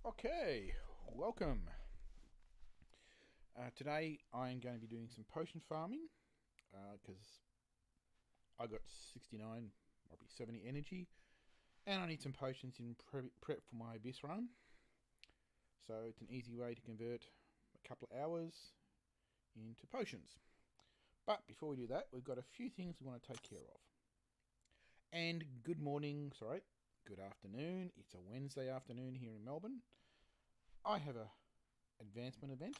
Okay, welcome. Today I am going to be doing some potion farming because I got 69, probably 70 energy, and I need some potions in prep for my abyss run. So it's an easy way to convert a couple of hours into potions. But before we do that, we've got a few things we want to take care of. And good afternoon. It's a Wednesday afternoon here in Melbourne. I have a advancement event.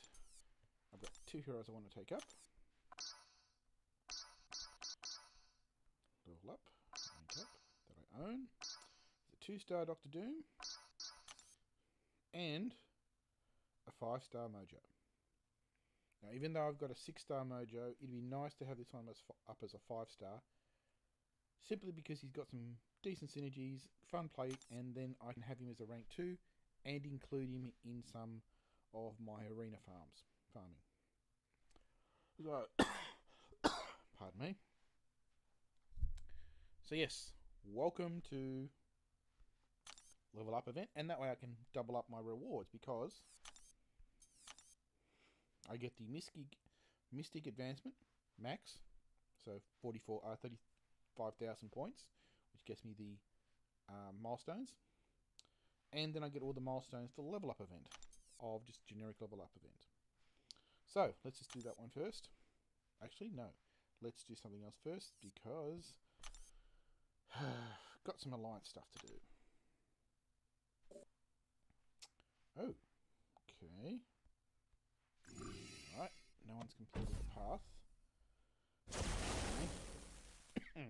I've got two heroes I want to take up. Level up, rank up, that I own. There's a 2-star Doctor Doom and a 5-star Mojo. Now, even though I've got a 6-star Mojo, it'd be nice to have this one up as a 5-star, simply because he's got some decent synergies, fun play, and then I can have him as a rank 2 and include him in some of my arena farming. So, pardon me. So yes, welcome to level up event, and that way I can double up my rewards because I get the Mystic Advancement Max, so 35,000 points, which gets me the milestones, and then I get all the milestones for the level up event of just generic level up event. So let's just do that one first. Actually, no, let's do something else first because got some alliance stuff to do. Oh, okay. Alright, no one's completed the path. Okay.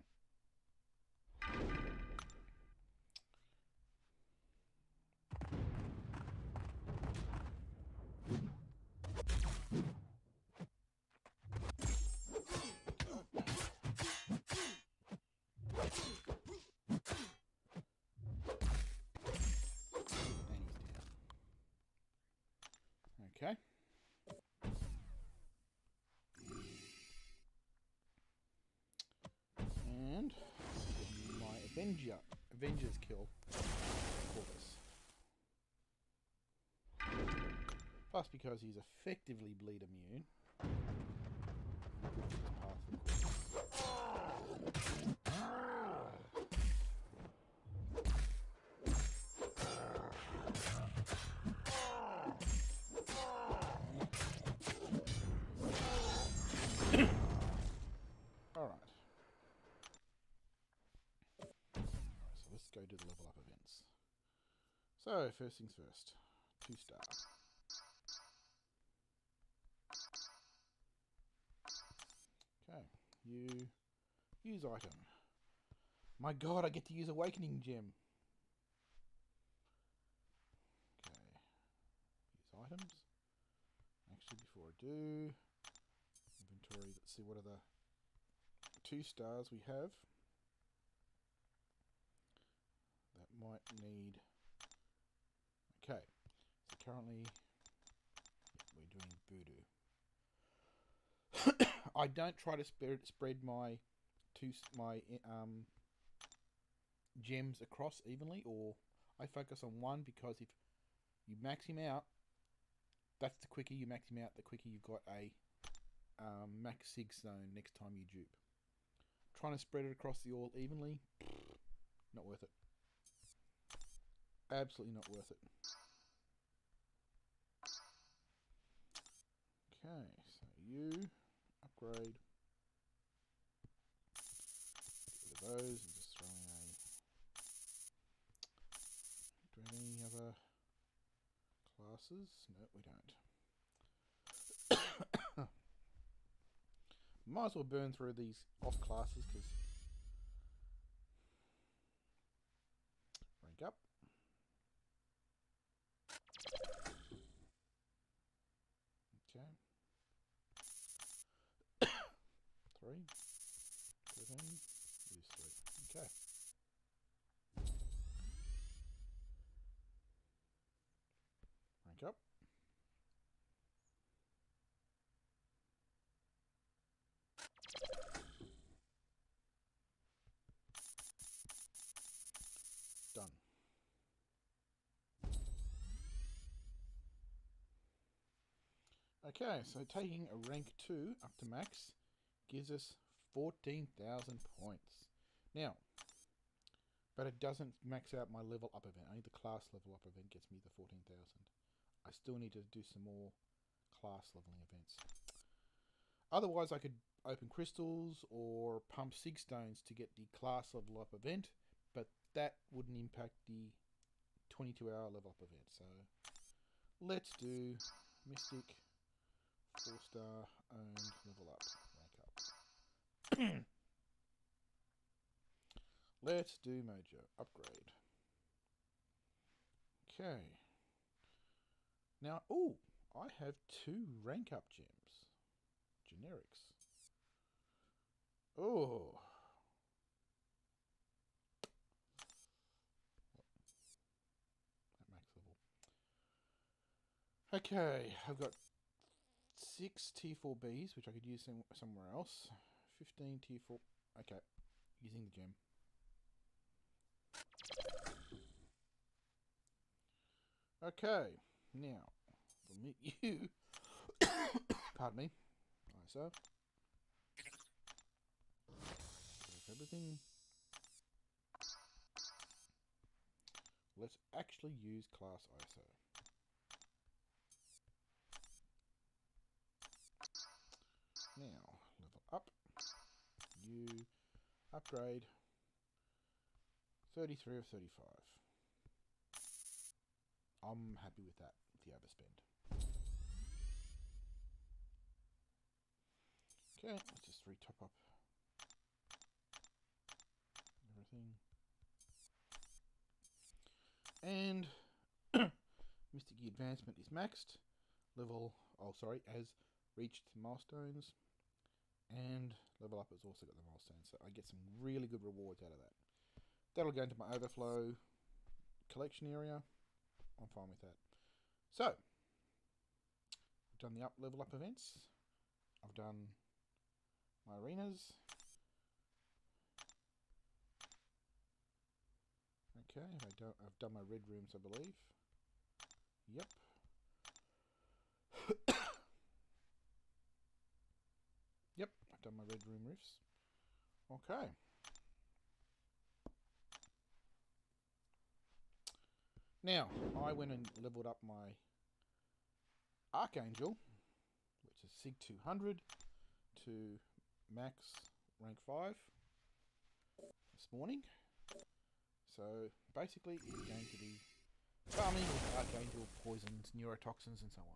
Okay. And my Avenger's kill for this. Plus, because he's effectively bleed immune. Alright. So let's go to the level up events. So, first things first. 2-star. Okay. Use item. My god, I get to use Awakening Gem. Okay. Use items. Actually, before I do, inventory, let's see what are the 2-stars we have. That might need... Okay. So currently, we're doing Voodoo. I don't try to spread my gems across evenly, or I focus on one, because if you max him out, that's the quicker you max him out, the quicker you've got a max sig zone next time you dupe. Trying to spread it across the all evenly, not worth it. Absolutely not worth it. Okay, so you upgrade. Get rid of those and just throw in a... Do we have any other classes? No, we don't. Might as well burn through these off classes because... Rank up. Okay. 3. 13. Use 3. Okay. Rank up. Done. Okay, so taking a rank 2 up to max gives us 14,000 points. Now, but it doesn't max out my level up event. Only the class level up event gets me the 14,000. I still need to do some more class leveling events. Otherwise, I could open crystals or pump sig stones to get the class level up event, but that wouldn't impact the 22-hour level up event. So let's do Mystic, 4-star, owned, level up, rank up. Let's do Mojo, upgrade. Okay. Now, oh, I have 2 rank up gems. Generics. Oh. At max level. Okay, I've got 6 tier 4Bs, which I could use somewhere else. 15 tier 4. Okay, using the gem. Okay, now, we'll meet you. Pardon me. ISO. Everything. Let's actually use class ISO. Now, level up. You upgrade 33 of 35. I'm happy with that, with the overspend. Okay, let's just re-top up everything. And Mystic Advancement is maxed. Has reached milestones. And level up has also got the milestones. So I get some really good rewards out of that. That'll go into my overflow collection area. I'm fine with that. So, I've done the level up events. I've done my arenas. Okay, I've done my red rooms, I believe. Yep. Yep, I've done my red room riffs. Okay. Now, I went and leveled up my Archangel, which is Sig 200, to max rank 5 this morning. So, basically, it's going to be farming with Archangel, poisons, neurotoxins, and so on.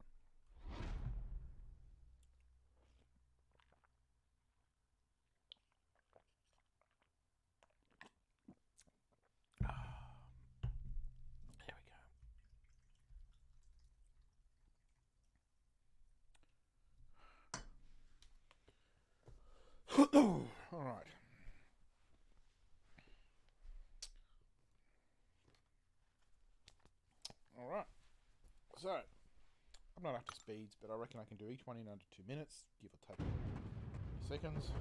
Alright. Alright. So, I'm not up to speeds, but I reckon I can do each one in under 2 minutes, give or take seconds.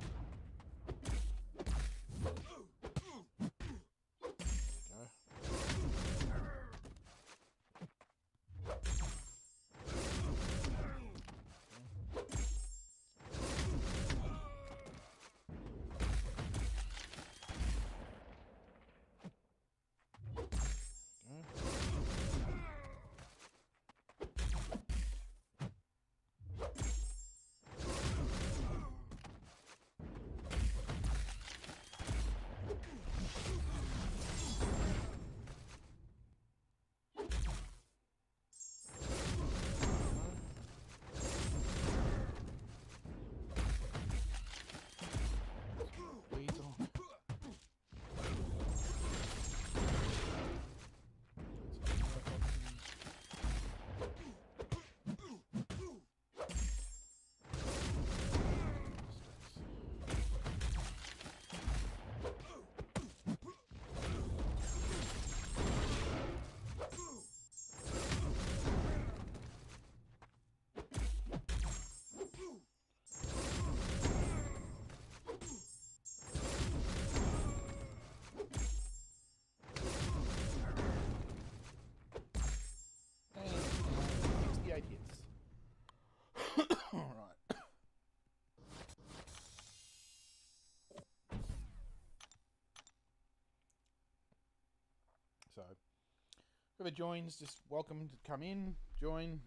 Whoever joins, just welcome to come in, join.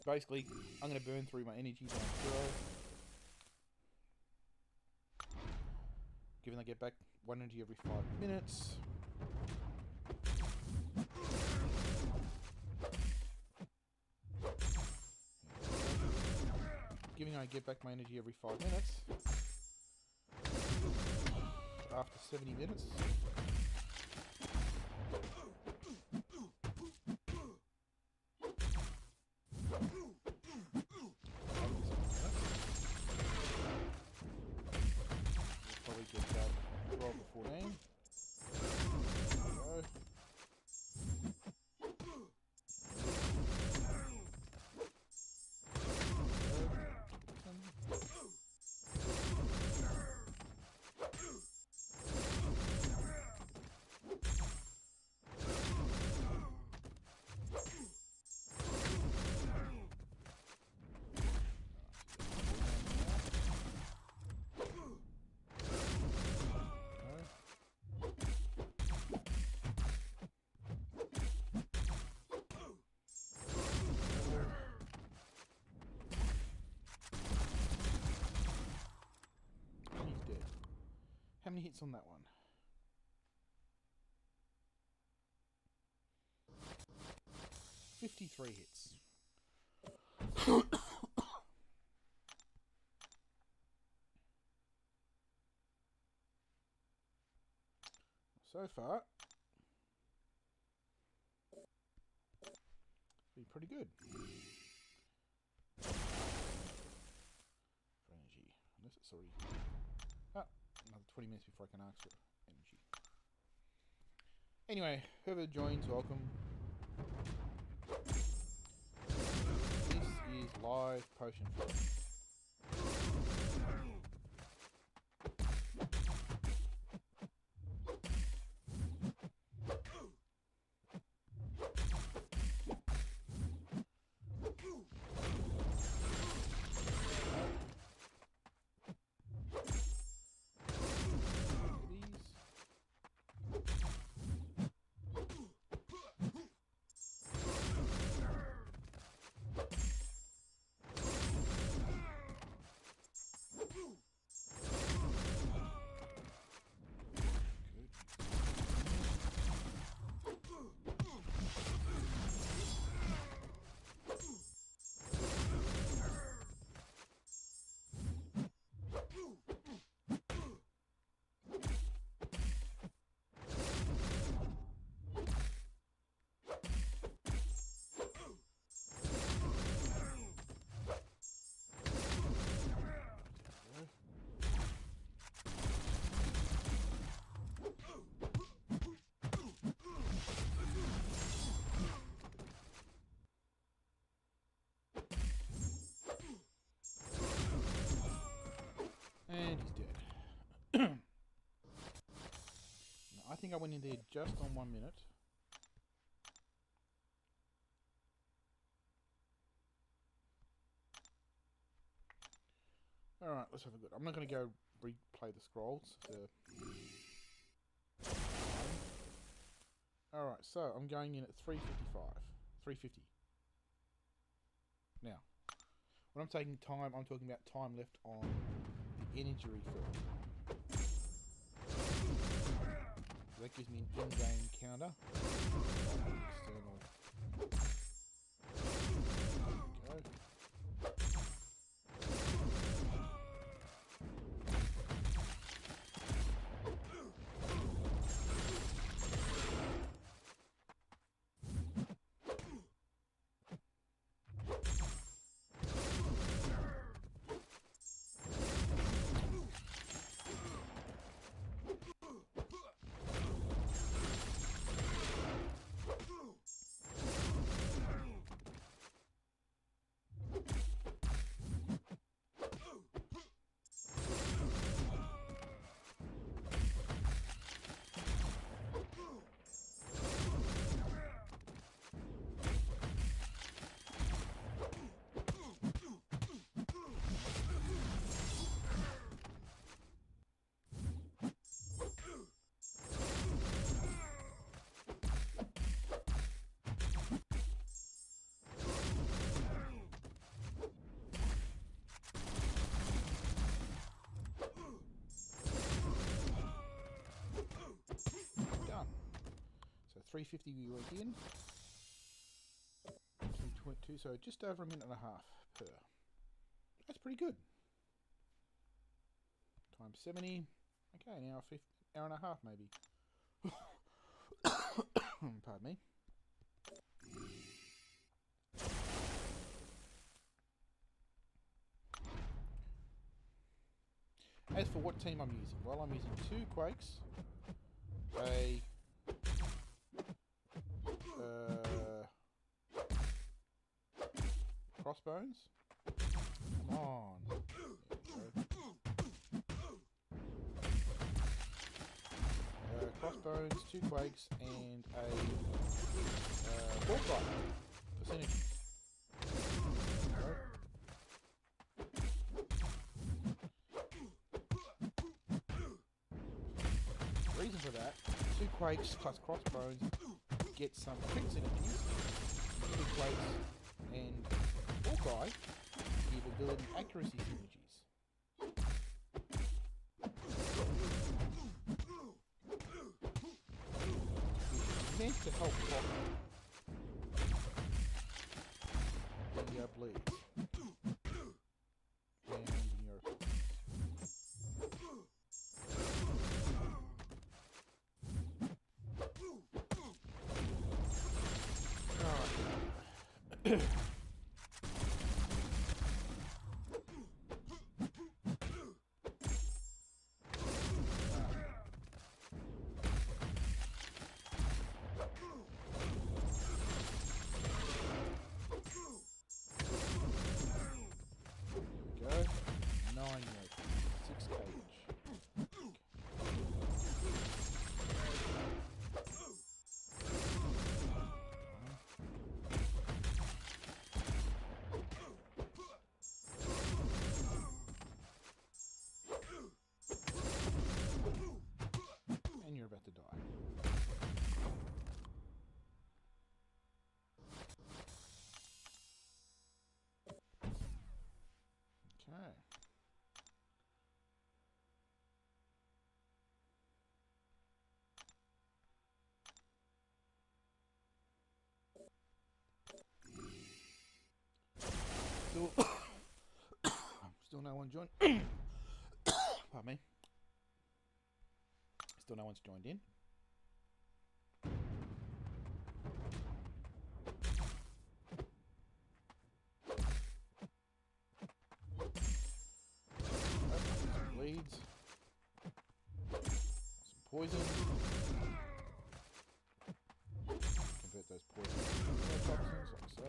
Basically, I'm going to burn through my energy down to 0. Given I get back 1 energy every 5 minutes. Given I get back my energy every 5 minutes. After 70 minutes. Probably get that 12 to 14. There How many hits on that one? 53 hits. So far, it's been pretty good. For energy, unless it's already. Another 20 minutes before I can ask for energy. Anyway, whoever joins, welcome. This is live potion flow. And he's dead. I think I went in there just on 1 minute. Alright, let's have a good. I'm not going to go replay the scrolls. Alright, so I'm going in at 355. 350. Now, when I'm taking time, I'm talking about time left on the energy refill. So that gives me an in-game counter. External. There we go. 350 we went in. 222, so just over a minute and a half per. That's pretty good. Times 70. Okay, an hour and a half maybe. Pardon me. As for what team I'm using, well, I'm using 2 Quakes, a Crossbones. Come on. Crossbones, 2 Quakes, and a Hawkeye for synergy. Reason for that, 2 Quakes plus Crossbones get some quick synergies. 2 Quakes and Hawkeye give ability accuracy synergies. Which is meant to help block the bleeds. And your Alright. And you're about to die. Okay. Still no one joined. Pardon me. Still no one's joined in. Some bleeds. Some poison. Convert those poisons into toxins like so.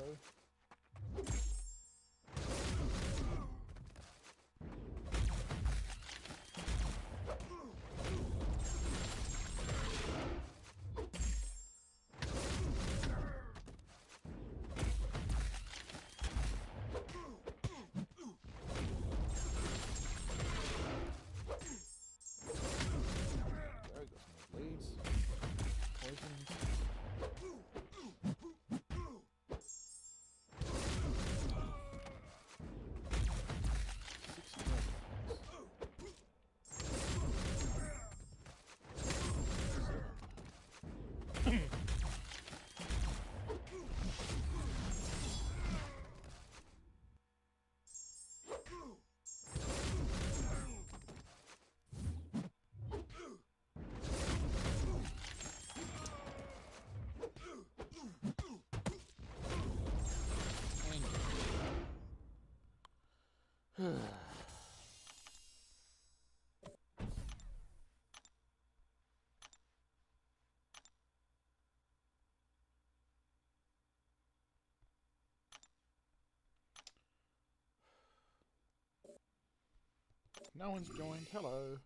No one's joined. Hello.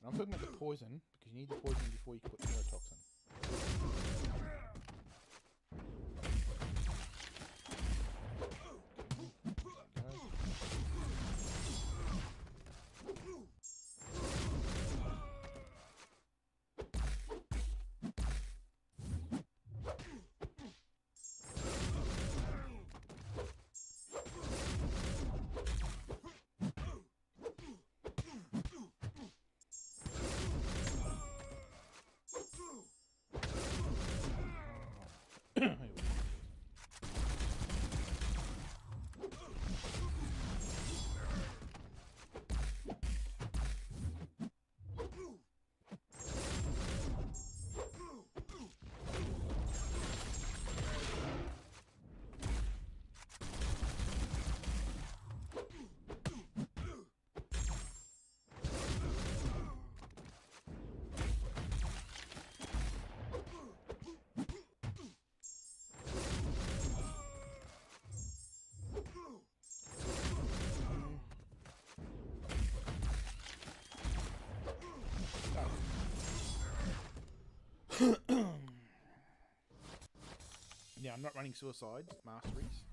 I'm talking about the poison, because you need the poison before you can put the neurotoxin. Now, I'm not running Suicides Masteries,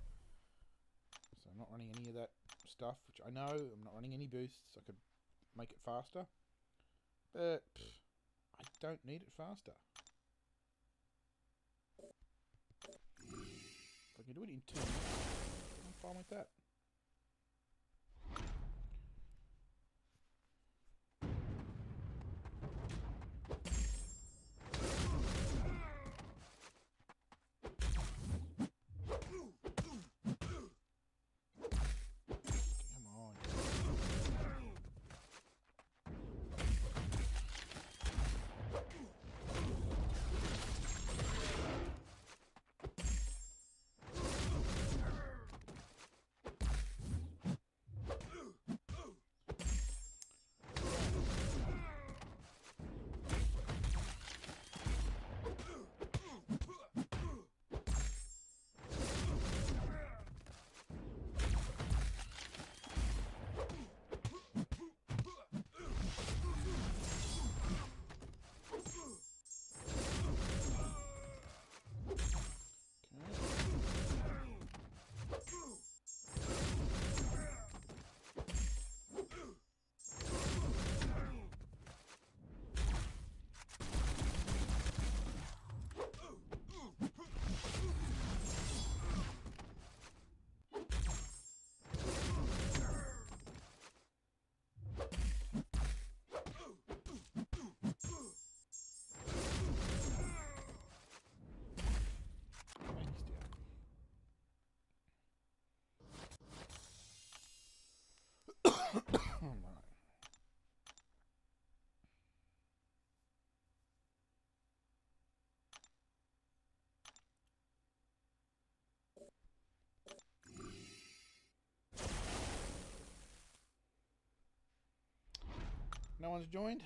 so I'm not running any of that stuff, which I know. I'm not running any boosts. I could make it faster, but I don't need it faster. If I can do it in 2 minutes, I'm fine with that. No one's joined.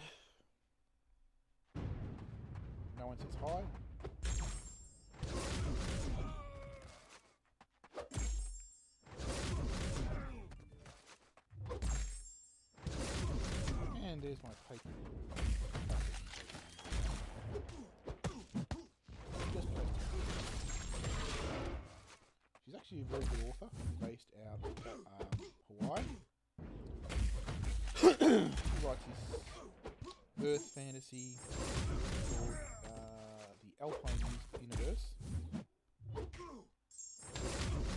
No one says hi. And there's my patron. Just posted. She's actually a very good author, based out of Hawaii. She writes this Earth fantasy called the Alpine Universe. The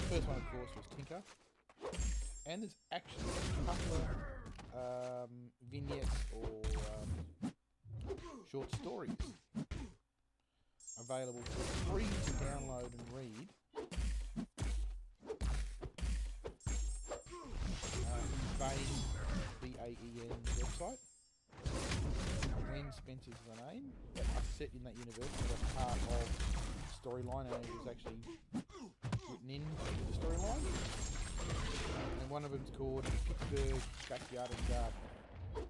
first one, of course, was Tinker. And there's actually a couple of vignettes or short stories available for free to download and read from BAEN website. When Spencer's the name, that are set in that universe, that are part of the storyline, and it was actually written into the storyline. And one of them's called Pittsburgh Backyard and Garden. And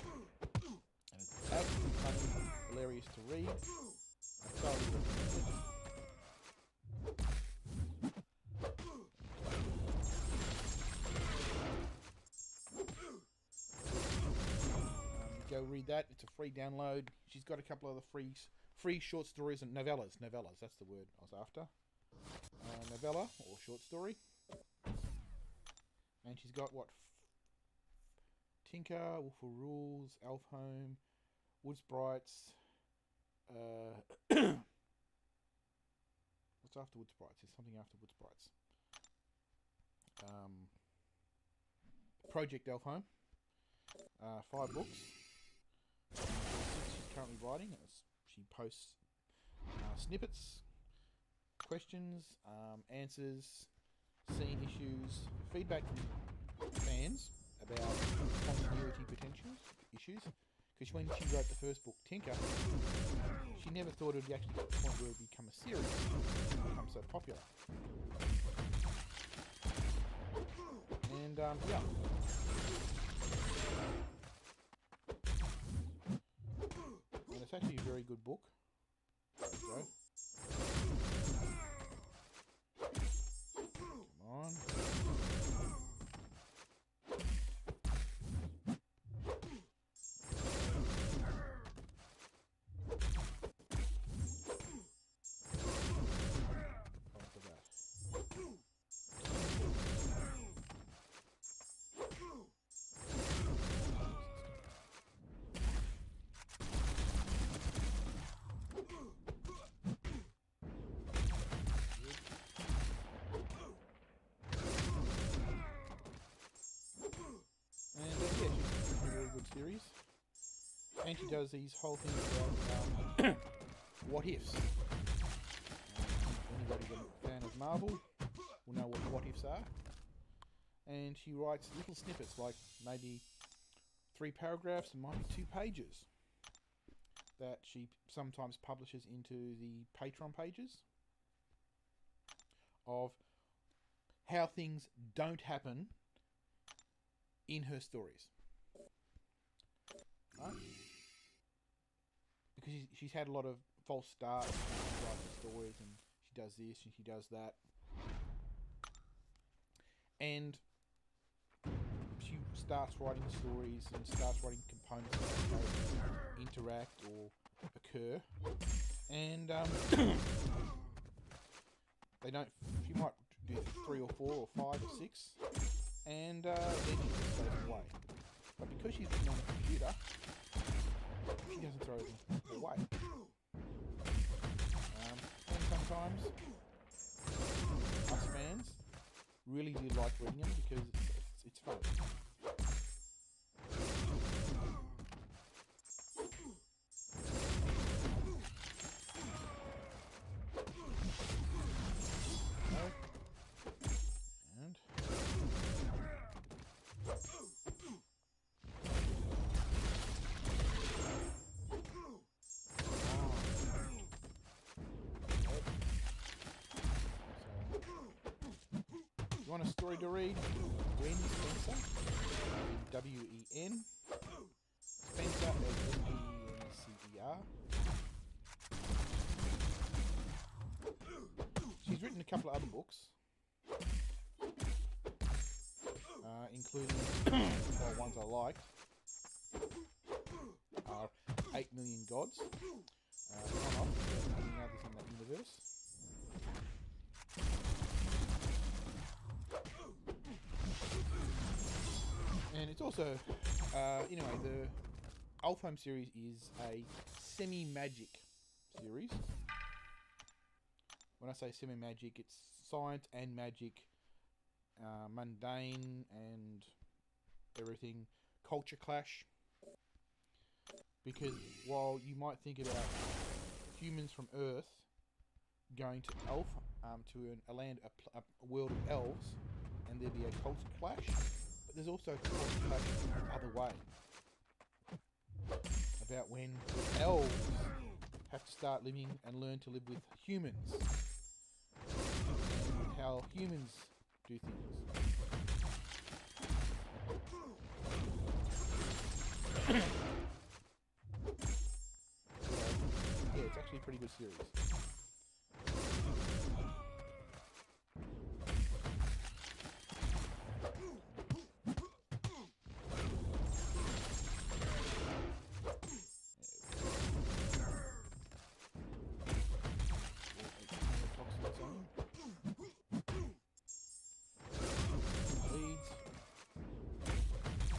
it's absolutely funny, hilarious to read. I thoroughly recommend it. Go read that. It's a free download. She's got a couple of the free short stories and novellas. Novellas, that's the word I was after. Novella or short story. And she's got what? Tinker, Wolf of Rules, Elf Home, Wood Sprites. What's after Wood Sprites? There's something after Wood Sprites. Project Elf Home. 5 books. 6 she's currently writing. She posts snippets, questions, answers, scene issues, feedback from fans about continuity issues. Because when she wrote the first book, Tinker, she never thought it would actually get to the point where it would become a series, become so popular. And yeah. And it's actually a very good book. There we go. Come on. And she does these whole things about what ifs. Anybody who's a fan of Marvel will know what ifs are. And she writes little snippets, like maybe 3 paragraphs and might be 2 pages, that she sometimes publishes into the Patreon pages of how things don't happen in her stories. Right? Because she's had a lot of false starts when she writes her stories, and she does this and she does that. And she starts writing stories and starts writing components of how characters interact or occur. And they don't. She might do 3 or 4 or 5 or 6, and then she just throws them away. But because she's written on a computer, she doesn't throw them away. And sometimes us fans really do like reading them because it's fun. Want a story to read? Wen Spencer, W-E-N, Spencer as S-P-E-N-C-E-R. She's written a couple of other books, including ones I liked are 8 Million Gods, one off, many others in that universe. And it's also, anyway, the Alfheim series is a semi-magic series. When I say semi-magic, it's science and magic, mundane and everything, culture clash. Because while you might think about humans from Earth going to Elf, to a land, a world of elves, and there'd be a culture clash. But there's also a culture clash the other way. About when elves have to start living and learn to live with humans. And how humans do things. Yeah, it's actually a pretty good series.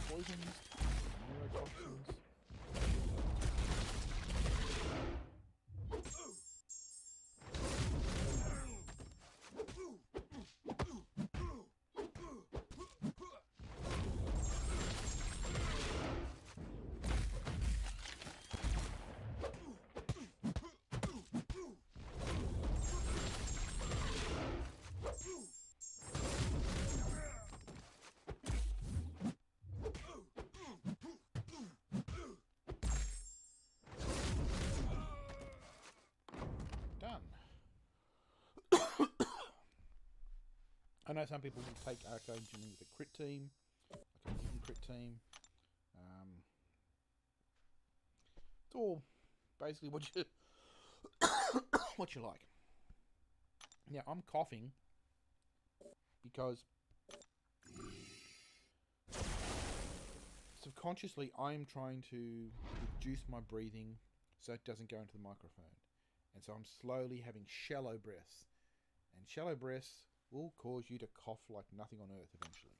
Poisons, neurotoxins. I know some people will take Arcane Engineering with a crit team, like a mutant crit team. It's all basically what you what you like. Now I'm coughing because subconsciously I'm trying to reduce my breathing so it doesn't go into the microphone, and so I'm slowly having shallow breaths, and shallow breaths will cause you to cough like nothing on earth eventually.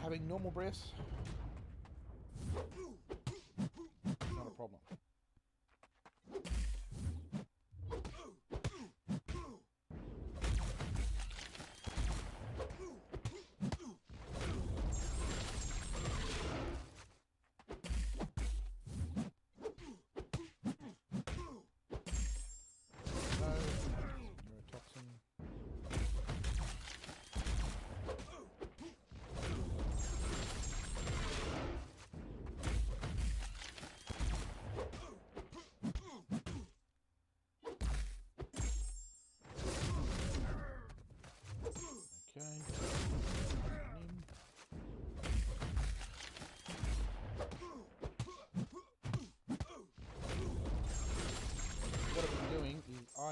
Having normal breaths, not a problem.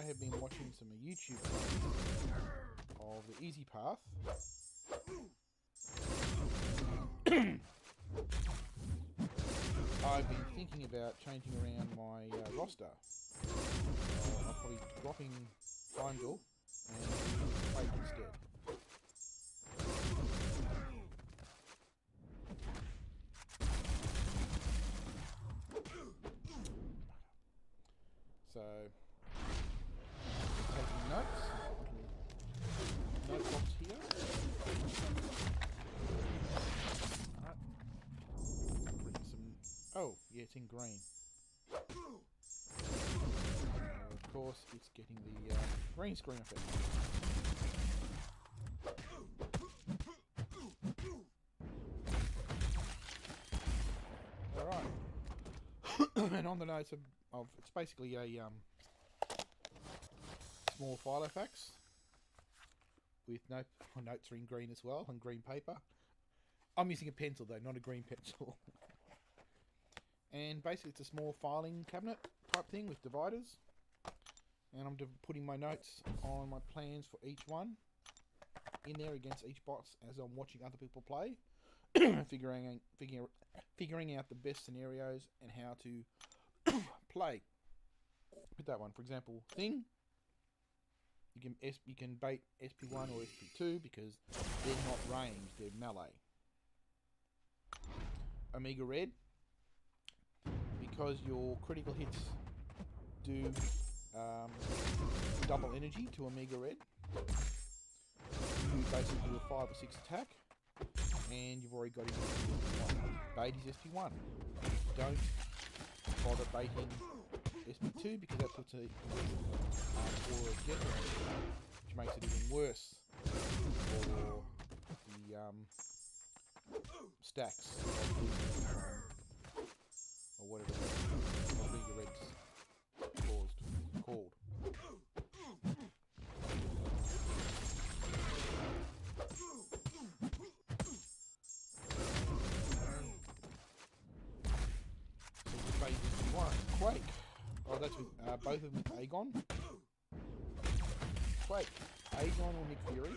I have been watching some YouTube videos of the easy path. I've been thinking about changing around my roster. I'm probably dropping Heimdall and Quake instead. So, taking notes, note box here. Alright. Written some. Oh, yeah, it's in green. Of course, it's getting the green screen effect. Alright. And on the notes of it's basically a small filofax with notes are in green as well, and green paper. I'm using a pencil though, not a green pencil. And basically it's a small filing cabinet type thing with dividers. And I'm putting my notes on my plans for each one in there against each box as I'm watching other people play. figuring out the best scenarios and how to play with that one. For example, Thing, you can bait SP1 or SP2 because they're not ranged, they're melee. Omega Red, because your critical hits do double energy to Omega Red, you basically do a 5 or 6 attack, and you've already got him SP1. Bait his SP1. Don't bother baiting SP2 because that puts it aura of death, which makes it even worse for the stacks or whatever Omega Red's called. Quake. Oh, that's with both of them with Aegon. Quake. Aegon or Nick Fury.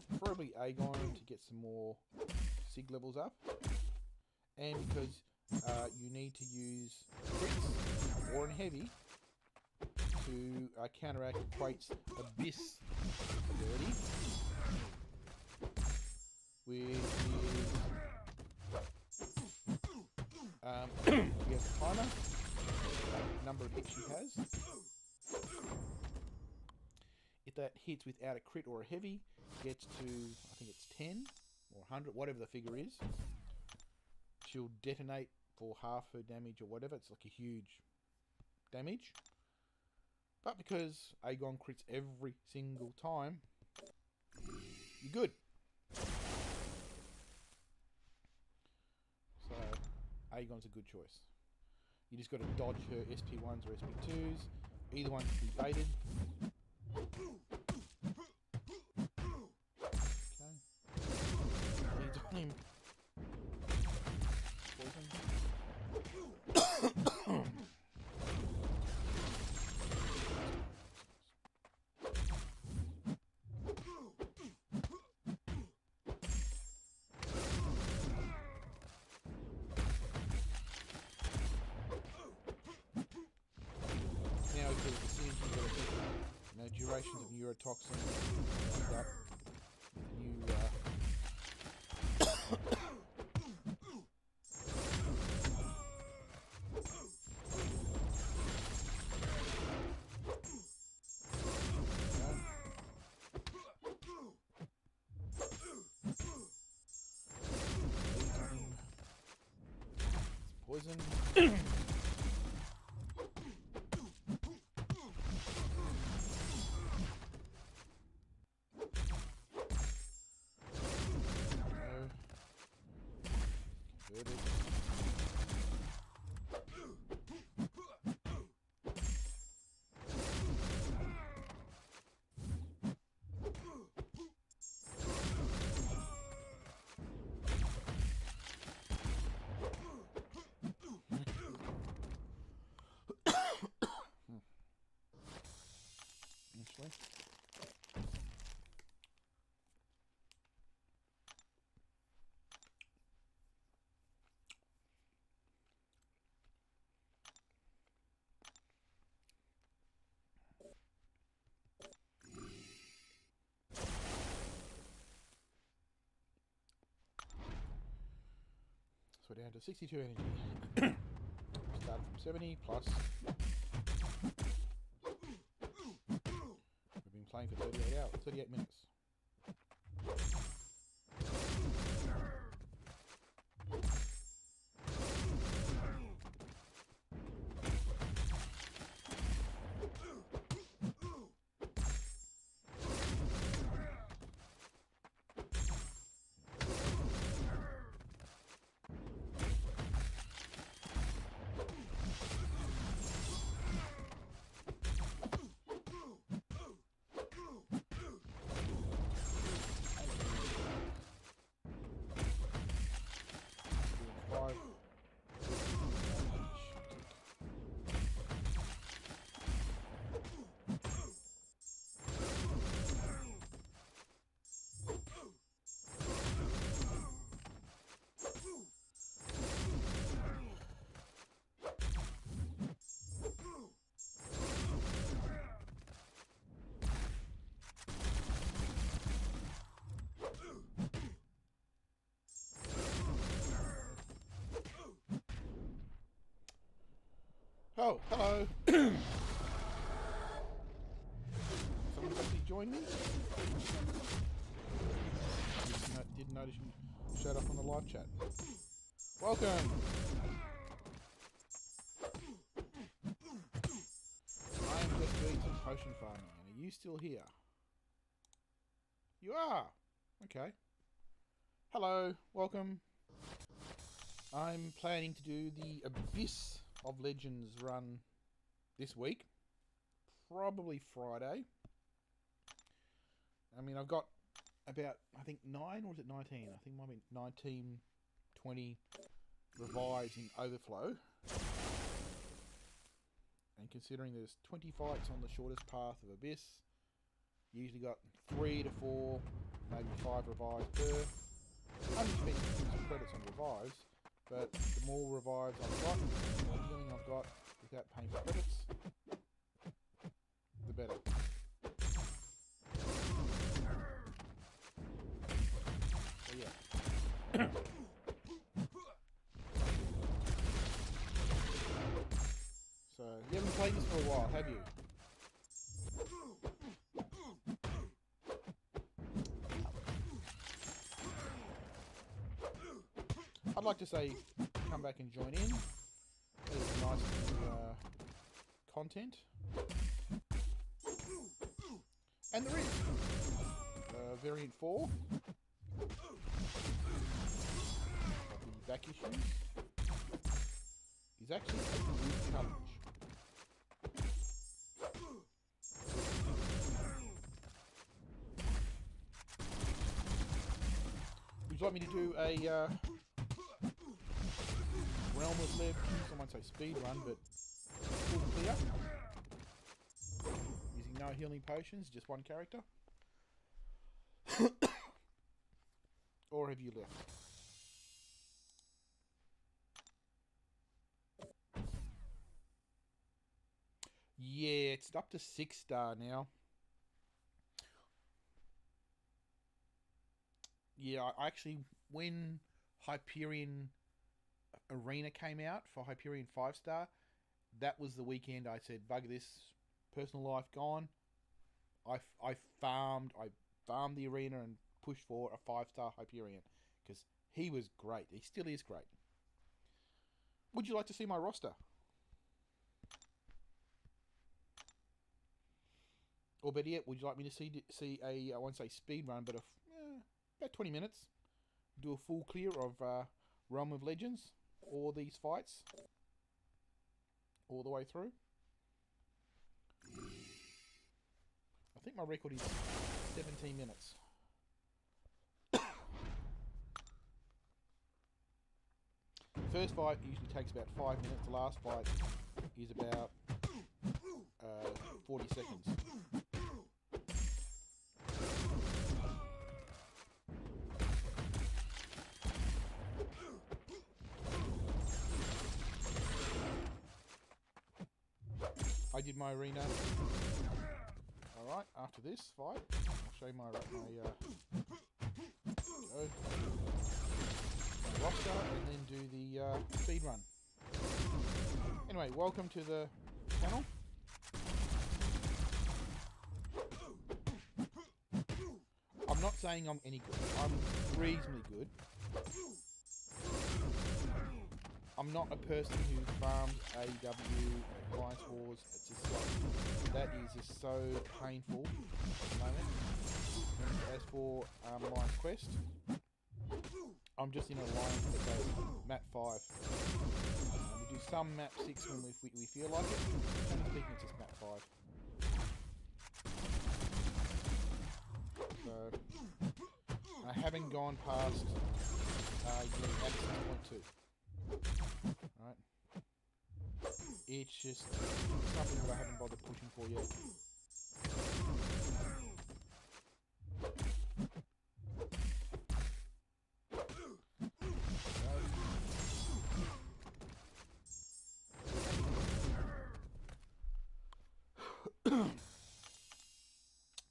Preferably Aegon to get some more sig levels up. And because you need to use crits or in heavy to counteract Quake's Abyss ability, which is he has a timer, number of hits she has. If that hits without a crit or a heavy, gets to, I think it's 10 or 100, whatever the figure is, she'll detonate for half her damage or whatever. It's like a huge damage. But because Aegon crits every single time, you're good. So Aegon's a good choice. You just got to dodge her SP1s or SP2s. Either one can be baited. Okay. Leads on him. Poison. Now if there's a synergy that affects, durations of neurotoxin, like that, with new poison. So we're down to 62 energy. Started from 70 plus. We've been playing for 38 minutes. Oh, hello. Someone's actually joined me. Didn't notice you showed up on the live chat. Welcome. I am just doing some potion farming. Are you still here? You are. Okay. Hello. Welcome. I'm planning to do the Abyss of Legends run this week, probably Friday. I mean, I've got about, I think 9, or is it 19? I think it might be 19, 20 revives in overflow. And considering there's 20 fights on the shortest path of Abyss, you usually got 3 to 4, maybe 5 revives per. I'm spending some credits on revives, but the more revives I've got, the more healing I've got without paying for credits, the better. So yeah. So you haven't played this for a while, have you? I'd like to say, come back and join in. There's some nice content. And there is variant 4 of the back issues is actually a good challenge. Would you like me to do a Realm of Legends, I won't say speed run, but full clear, using no healing potions, just one character? Or have you left? Yeah, it's up to 6-star now. Yeah, I actually, when Hyperion Arena came out for Hyperion 5-star, that was the weekend I said, bug this, personal life gone. I farmed the arena and pushed for a 5-star Hyperion because he was great. He still is great. Would you like to see my roster? Or better yet, would you like me to see a, I won't say speed run, but about 20 minutes, do a full clear of Realm of Legends, all these fights, all the way through? I think my record is 17 minutes. First fight usually takes about 5 minutes. The last fight is about 40 seconds. I did my arena. Alright, after this fight, I'll show you my roster and then do the the speed run. Anyway, welcome to the channel. I'm not saying I'm any good. I'm reasonably good. I'm not a person who farms AEW, Alliance Wars. It's just like, that is just so painful at the moment. And as for Alliance Quest, I'm just in an alliance that does map 5. We do some map 6 when we feel like it. Generally speaking, it's just map 5. So, I haven't gone past at 6.2. Right? It's just something that I haven't bothered pushing for yet.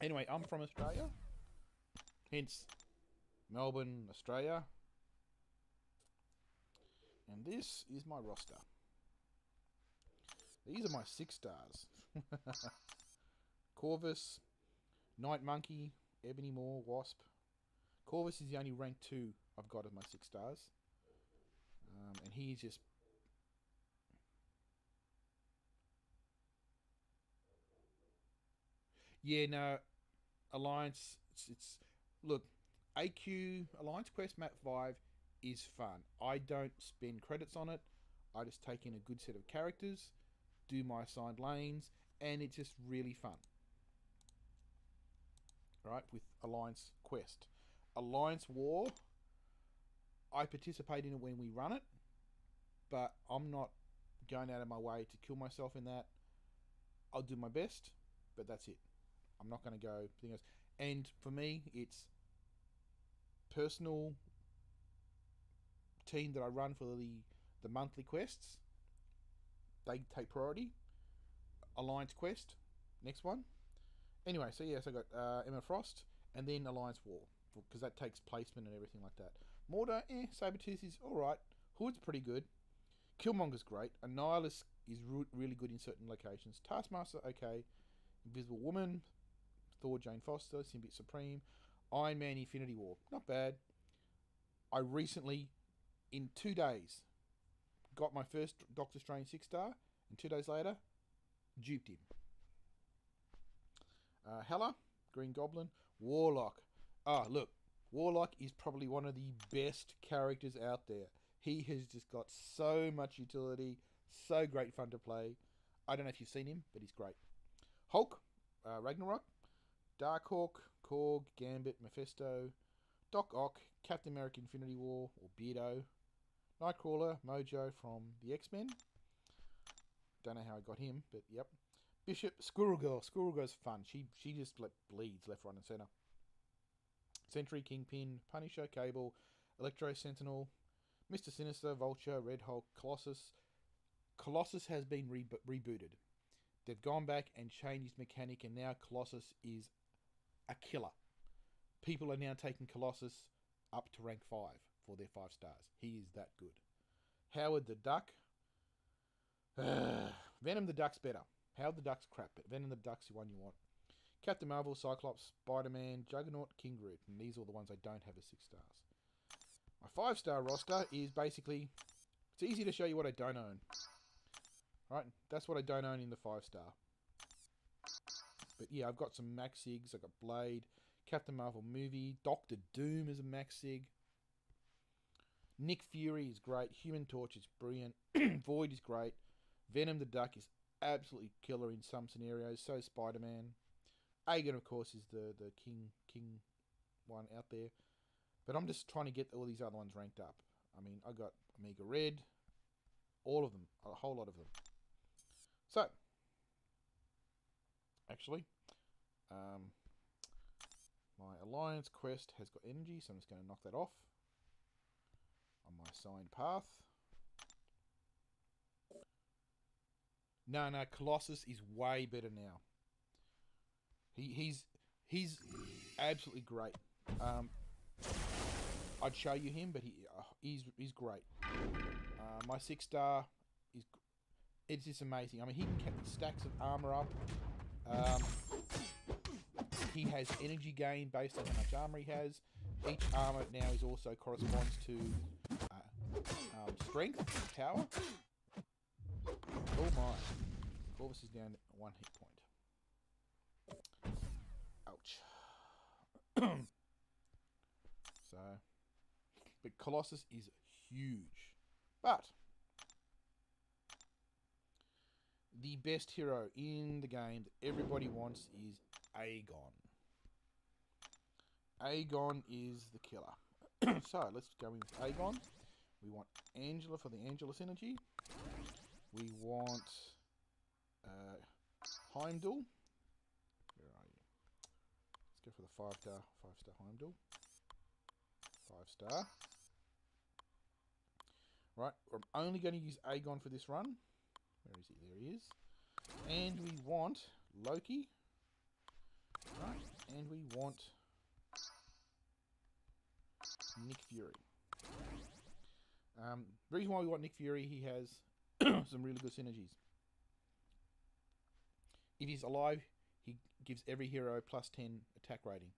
Anyway, I'm from Australia, hence Melbourne, Australia, and this is my roster. These are my 6 stars. Corvus, Night Monkey, Ebony Maw, Wasp. Corvus is the only rank 2 I've got of my 6 stars, and he's just... Yeah, no, Alliance, it's look, AQ, Alliance Quest Map 5 is fun. I don't spend credits on it. I just take in a good set of characters, do my assigned lanes, and it's just really fun. Right, with Alliance Quest. Alliance War, I participate in it when we run it, but I'm not going out of my way to kill myself in that. I'll do my best, but that's it. I'm not going to go anything else. And for me, it's personal team that I run for the monthly quests. They take priority. Alliance Quest, next one. Anyway, so yes, I got Emma Frost, and then Alliance War, because that takes placement and everything like that. Mortar, Sabretooth is alright. Hood's pretty good. Killmonger's great. Annihilus is really good in certain locations. Taskmaster, okay. Invisible Woman, Thor, Jane Foster, Symbiote Supreme, Iron Man, Infinity War. Not bad. I recently, in 2 days, got my first Doctor Strange 6-star, and 2 days later, duped him. Hela, Green Goblin, Warlock. Look, Warlock is probably one of the best characters out there. He has just got so much utility, so great fun to play. I don't know if you've seen him, but he's great. Hulk, Ragnarok, Darkhawk, Korg, Gambit, Mephisto, Doc Ock, Captain America Infinity War, or Beardo, Nightcrawler, Mojo from the X-Men. Don't know how I got him, but yep. Bishop, Squirrel Girl. Squirrel Girl's fun. She just bleeds left, right, and center. Sentry, Kingpin, Punisher, Cable, Electro Sentinel, Mr. Sinister, Vulture, Red Hulk, Colossus. Colossus has been rebooted. They've gone back and changed his mechanic, and now Colossus is a killer. People are now taking Colossus up to rank 5 for their 5 stars. He is that good. Howard the Duck. Venom the Duck's better. Howard the Duck's crap, but Venom the Duck's the one you want. Captain Marvel, Cyclops, Spider-Man, Juggernaut, King Groot. And these are the ones I don't have as 6 stars. My 5-star roster is basically... It's easy to show you what I don't own. Right? That's what I don't own in the 5-star. But yeah, I've got some Max Sigs. I've got Blade, Captain Marvel movie, Doctor Doom is a Max Sig. Nick Fury is great. Human Torch is brilliant. Void is great. Venom the Duck is absolutely killer in some scenarios. So is Spider-Man. Aegon, of course, is the king one out there. But I'm just trying to get all these other ones ranked up. I mean, I got Omega Red. All of them. A whole lot of them. So, actually, my Alliance Quest has got energy, so I'm just going to knock that off on my assigned path. No, Colossus is way better now. He's absolutely great. I'd show you him, but he's great. My 6-star is... It's just amazing. I mean, he can get stacks of armor up. He has energy gain based on how much armor he has. Each armor now is also corresponds to strength, power. Oh my. Corvus is down 1 hit point. Ouch. So, but Colossus is huge. But the best hero in the game that everybody wants is Aegon. Aegon is the killer. So let's go in with Aegon. We want Angela for the Angela synergy. We want Heimdall. Where are you? Let's go for the 5-star Heimdall. 5-star. Right, I'm only going to use Aegon for this run. Where is he? There he is. And we want Loki. Right, and we want Nick Fury. The reason why we want Nick Fury, he has some really good synergies. If he's alive, he gives every hero plus 10 attack rating.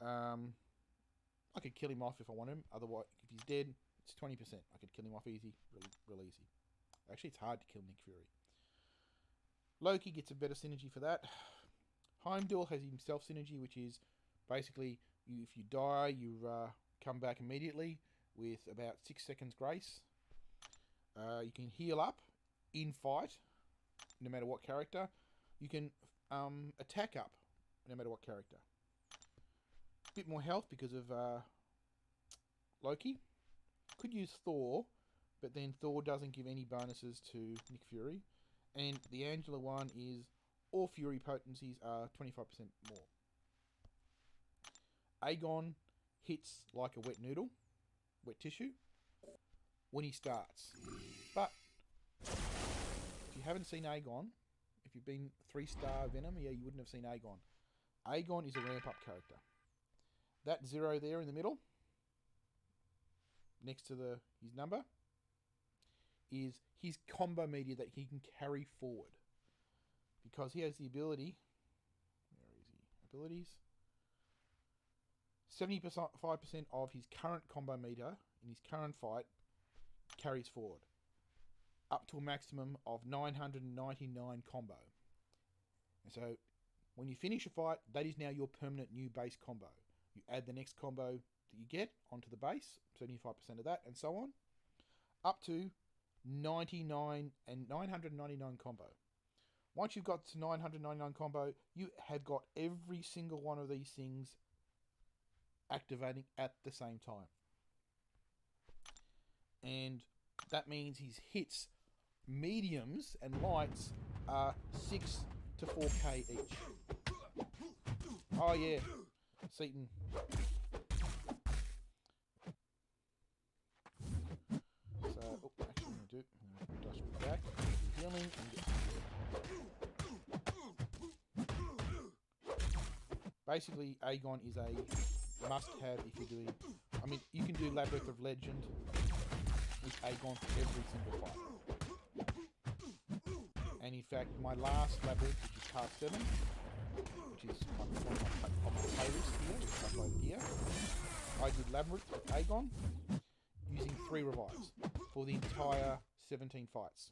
I could kill him off if I want him. Otherwise, if he's dead, it's 20%. I could kill him off easy, real easy. Actually, it's hard to kill Nick Fury. Loki gets a better synergy for that. Heimdall has himself synergy, which is basically if you die, you come back immediately with about 6 seconds grace. You can heal up in fight, no matter what character. You can attack up, no matter what character. Bit more health because of Loki. Could use Thor, but then Thor doesn't give any bonuses to Nick Fury. And the Angela one is all Fury potencies are 25% more. Aegon hits like a wet noodle, wet tissue, when he starts. But if you haven't seen Aegon, if you've been 3-star Venom, yeah, you wouldn't have seen Aegon. Aegon is a ramp-up character. That 0 there in the middle, next to his number, is his combo meter that he can carry forward. Because he has the ability... Where is he? Abilities. 75% of his current combo meter in his current fight carries forward. Up to a maximum of 999 combo. And so, when you finish a fight, that is now your permanent new base combo. You add the next combo that you get onto the base, 75% of that, and so on. Up to 999 combo. Once you've got to 999 combo, you have got every single one of these things activating at the same time. And that means his hits, mediums and lights, are 6 to 4k each. Oh yeah, Seaton. So, actually I'm going to dash me back, healing, and get basically, Aegon is a must-have if you're doing... I mean, you can do Labyrinth of Legend with Aegon for every single fight. And in fact, my last Labyrinth, which is part 7, which is on my playlist here, which is uploaded here, I did Labyrinth with Aegon using 3 revives for the entire 17 fights.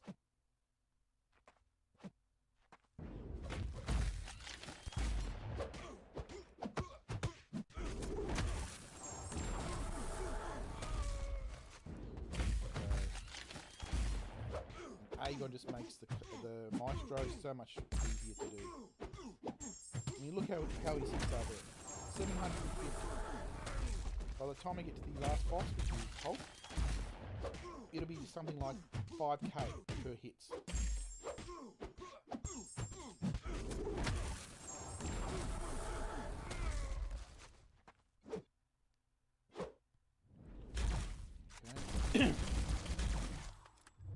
Aegon just makes the Maestro so much easier to do. I mean, look how he sits over there. 750. By the time I get to the last boss, which is Hulk, it'll be something like 5k per hits. Okay.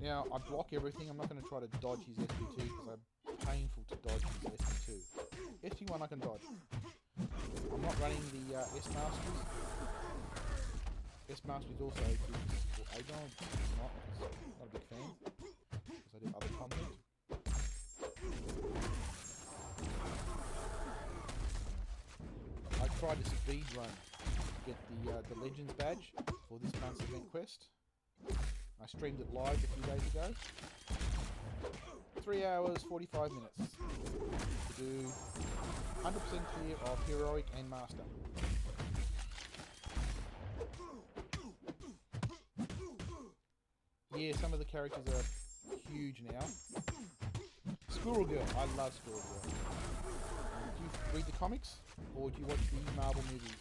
Now, I block everything. I'm not going to try to dodge his SP2 because I'm painful to dodge his SP2. SP1 I can dodge. I'm not running the S-Masters. S-Masters also gives Agon, not a big fan, because I do other content. I tried to speed run to get the Legends badge for this month's event quest. I streamed it live a few days ago. 3 hours, 45 minutes to do 100% clear of Heroic and Master. Yeah, some of the characters are huge now. Squirrel Girl, I love Squirrel Girl. Do you read the comics, or do you watch the Marvel movies?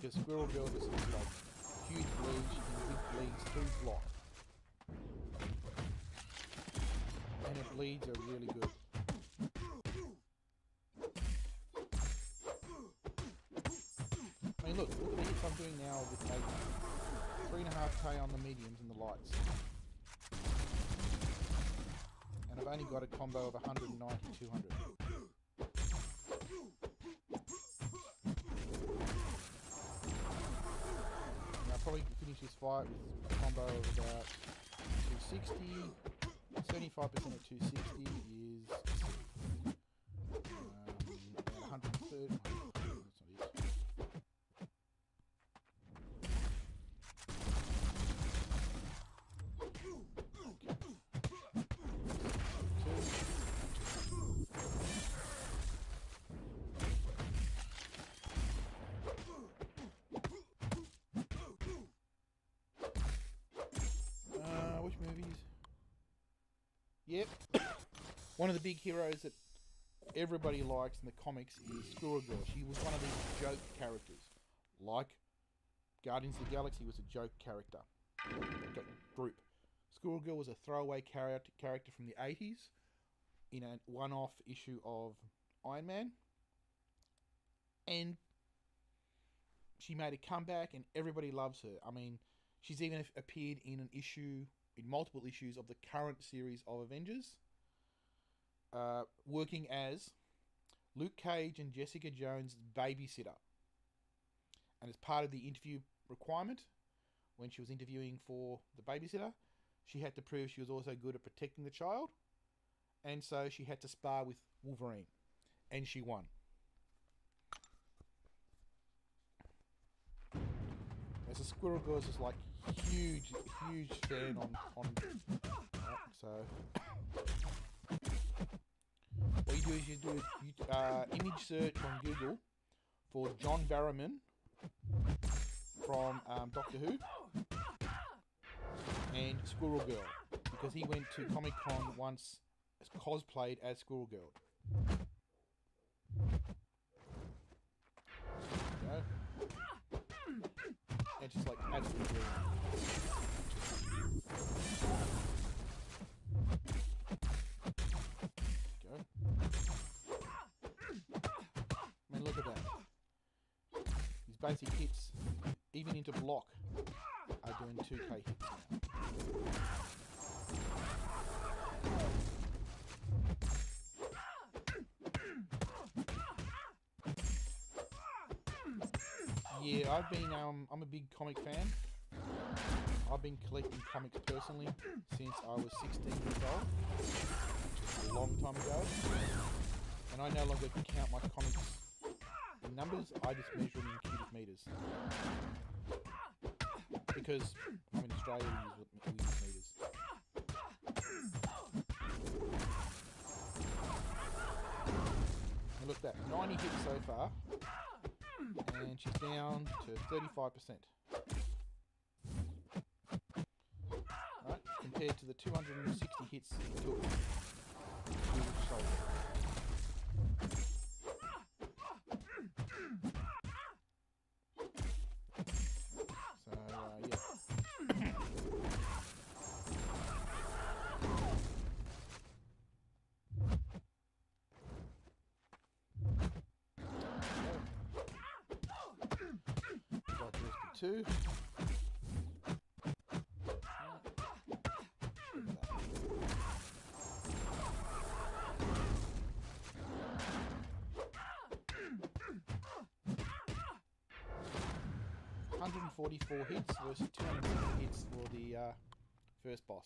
Because Squirrel Girl just looks like huge bleeds, she can big bleeds through block. And her bleeds are really good. I mean look at the hits I'm doing now with 3.5k on the mediums and the lights. And I've only got a combo of 190, 200. Probably finish this fight with a combo of about 260. 75% of 260 is about 130. Movies. Yep. One of the big heroes that everybody likes in the comics is Squirrel Girl. She was one of these joke characters. Like Guardians of the Galaxy was a joke character. Group. Squirrel Girl was a throwaway character from the 80s in a one-off issue of Iron Man. And she made a comeback and everybody loves her. I mean, she's even appeared in multiple issues of the current series of Avengers, working as Luke Cage and Jessica Jones' babysitter. And as part of the interview requirement, when she was interviewing for the babysitter, she had to prove she was also good at protecting the child, and so she had to spar with Wolverine, and she won. As a Squirrel Girl is just like huge fan on so what you do is you do image search on Google for John Barrowman from Doctor Who and Squirrel Girl, because he went to Comic Con once cosplayed as Squirrel Girl. There you go. It's just like absolutely brilliant. Go. I mean, look at that. His basic hits, even into block, are doing 2k hits now. Yeah, I'm a big comic fan. I've been collecting comics personally since I was 16 years old, a long time ago. And I no longer count my comics in numbers, I just measure them in cubic meters. Because I'm in Australia, we use meters. And look at that, 90 hits so far. And she's down to 35%. Right, compared to the 260 hits it took to solve it. So, yeah. P2. $144 hits versus 260 hits for the first boss.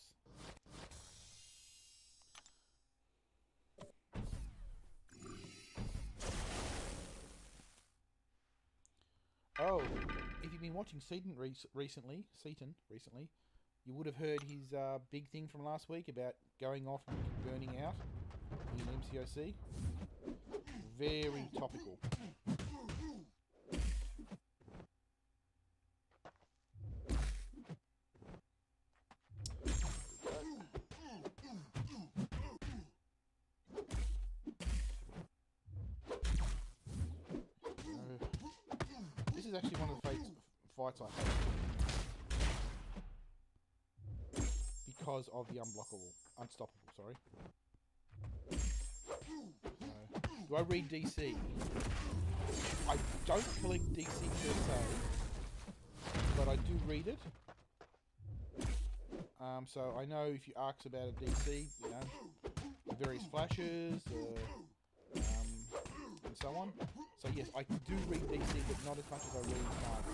Oh, if you've been watching Seaton recently, you would have heard his big thing from last week about going off and burning out in MCOC. Very topical. This is actually one of the fights I hate because of the unstoppable. Sorry. Do I read DC? I don't collect DC per se, but I do read it. So I know if you ask about a DC, you know, the various flashes, and so on. So yes, I do read DC, but not as much as I read Marvel.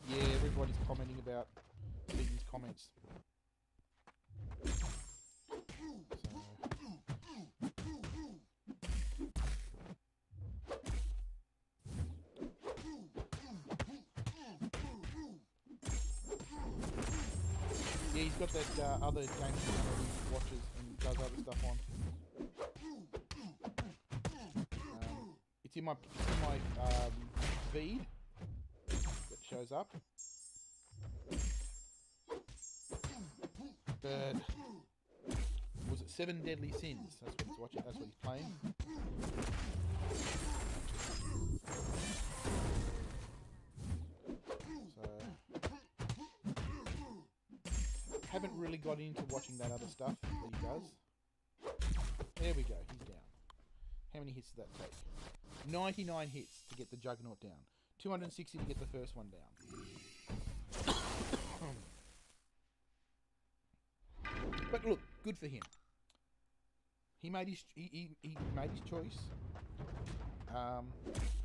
Yeah, everybody's commenting about Seaton's comments. Yeah, he's got that other game channel he watches and does other stuff on. It's in my feed that shows up. But was it 7 Deadly Sins? That's what he's watching. That's what he's playing. Haven't really got into watching that other stuff that he does. There we go, he's down. How many hits did that take? 99 hits to get the Juggernaut down. 260 to get the first one down. But look, good for him. He made his made his choice.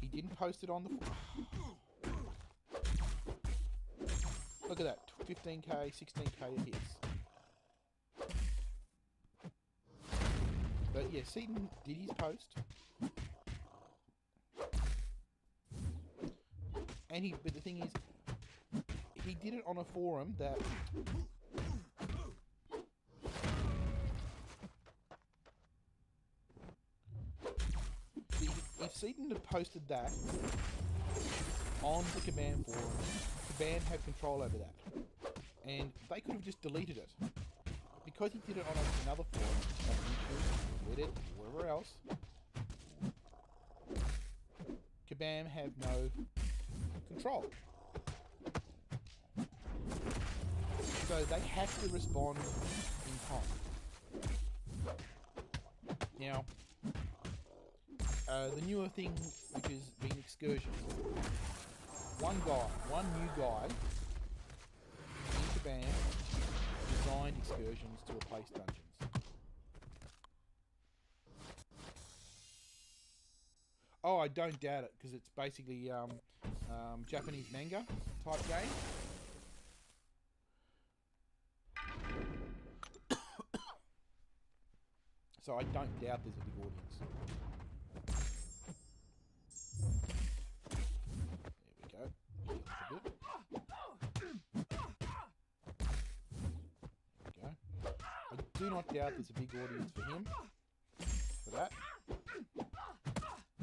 He didn't post it on the. Look at that, 15k, 16k hits. But yeah, Seaton did his post. And but the thing is, he did it on a forum that if Seaton had posted that on the Command forum, Command had control over that, and they could have just deleted it. Because he did it on another forum, like YouTube, Reddit, wherever else, Kabam have no control. So they have to respond in time. Now, the newer thing, which has been excursions. One new guy in Kabam designed excursions to replace dungeons. Oh, I don't doubt it, because it's basically Japanese manga type game. So I don't doubt there's a big audience. There we go. Heal up a bit. There we go. I do not doubt there's a big audience for him. For that.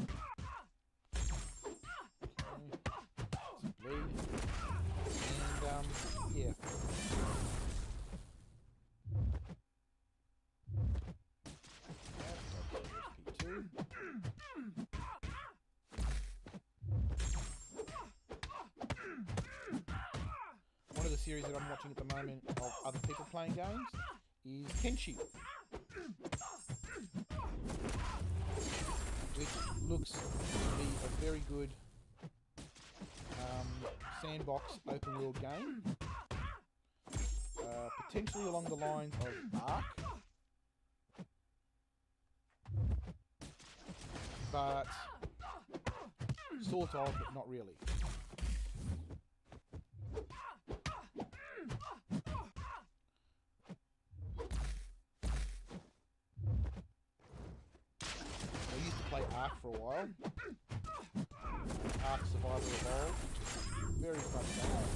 Okay. Some bleed. And yeah. series that I'm watching at the moment of other people playing games is Kenshi, which looks to be a very good sandbox open world game, potentially along the lines of Ark, but sort of, but not really. I used to play Ark for a while. Ark Survival Evolved. Very fun game.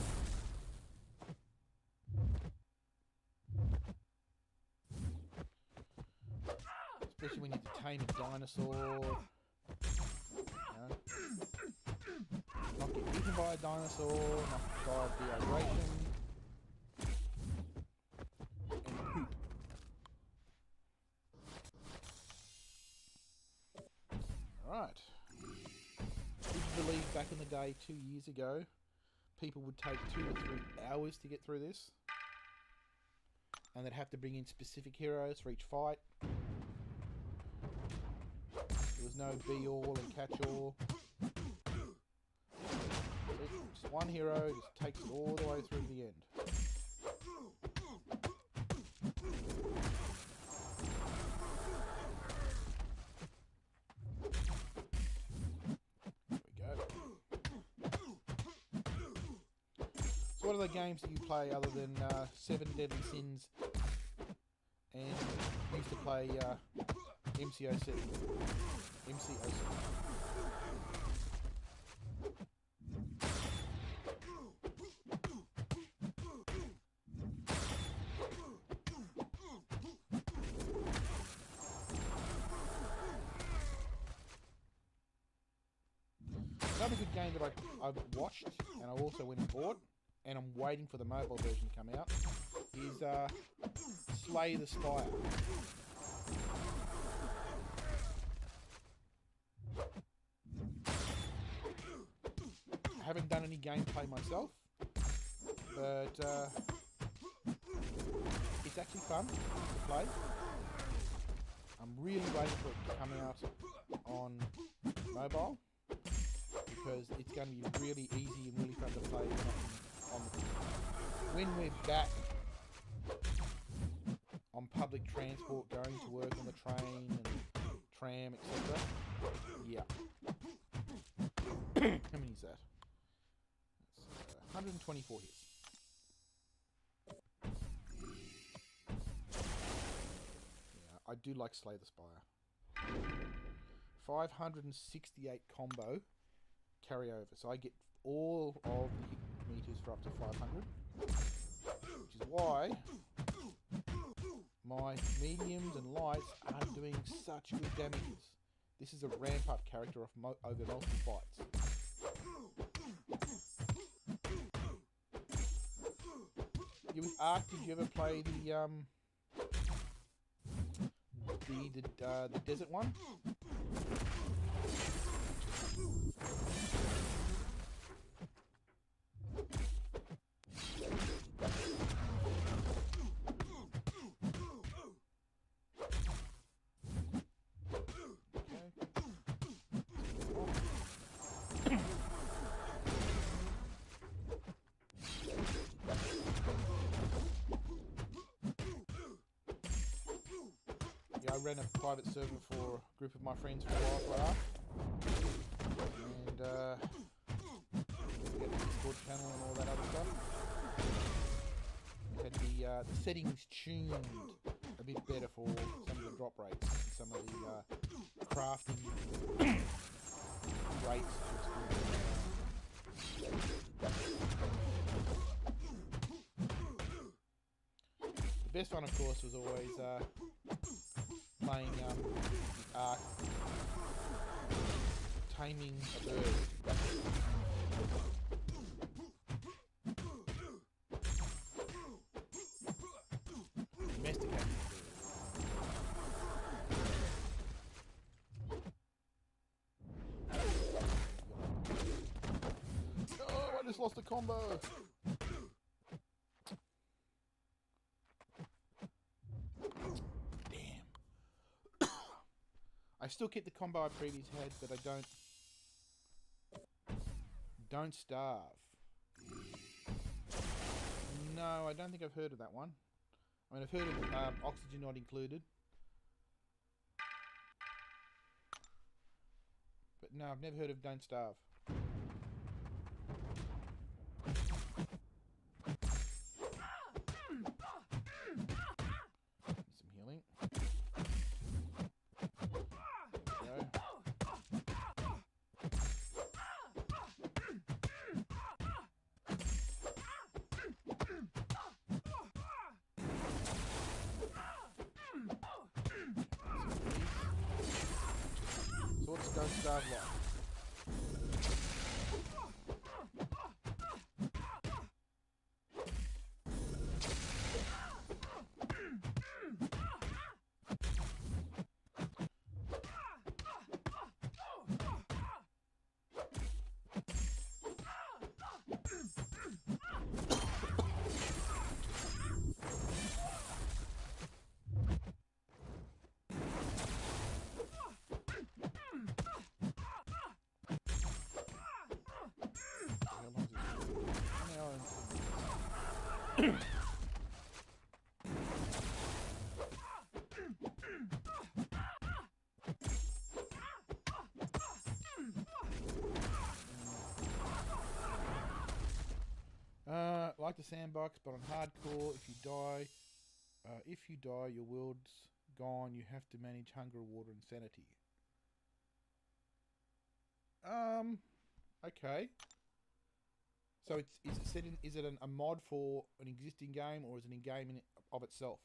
Especially when you have to tame a dinosaur. Not get eaten by a dinosaur, not die of dehydration. And poop. Alright. Would you believe back in the day, 2 years ago, people would take 2 to 3 hours to get through this? And they'd have to bring in specific heroes for each fight. There was no be-all and catch-all. Just one hero just takes it all the way through to the end. There we go. So what other games do you play other than 7 Deadly Sins and you used to play MCOC? MCOC. Another good game that I've watched and I also went and bought, and I'm waiting for the mobile version to come out, is Slay the Spire. I haven't done any gameplay myself, but it's actually fun to play. I'm really waiting for it to come out on mobile, because it's going to be really easy and really fun to play when we're back on public transport, going to work on the train and tram, etc. Yeah. How many is that? That's 124 hits. Yeah, I do like Slay the Spire. 568 combo carryover, so I get all of the hit meters for up to 500, which is why my mediums and lights are doing such good damages. This is a ramp up character of over multiple fights. Yeah, with Ark, did you ever play the desert one? I ran a private server for a group of my friends for a while for Ark, and we had a Discord channel and all that other stuff. We had the settings tuned a bit better for some of the drop rates and some of the crafting rates. The best one, of course, was always playing the Ark, taming a bird. Domesticating a bird. Oh, I just lost a combo. still keep the combo I previously had, but I don't starve. No, I don't think I've heard of that one. I mean, I've heard of oxygen not included. But no, I've never heard of don't starve. Some healing. There we go. So what's don't starve like? Like the sandbox, but on hardcore, if you die, your world's gone. You have to manage hunger, water, and sanity. Okay. So is it set in? Is it a mod for an existing game, or is it a game in of itself?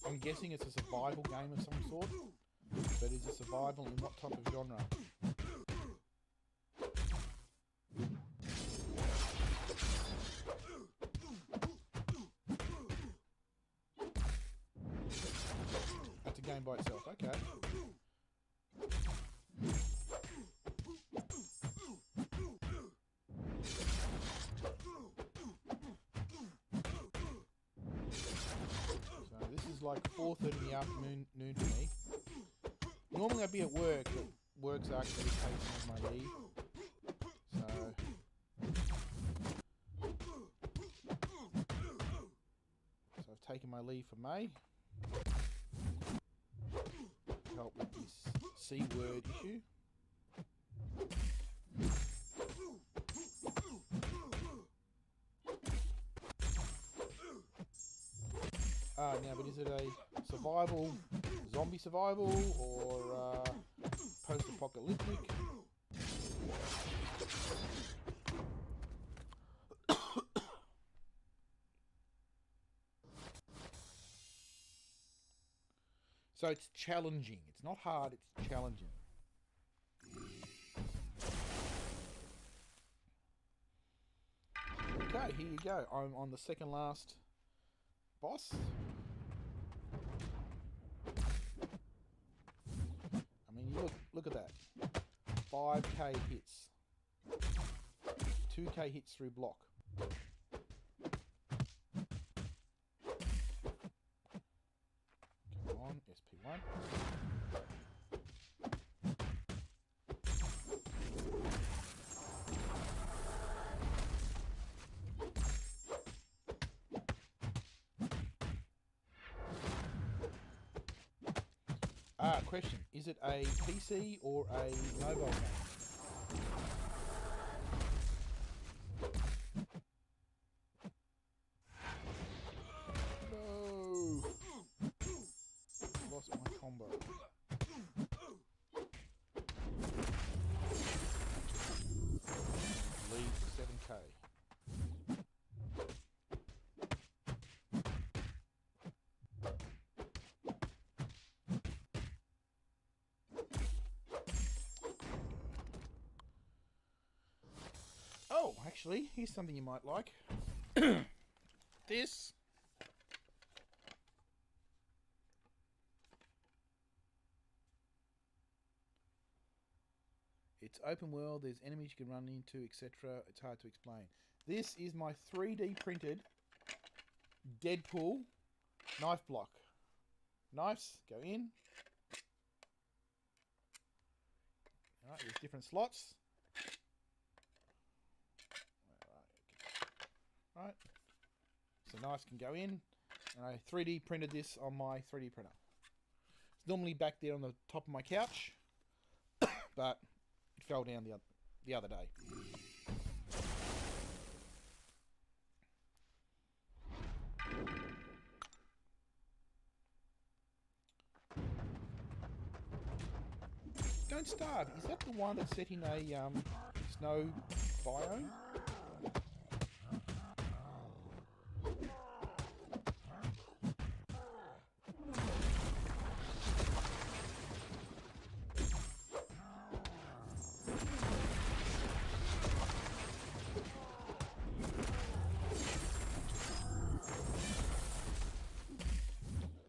I'm guessing it's a survival game of some sort, but is it survival in what type of genre? That's a game by itself, okay. Like 4:30 in the afternoon for me. Normally I'd be at work, but work's actually taking some of my leave. So I've taken my leave for May. To help with this C word issue. Now, but is it a survival, zombie survival, or post-apocalyptic? So it's challenging. It's not hard, it's challenging. Okay, here you go. I'm on the second last boss. I mean, you look at that. 5k hits. 2k hits through block. Come on, SP1. Question. Is it a PC or a mobile game? No! Lost my combo. Lead for 7k. actually, here's something you might like. This. It's open world, there's enemies you can run into, etc. It's hard to explain. This is my 3D printed Deadpool knife block. Knives go in. Alright, there's different slots. Alright. So knives can go in. And I 3D printed this on my 3D printer. It's normally back there on the top of my couch. But it fell down the other day. Don't Starve. Is that the one that's set in a snow biome?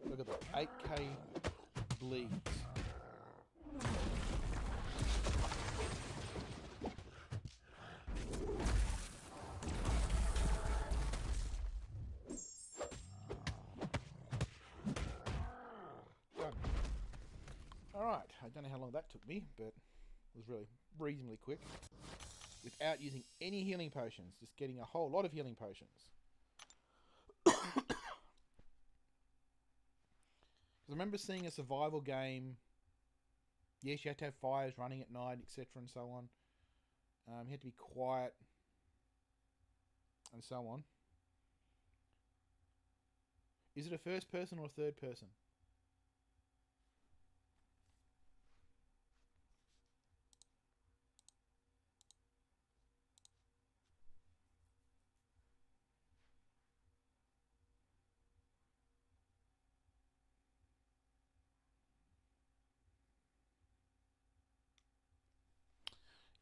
Look at that, 8K bleeds. Alright, I don't know how long that took me, but it was really reasonably quick. Without using any healing potions, just getting a whole lot of healing potions. Because I remember seeing a survival game. Yes, you had to have fires running at night, etc. and so on. You had to be quiet and so on. Is it a first person or a third person?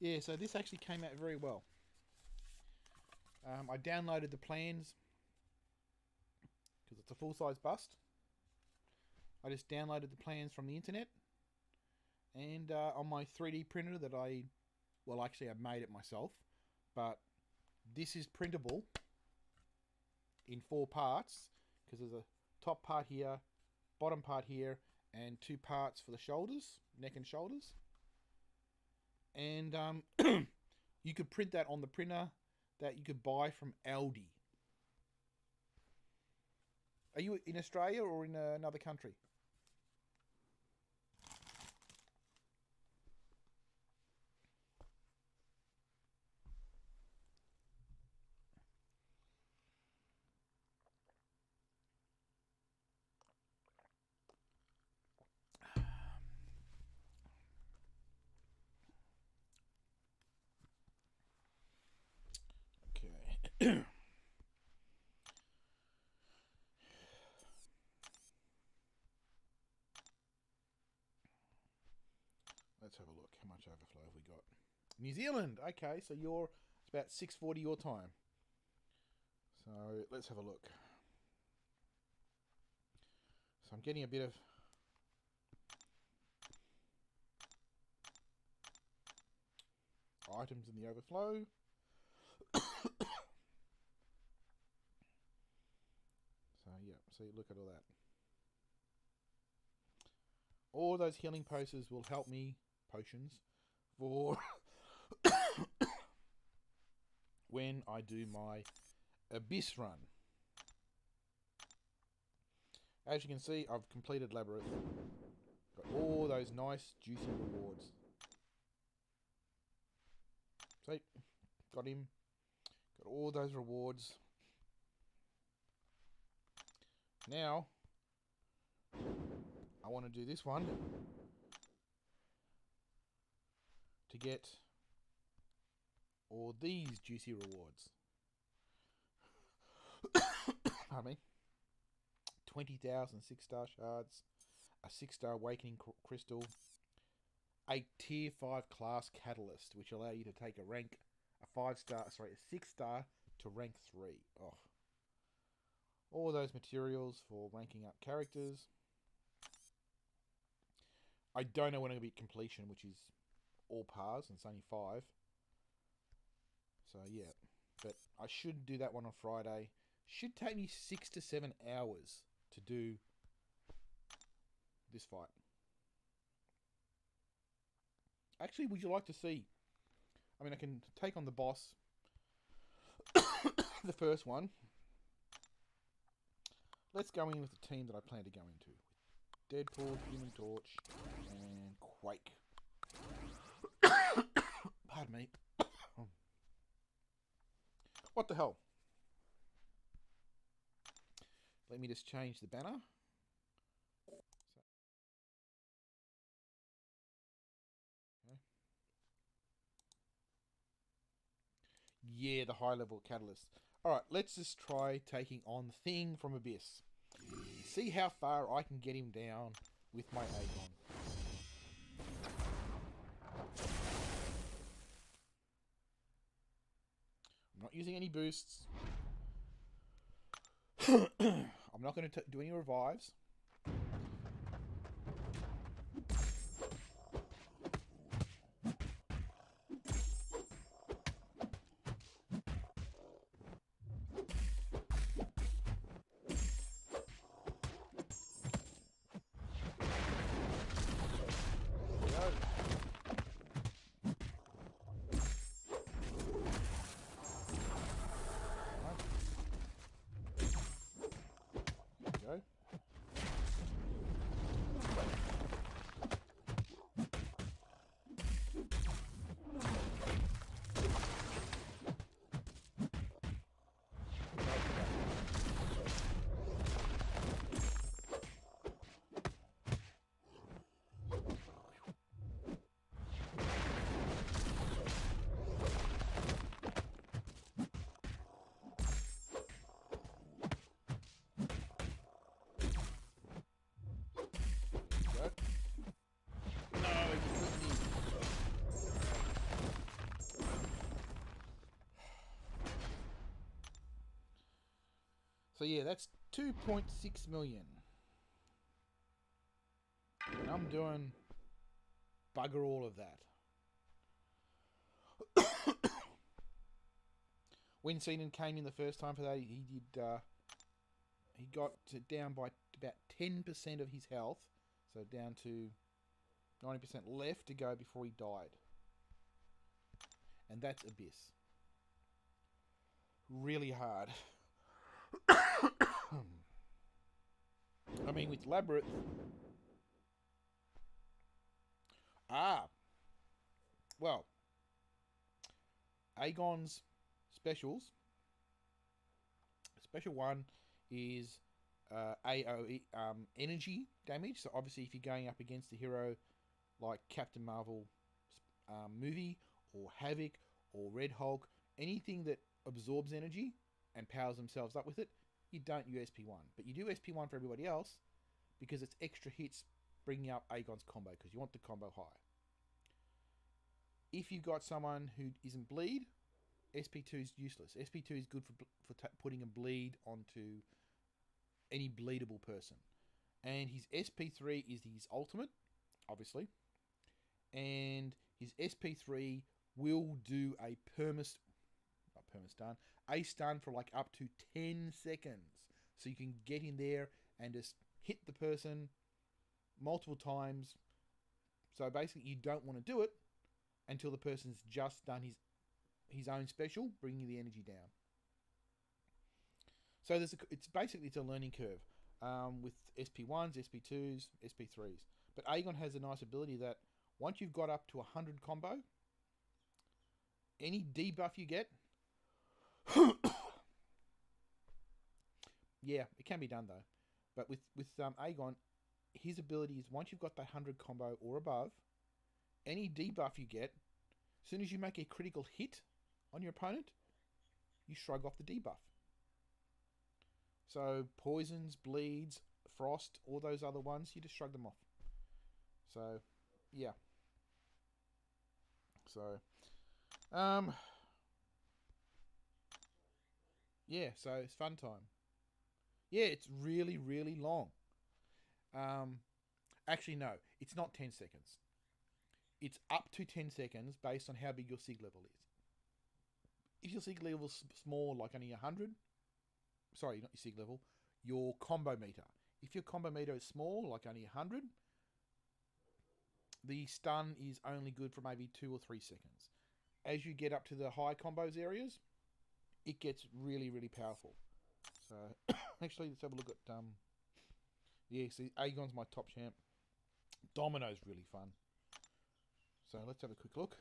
Yeah, so this actually came out very well. I downloaded the plans because it's a full-size bust. I just downloaded the plans from the internet, and on my 3D printer that I made it myself, but this is printable in 4 parts because there's a top part here, bottom part here, and 2 parts for the shoulders, neck and shoulders. And you could print that on the printer that you could buy from Aldi. Are you in Australia or in another country? Okay. Let's have a look. How much overflow have we got? New Zealand. Okay, so it's about 6:40 your time. So let's have a look. So I'm getting a bit of items in the overflow. So yeah, so look at all that. All those healing potions will help me, potions, for when I do my Abyss run. As you can see, I've completed Labyrinth. Got all those nice, juicy rewards. See, got him. Got all those rewards. Now, I want to do this one to get all these juicy rewards. Pardon me. 20,000 6-star shards, a 6-star awakening crystal, a tier 5 class catalyst, which allow you to take a rank a 5-star, sorry, a 6-star to rank 3. Oh, all those materials for ranking up characters. I don't know when I'm going to be completion, which is all pars, and it's only 5. So yeah, but I should do that one on Friday. Should take me 6 to 7 hours to do this fight. Actually, would you like to see? I mean, I can take on the boss, the first one. Let's go in with the team that I plan to go into. Deadpool, Human Torch, and Quake. Pardon me. What the hell? Let me just change the banner. Yeah, the high level catalyst. Alright, let's just try taking on Thing from Abyss. See how far I can get him down with my Aegon. I'm not using any boosts. I'm not going to do any revives. Go. So yeah, that's 2.6 million. And I'm doing bugger all of that. When Cenan came in the first time for that, he did. He got down by about 10% of his health, so down to 90% left to go before he died. And that's Abyss. Really hard. I mean, with Labyrinth... Well, Aegon's specials. Special 1 is AoE energy damage. So obviously if you're going up against a hero like Captain Marvel movie, or Havoc, or Red Hulk, anything that absorbs energy and powers themselves up with it, you don't use SP1. But you do SP1 for everybody else because it's extra hits bringing up Aegon's combo, because you want the combo high. If you've got someone who isn't bleed, SP2 is useless. SP2 is good for putting a bleed onto any bleedable person. And his SP3 is his ultimate, obviously. And his SP3 will do a a stun for like up to 10 seconds. So you can get in there and just hit the person multiple times. So basically you don't want to do it until the person's just done his own special, bringing the energy down. So it's a learning curve with SP1s, SP2s, SP3s. But Aegon has a nice ability that once you've got up to 100 combo, any debuff you get, yeah, it can be done though. But with Aegon, his ability is once you've got the 100 combo or above, any debuff you get, as soon as you make a critical hit on your opponent, you shrug off the debuff. So poisons, bleeds, frost, all those other ones, you just shrug them off. So, yeah. So, Yeah, so it's fun time. Yeah, it's really, really long. Um, Actually, no, it's not 10 seconds. It's up to 10 seconds based on how big your sig level is. If your sig level's small, like only 100, sorry, not your sig level, your combo meter. If your combo meter is small, like only 100, the stun is only good for maybe 2 or 3 seconds. As you get up to the high combos areas, it gets really, really powerful. So, actually, let's have a look at, yeah, see, Aegon's my top champ. Domino's really fun. So, let's have a quick look.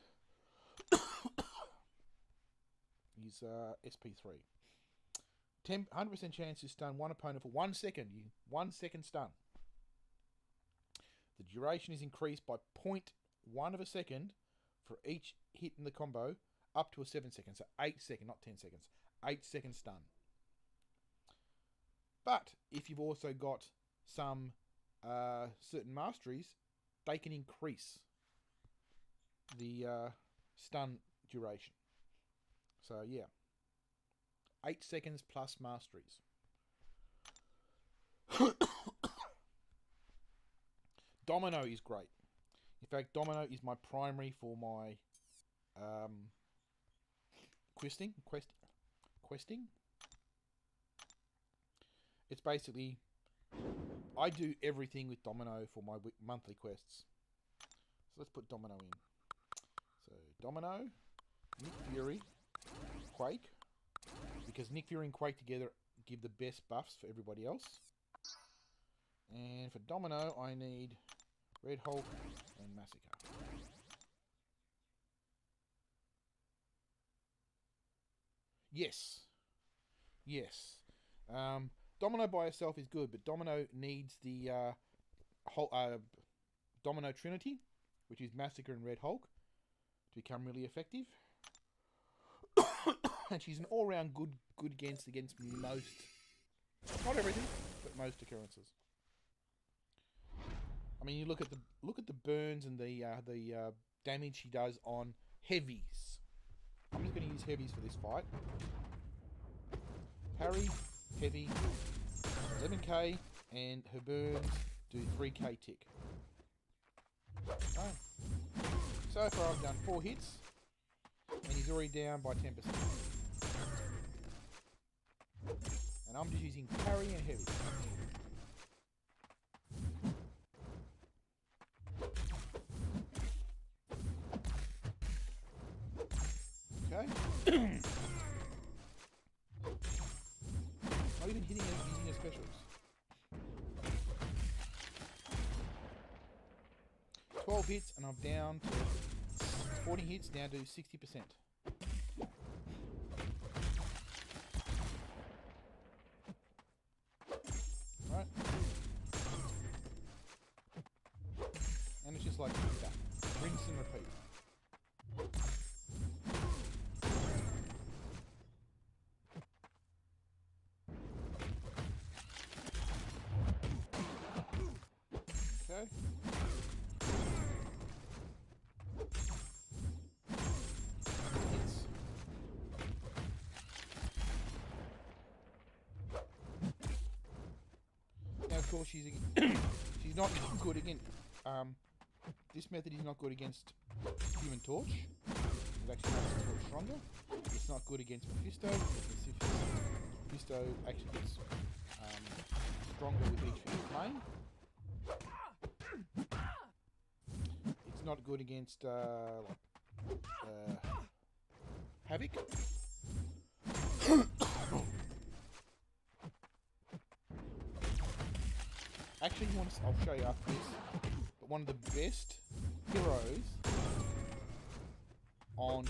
He's SP3. 100% chance to stun one opponent for 1 second. 1 second stun. The duration is increased by 0.1 of a second for each hit in the combo, up to a 7 seconds. So 8 seconds, not 10 seconds. 8 second stun. But if you've also got some certain masteries, they can increase the stun duration. So yeah, 8 seconds plus masteries. Domino is great. In fact, Domino is my primary for my questing. It's basically, I do everything with Domino for my monthly quests. So let's put Domino in. So Domino, Nick Fury, Quake, because Nick Fury and Quake together give the best buffs for everybody else. And for Domino, I need Red Hulk and Massacre. Yes. Yes. Domino by itself is good, but Domino needs the Domino Trinity, which is Massacre and Red Hulk, to become really effective. And she's an all-round good against most, not everything, but most occurrences. I mean, you look at the burns and the damage she does on heavies. I'm just going to use heavies for this fight. Parry, heavy, 11k, and her burns do 3k tick. Okay. So far I've done 4 hits, and he's already down by 10%. And I'm just using parry and heavy. Okay. Not even hitting it using your specials. 12 hits and I'm down to 40 hits, down to 60%. Right. And it's just like that. Rinse and repeat. Okay. Now, of course, she's not good against. This method is not good against Human Torch. It actually makes the torch stronger. It's not good against Mephisto, because Mephisto actually gets stronger with each flame. It's not good against Havoc. Actually, I'll show you after this. But one of the best heroes on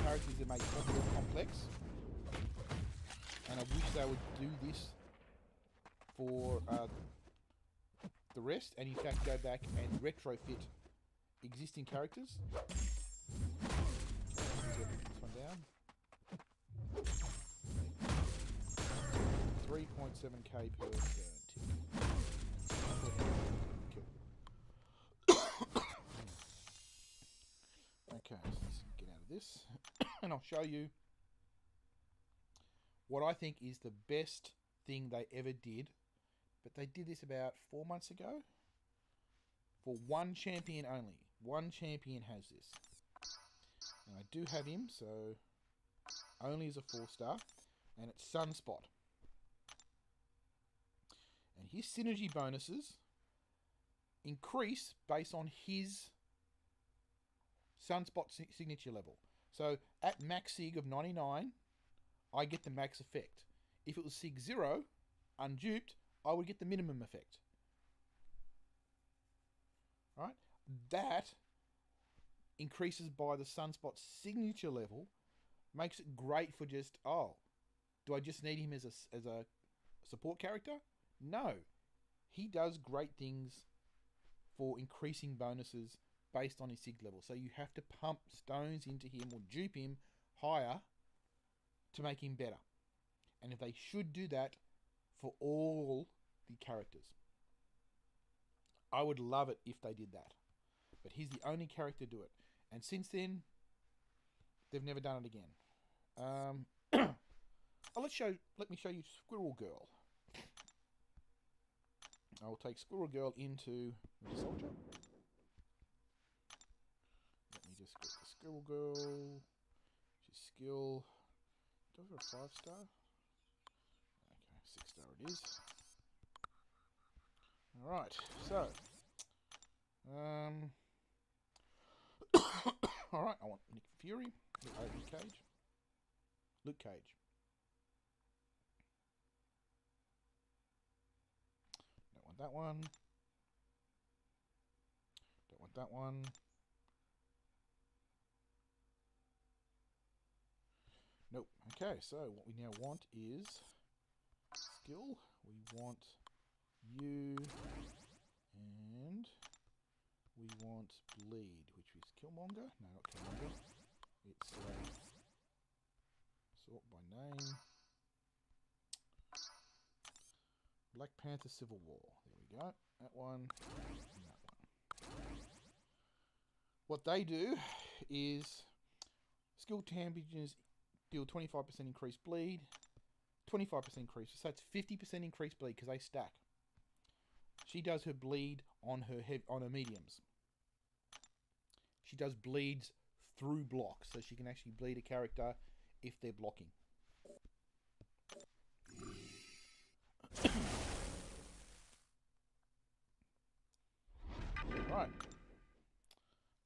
characters that make more complex, and I wish they would do this for the rest, and in fact go back and retrofit existing characters. Okay, let's get this one down. 3.7k per tick. Okay, so let's get out of this, and I'll show you what I think is the best thing they ever did, but they did this about 4 months ago, for one champion only. One champion has this. And I do have him, so only as a 4-star, and it's Sunspot. And his synergy bonuses increase based on his Sunspot signature level. So at max sig of 99, I get the max effect. If it was sig 0, unduped, I would get the minimum effect. Right? That increases by the Sunspot signature level, makes it great for just, oh, do I just need him as a support character? No. He does great things for increasing bonuses based on his sig level. So you have to pump stones into him or dupe him higher to make him better. And if they should do that for all the characters. I would love it if they did that. But he's the only character to do it. And since then, they've never done it again. Let me show you Squirrel Girl. I will take Squirrel Girl into the soldier. Let me just get the Squirrel Girl. She's skill. Do I have a 5-star? Okay, 6-star it is. Alright, so. Alright, I want Nick Fury. Luke Cage. Luke Cage. Don't want that one. Don't want that one. Nope. Okay, so what we now want is skill. We want you, and we want bleed, which is Killmonger. No, not Killmonger. It's sort by name. Black Panther Civil War. There we go. That one and that one. What they do is skill champions deal 25% increased bleed, 25% increase. So it's 50% increased bleed because they stack. She does her bleed on her mediums. She does bleeds through blocks, so she can actually bleed a character if they're blocking. Right.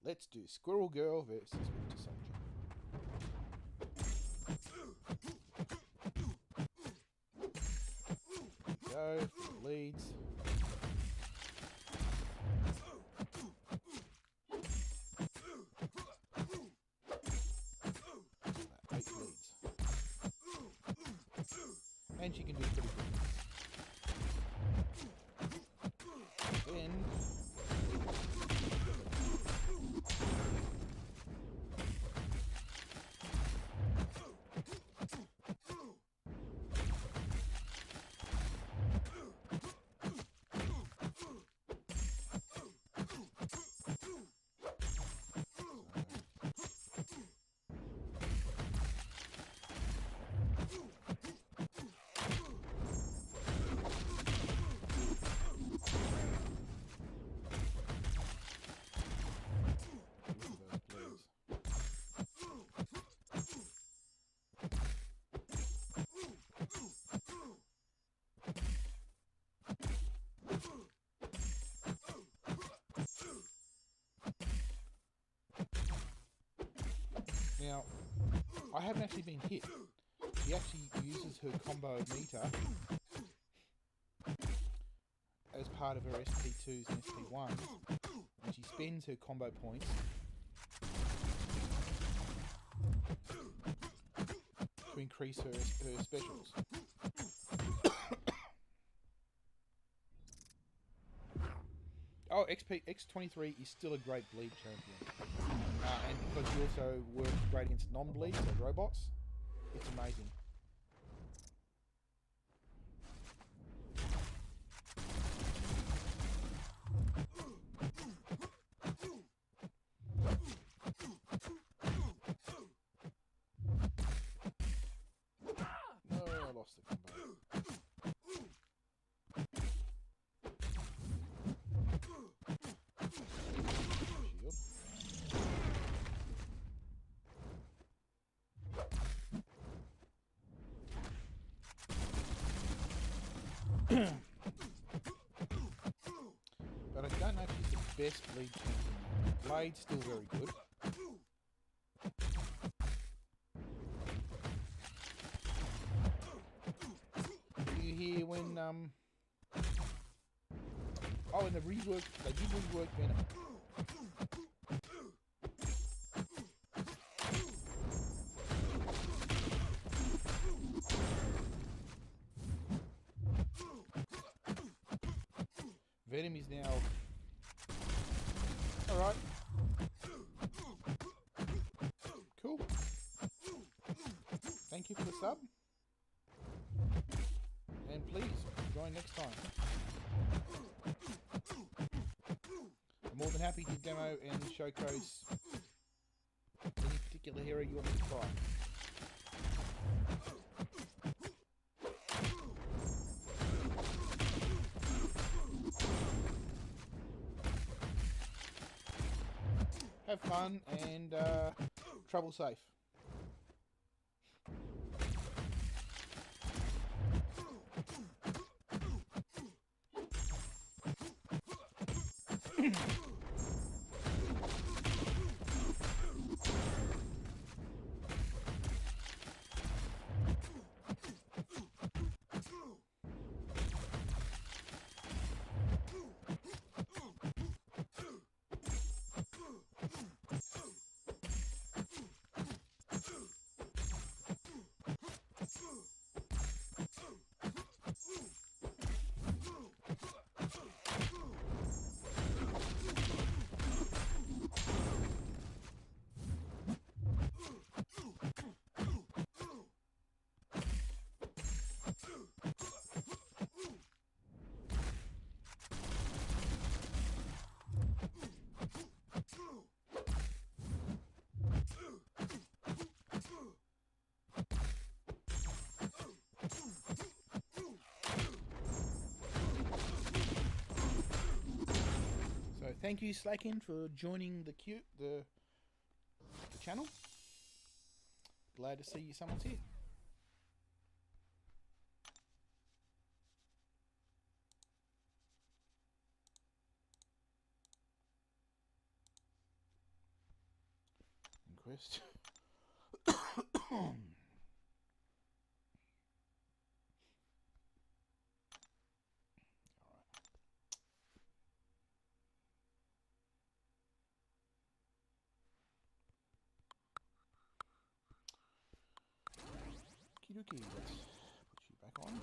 Let's do Squirrel Girl versus Winter Soldier. Go for the bleeds. 8 bleeds. And she can do pretty good. Then now, I haven't actually been hit. She actually uses her combo meter as part of her SP2s and SP1s, and she spends her combo points to increase her specials. Oh, X23 is still a great bleed champion. And because he also works great against non-bleeds, so robots, it's amazing. No. But I don't know if she's the best bleed champion. Blade's still very good. Do you hear when oh, in the rework, they did rework Venom. Venom is now alright. Cool. Thank you for the sub. And please join next time. I'm more than happy to demo and showcase any particular hero you want me to try. Have fun and travel safe. So thank you, Slakin, for joining the channel. Glad to see someone's here. Inquest. Kidoki, let's put you back on.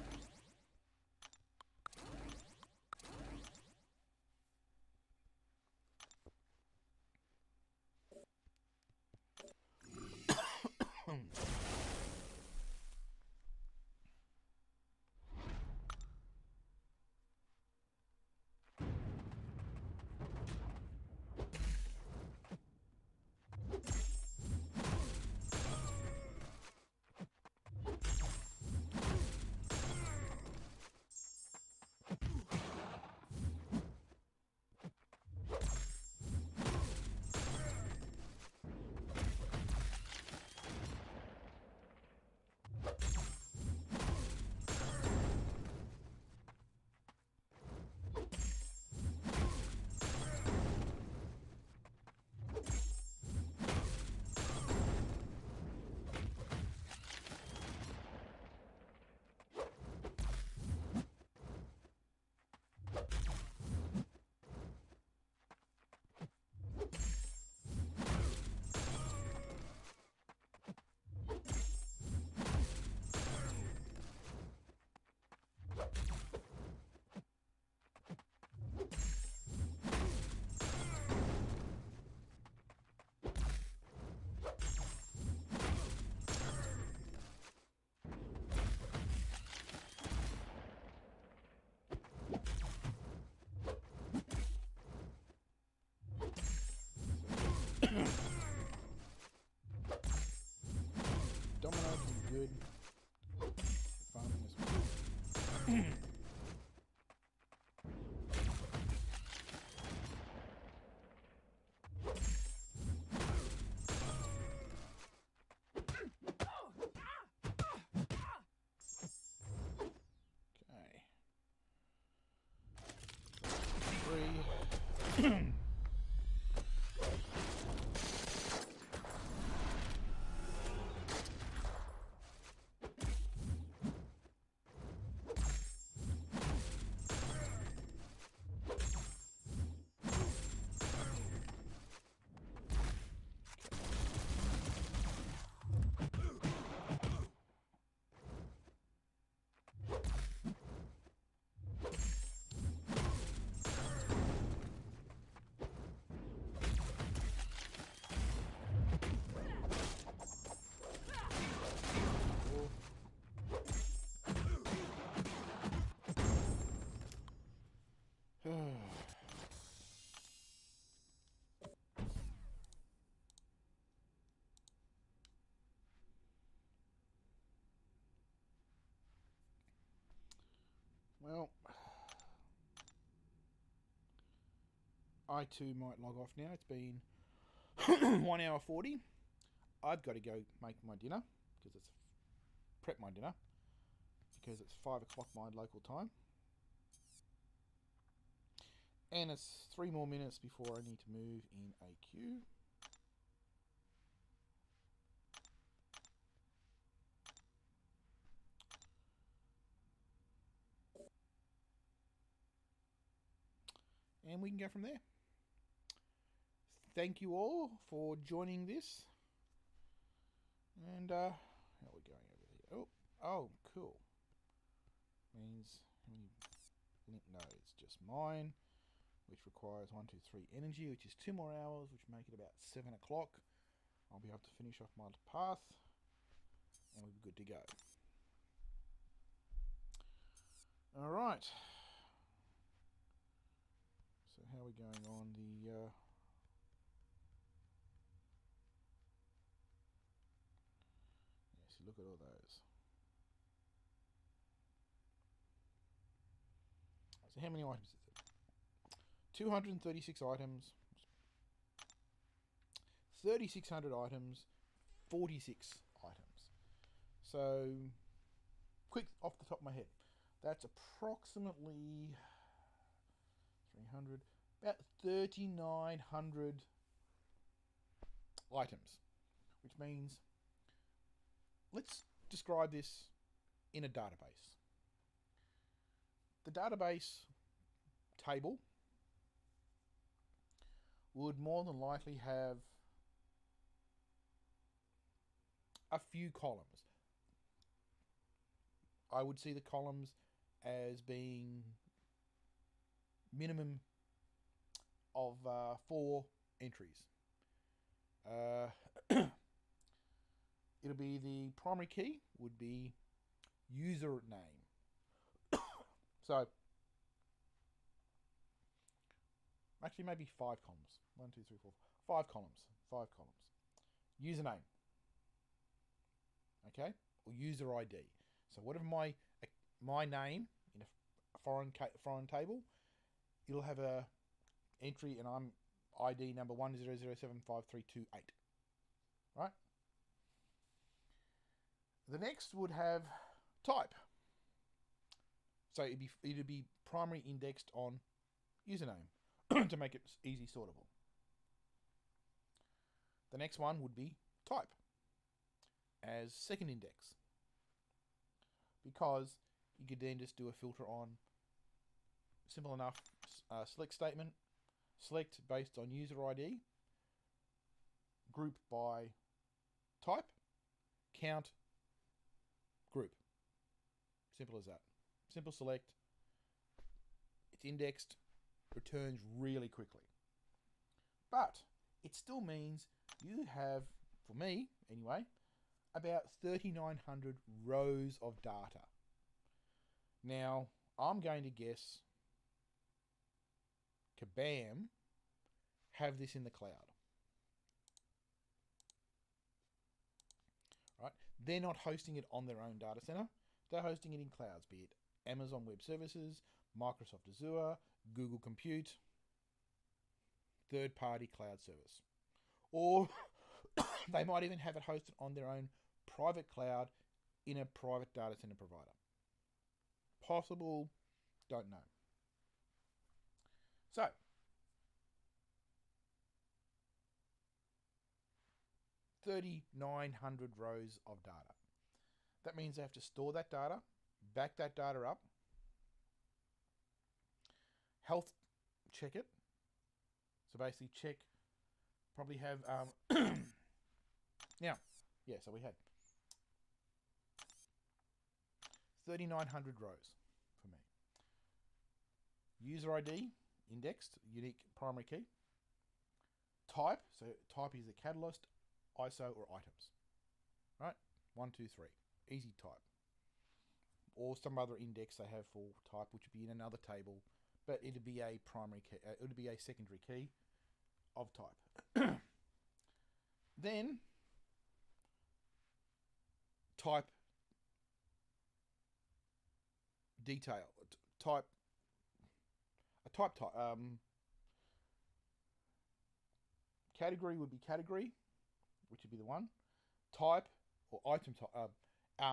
Domino can be good. Farming is good. Okay. Well, I too might log off now. It's been 1 hour 40. I've got to go make my dinner because it's prep my dinner because it's 5 o'clock my local time. And it's 3 more minutes before I need to move in a queue. And we can go from there. Thank you all for joining this. And how are we going over here? Oh, cool. Means how many link nodes? Just mine, which requires 1, 2, 3 energy, which is 2 more hours, which make it about 7 o'clock. I'll be able to finish off my path, and we'll be good to go. All right. So how are we going on the? Yes, look at all those. So how many items is it? 236 items. 3,600 items. 46 items. So, quick off the top of my head, that's approximately 300, about 3,900 items, which means let's describe this in a database. The database table would more than likely have a few columns. I would see the columns as being minimum of 4 entries. It'll be the primary key would be username. So actually maybe 5 columns. 1, 2, 3, 4, 5 columns. 5 columns. Username. Okay, or user ID. So whatever my name in a foreign table, it'll have a entry, and I'm ID number 10075328. Right. The next would have type. So it'd be primary indexed on username to make it easy sortable. The next one would be type as second index, because you could then just do a filter on simple enough select statement, select based on user ID, group by type, count, group. Simple as that. Simple select. It's indexed, returns really quickly. But it still means you have, for me anyway, about 3,900 rows of data. Now, I'm going to guess Kabam have this in the cloud. Right? They're not hosting it on their own data center. They're hosting it in clouds, be it Amazon Web Services, Microsoft Azure, Google Compute, third-party cloud service. Or they might even have it hosted on their own private cloud in a private data center provider. Possible, don't know. So, 3,900 rows of data. That means they have to store that data, back that data up, health check it. So basically check, probably have, now, yeah, so we had 3,900 rows for me. User ID, indexed, unique primary key. Type, so type is a catalyst, ISO, or items. Right? 1, 2, 3. Easy type. Or some other index they have for type, which would be in another table, but it'd be a primary key, it would be a secondary key of type. Then type detail, type category would be category, which would be the one. Type or item type, the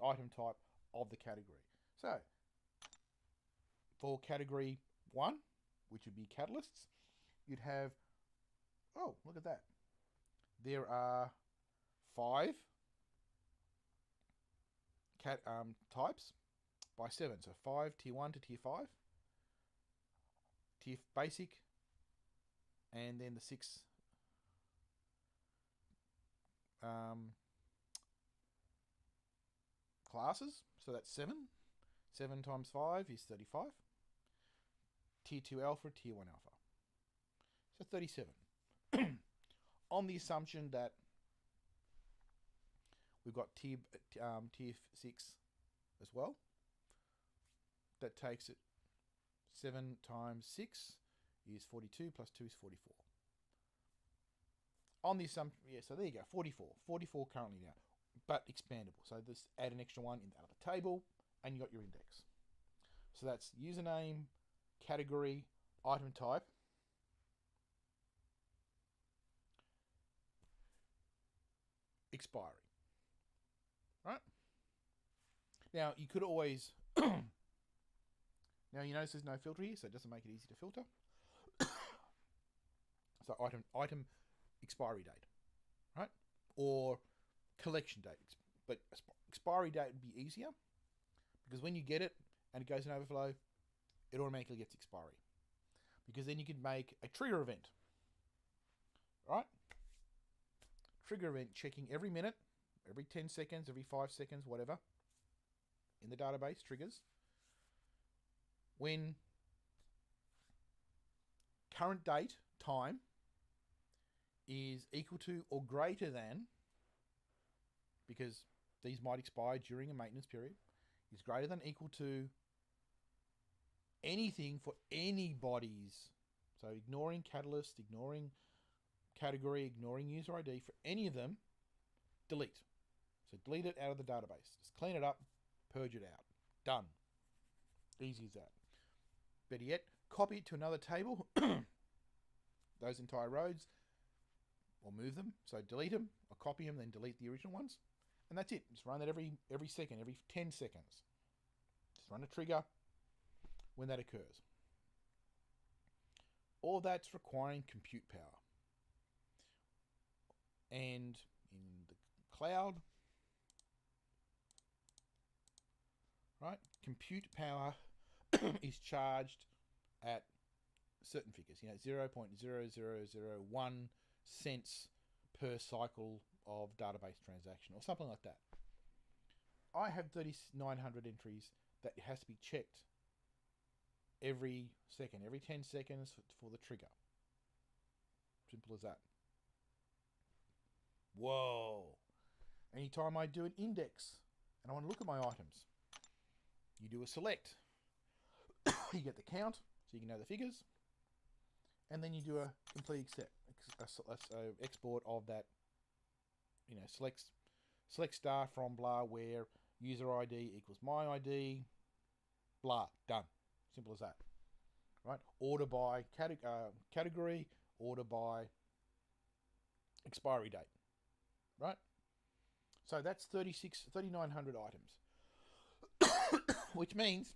item type of the category. So for category 1, which would be catalysts, you'd have, oh, look at that. There are 5 types by 7. So 5 tier 1 to tier 5. Tier basic, and then the 6 classes. So that's 7. 7 times 5 is 35. Tier 2 alpha, tier 1 alpha. So 37. On the assumption that we've got tier 6 as well. That takes it 7 times 6 is 42, plus 2 is 44. On the assumption, yeah, so there you go, 44. 44 currently now, but expandable. So just add an extra one in the other table, and you got your index. So that's username, category, item type, expiry. Right? Now, you could always... Now, you notice there's no filter here, so it doesn't make it easy to filter. So item expiry date, right? Or collection date. But expiry date would be easier, because when you get it and it goes in overflow, it automatically gets expiry. Because then you can make a trigger event, right? Trigger event checking every minute, every 10 seconds, every 5 seconds, whatever, in the database triggers. When current date, time, is equal to or greater than, because these might expire during a maintenance period, is greater than equal to anything for anybody's. So ignoring catalyst, ignoring category, ignoring user ID, for any of them, delete. So delete it out of the database. Just clean it up, purge it out. Done. Easy as that. Better yet, copy it to another table, those entire rows, or move them. So delete them, or copy them, then delete the original ones. And that's it. Just run that every second, every 10 seconds. Just run a trigger when that occurs. All that's requiring compute power. And in the cloud, right, compute power is charged at certain figures, 0.0001 cents per cycle of database transaction, or something like that. I have 3,900 entries that has to be checked every second, every 10 seconds for the trigger. Simple as that. Whoa. Anytime I do an index and I want to look at my items, you do a select. You get the count, so you can know the figures, and then you do a complete export of that. Select star from blah, where user ID equals my ID, blah, done. Simple as that. Right? Order by category, order by expiry date. Right? So that's 3,900 items, which means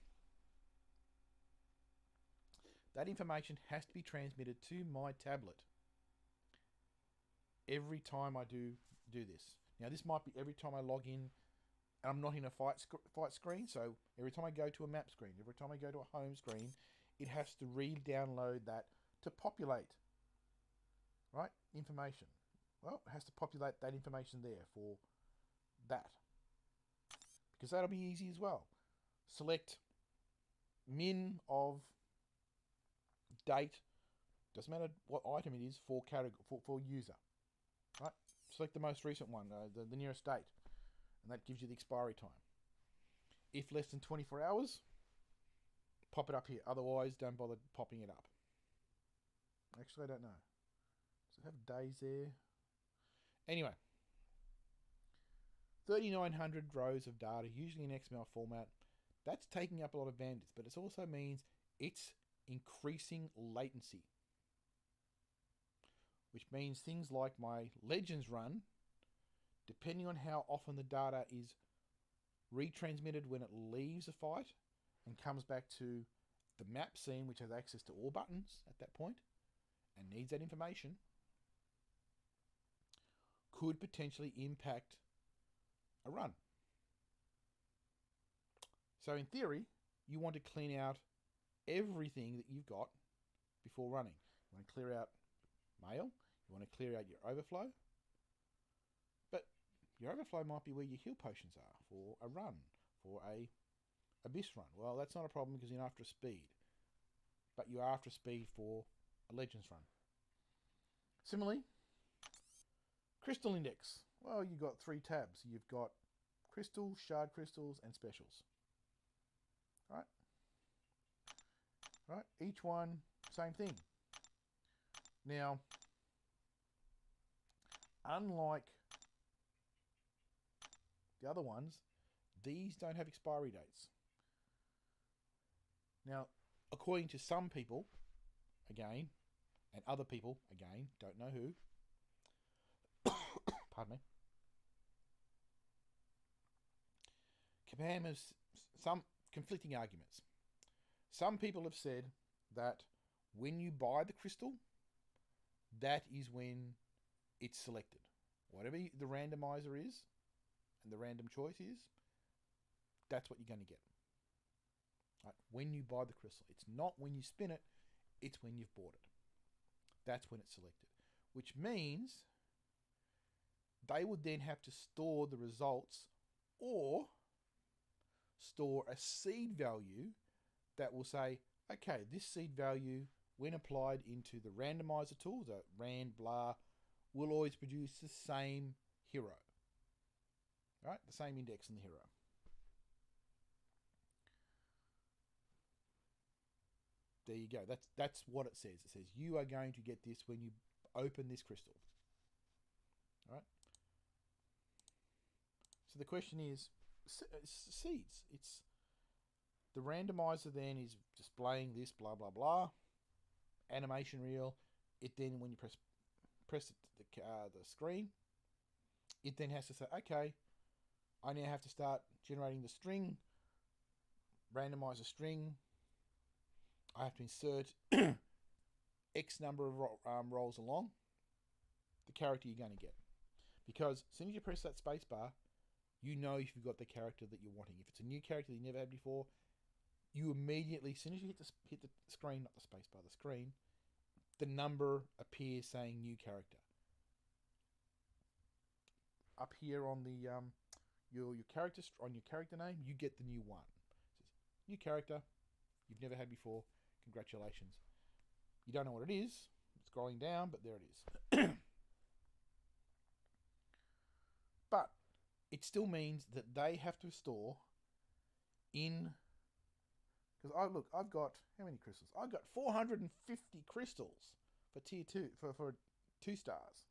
that information has to be transmitted to my tablet every time I do this. Now, this might be every time I log in and I'm not in a fight screen. So every time I go to a map screen, every time I go to a home screen, it has to re-download that to populate, right, information. Well, it has to populate that information there for that. Because that'll be easy as well. Select min of date, doesn't matter what item it is, for category, for user, right? Select the most recent one, the nearest date, and that gives you the expiry time. If less than 24 hours, pop it up here. Otherwise, don't bother popping it up. Actually, I don't know. Does it have days there? Anyway, 3,900 rows of data, usually in XML format. That's taking up a lot of bandwidth, but it also means it's increasing latency, which means things like my Legends run, depending on how often the data is retransmitted when it leaves a fight and comes back to the map scene, which has access to all buttons at that point and needs that information, could potentially impact a run. So in theory, you want to clean out everything that you've got before running. You want to clear out mail, you want to clear out your overflow, but your overflow might be where your heal potions are for a run, for a abyss run. Well, that's not a problem because you're after speed, but you're after speed for a Legends run. Similarly, crystal index. Well, you've got 3 tabs. You've got crystals, shard crystals, and specials. Right? Each one, same thing. Now, unlike the other ones, these don't have expiry dates. Now, according to some people, again, and other people, again, don't know who, pardon me, Kabam has some conflicting arguments. Some people have said that when you buy the crystal, that is when it's selected. Whatever the randomizer is and the random choice is, that's what you're going to get. Right? When you buy the crystal. It's not when you spin it, it's when you've bought it. That's when it's selected. Which means they would then have to store the results or store a seed value that will say, okay, this seed value, when applied into the randomizer tool, the rand blah, will always produce the same hero. Right? The same index in the hero. There you go. That's what it says. It says you are going to get this when you open this crystal. Right? So the question is, seeds. It's the randomizer then is displaying this blah blah blah animation reel. It then, when you press the screen, it then has to say, okay, I now have to start generating the string, randomize a string. I have to insert X number of rolls along the character you're going to get. Because as soon as you press that space bar, you know if you've got the character that you're wanting. If it's a new character that you never had before, you immediately, as soon as you hit the screen, not the space bar, the screen, the number appears saying new character. Up here on the your character, on your character name, you get the new one. It says new character you've never had before. Congratulations. You don't know what it is. It's scrolling down, but there it is. But it still means that they have to store in, because I've got how many crystals? I've got 450 crystals for tier 2 for 2 stars.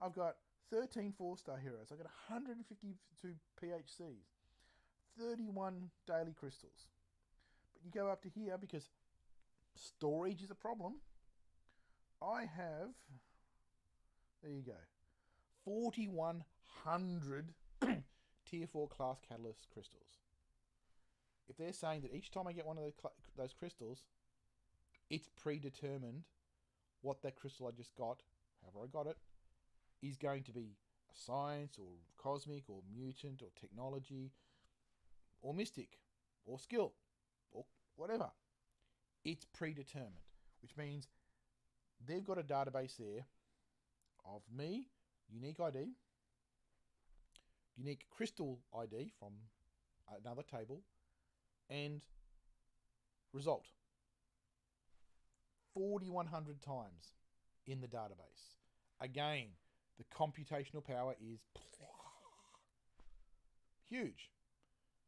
I've got 13 4-star heroes. I've got 152 PHCs, 31 daily crystals. But you go up to here because storage is a problem. I have, there you go, 4,100 tier 4 class catalyst crystals. If they're saying that each time I get one of those crystals, it's predetermined what that crystal I just got, however I got it, is going to be a science or cosmic or mutant or technology or mystic or skill or whatever. It's predetermined, which means they've got a database there of me, unique ID, unique crystal ID from another table, and result 4,100 times in the database. Again, the computational power is huge.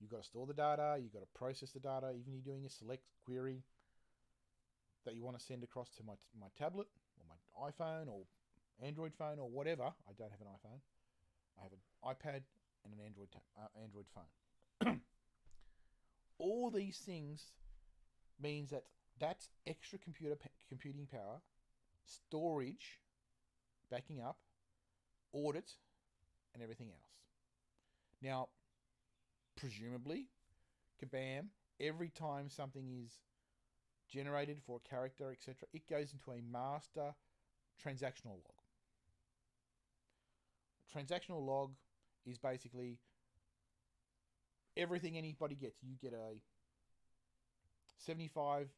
You've got to store the data, you've got to process the data, even you're doing a select query that you want to send across to my tablet or my iPhone or Android phone or whatever. I don't have an iPhone. I have an iPad and an Android phone. All these things means that that's extra computing power, storage, backing up, audit, and everything else. Now, presumably, kabam, every time something is generated for a character, etc., it goes into a master transactional log. Transactional log is basically everything anybody gets. You get a 75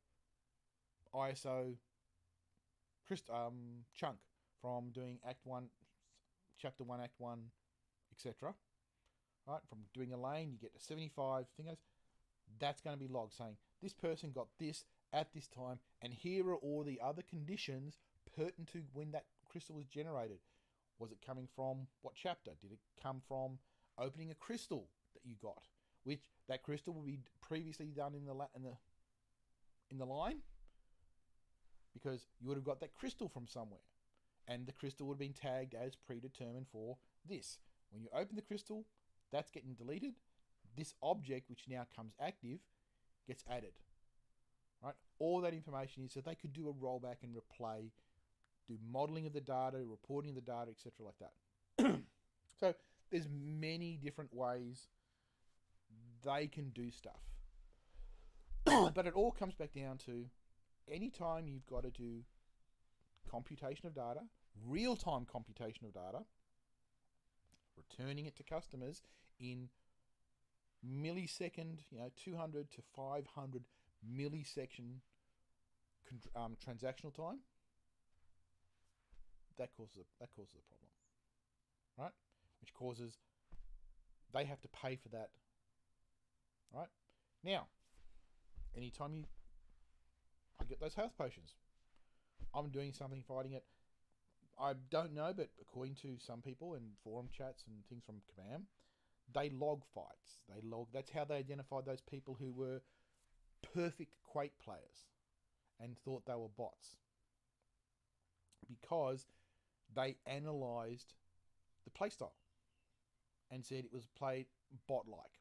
ISO chunk from doing Act 1, Chapter 1, Act 1, etc. Right? From doing a lane, you get a 75 thingos. That's going to be logged saying, this person got this at this time, and here are all the other conditions pertinent to when that crystal was generated. Was it coming from what chapter? Did it come from opening a crystal that you got? Which that crystal will be previously done in the line, because you would have got that crystal from somewhere, and the crystal would have been tagged as predetermined for this. When you open the crystal, that's getting deleted. This object, which now comes active, gets added. Right? All that information is so they could do a rollback and replay, do modeling of the data, reporting of the data, etc. like that. So there's many different ways they can do stuff. But it all comes back down to anytime you've got to do computation of data, real-time computation of data, returning it to customers in millisecond, 200 to 500 millisecond transactional time, that causes a problem, right? Which causes they have to pay for that, right? Now, anytime I get those health potions, I'm doing something fighting it. I don't know, but according to some people in forum chats and things from Kabam, they log fights. That's how they identified those people who were perfect Quake players and thought they were bots, because they analysed the playstyle and said it was played bot-like.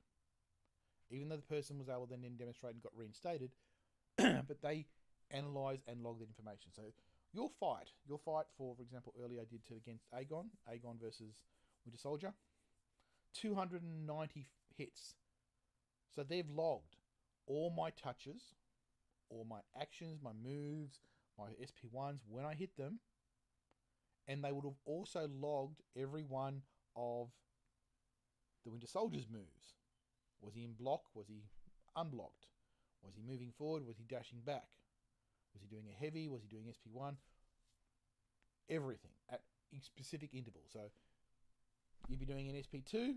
Even though the person was able to then demonstrate and got reinstated, but they analysed and logged the information. So your fight, for example, earlier I did against Aegon versus Winter Soldier, 290 hits. So they've logged all my touches, all my actions, my moves, my SP1s when I hit them, and they would have also logged every one of the Winter Soldier's moves. Was he in block? Was he unblocked? Was he moving forward? Was he dashing back? Was he doing a heavy? Was he doing SP1? Everything at specific intervals. So you'd be doing an SP2,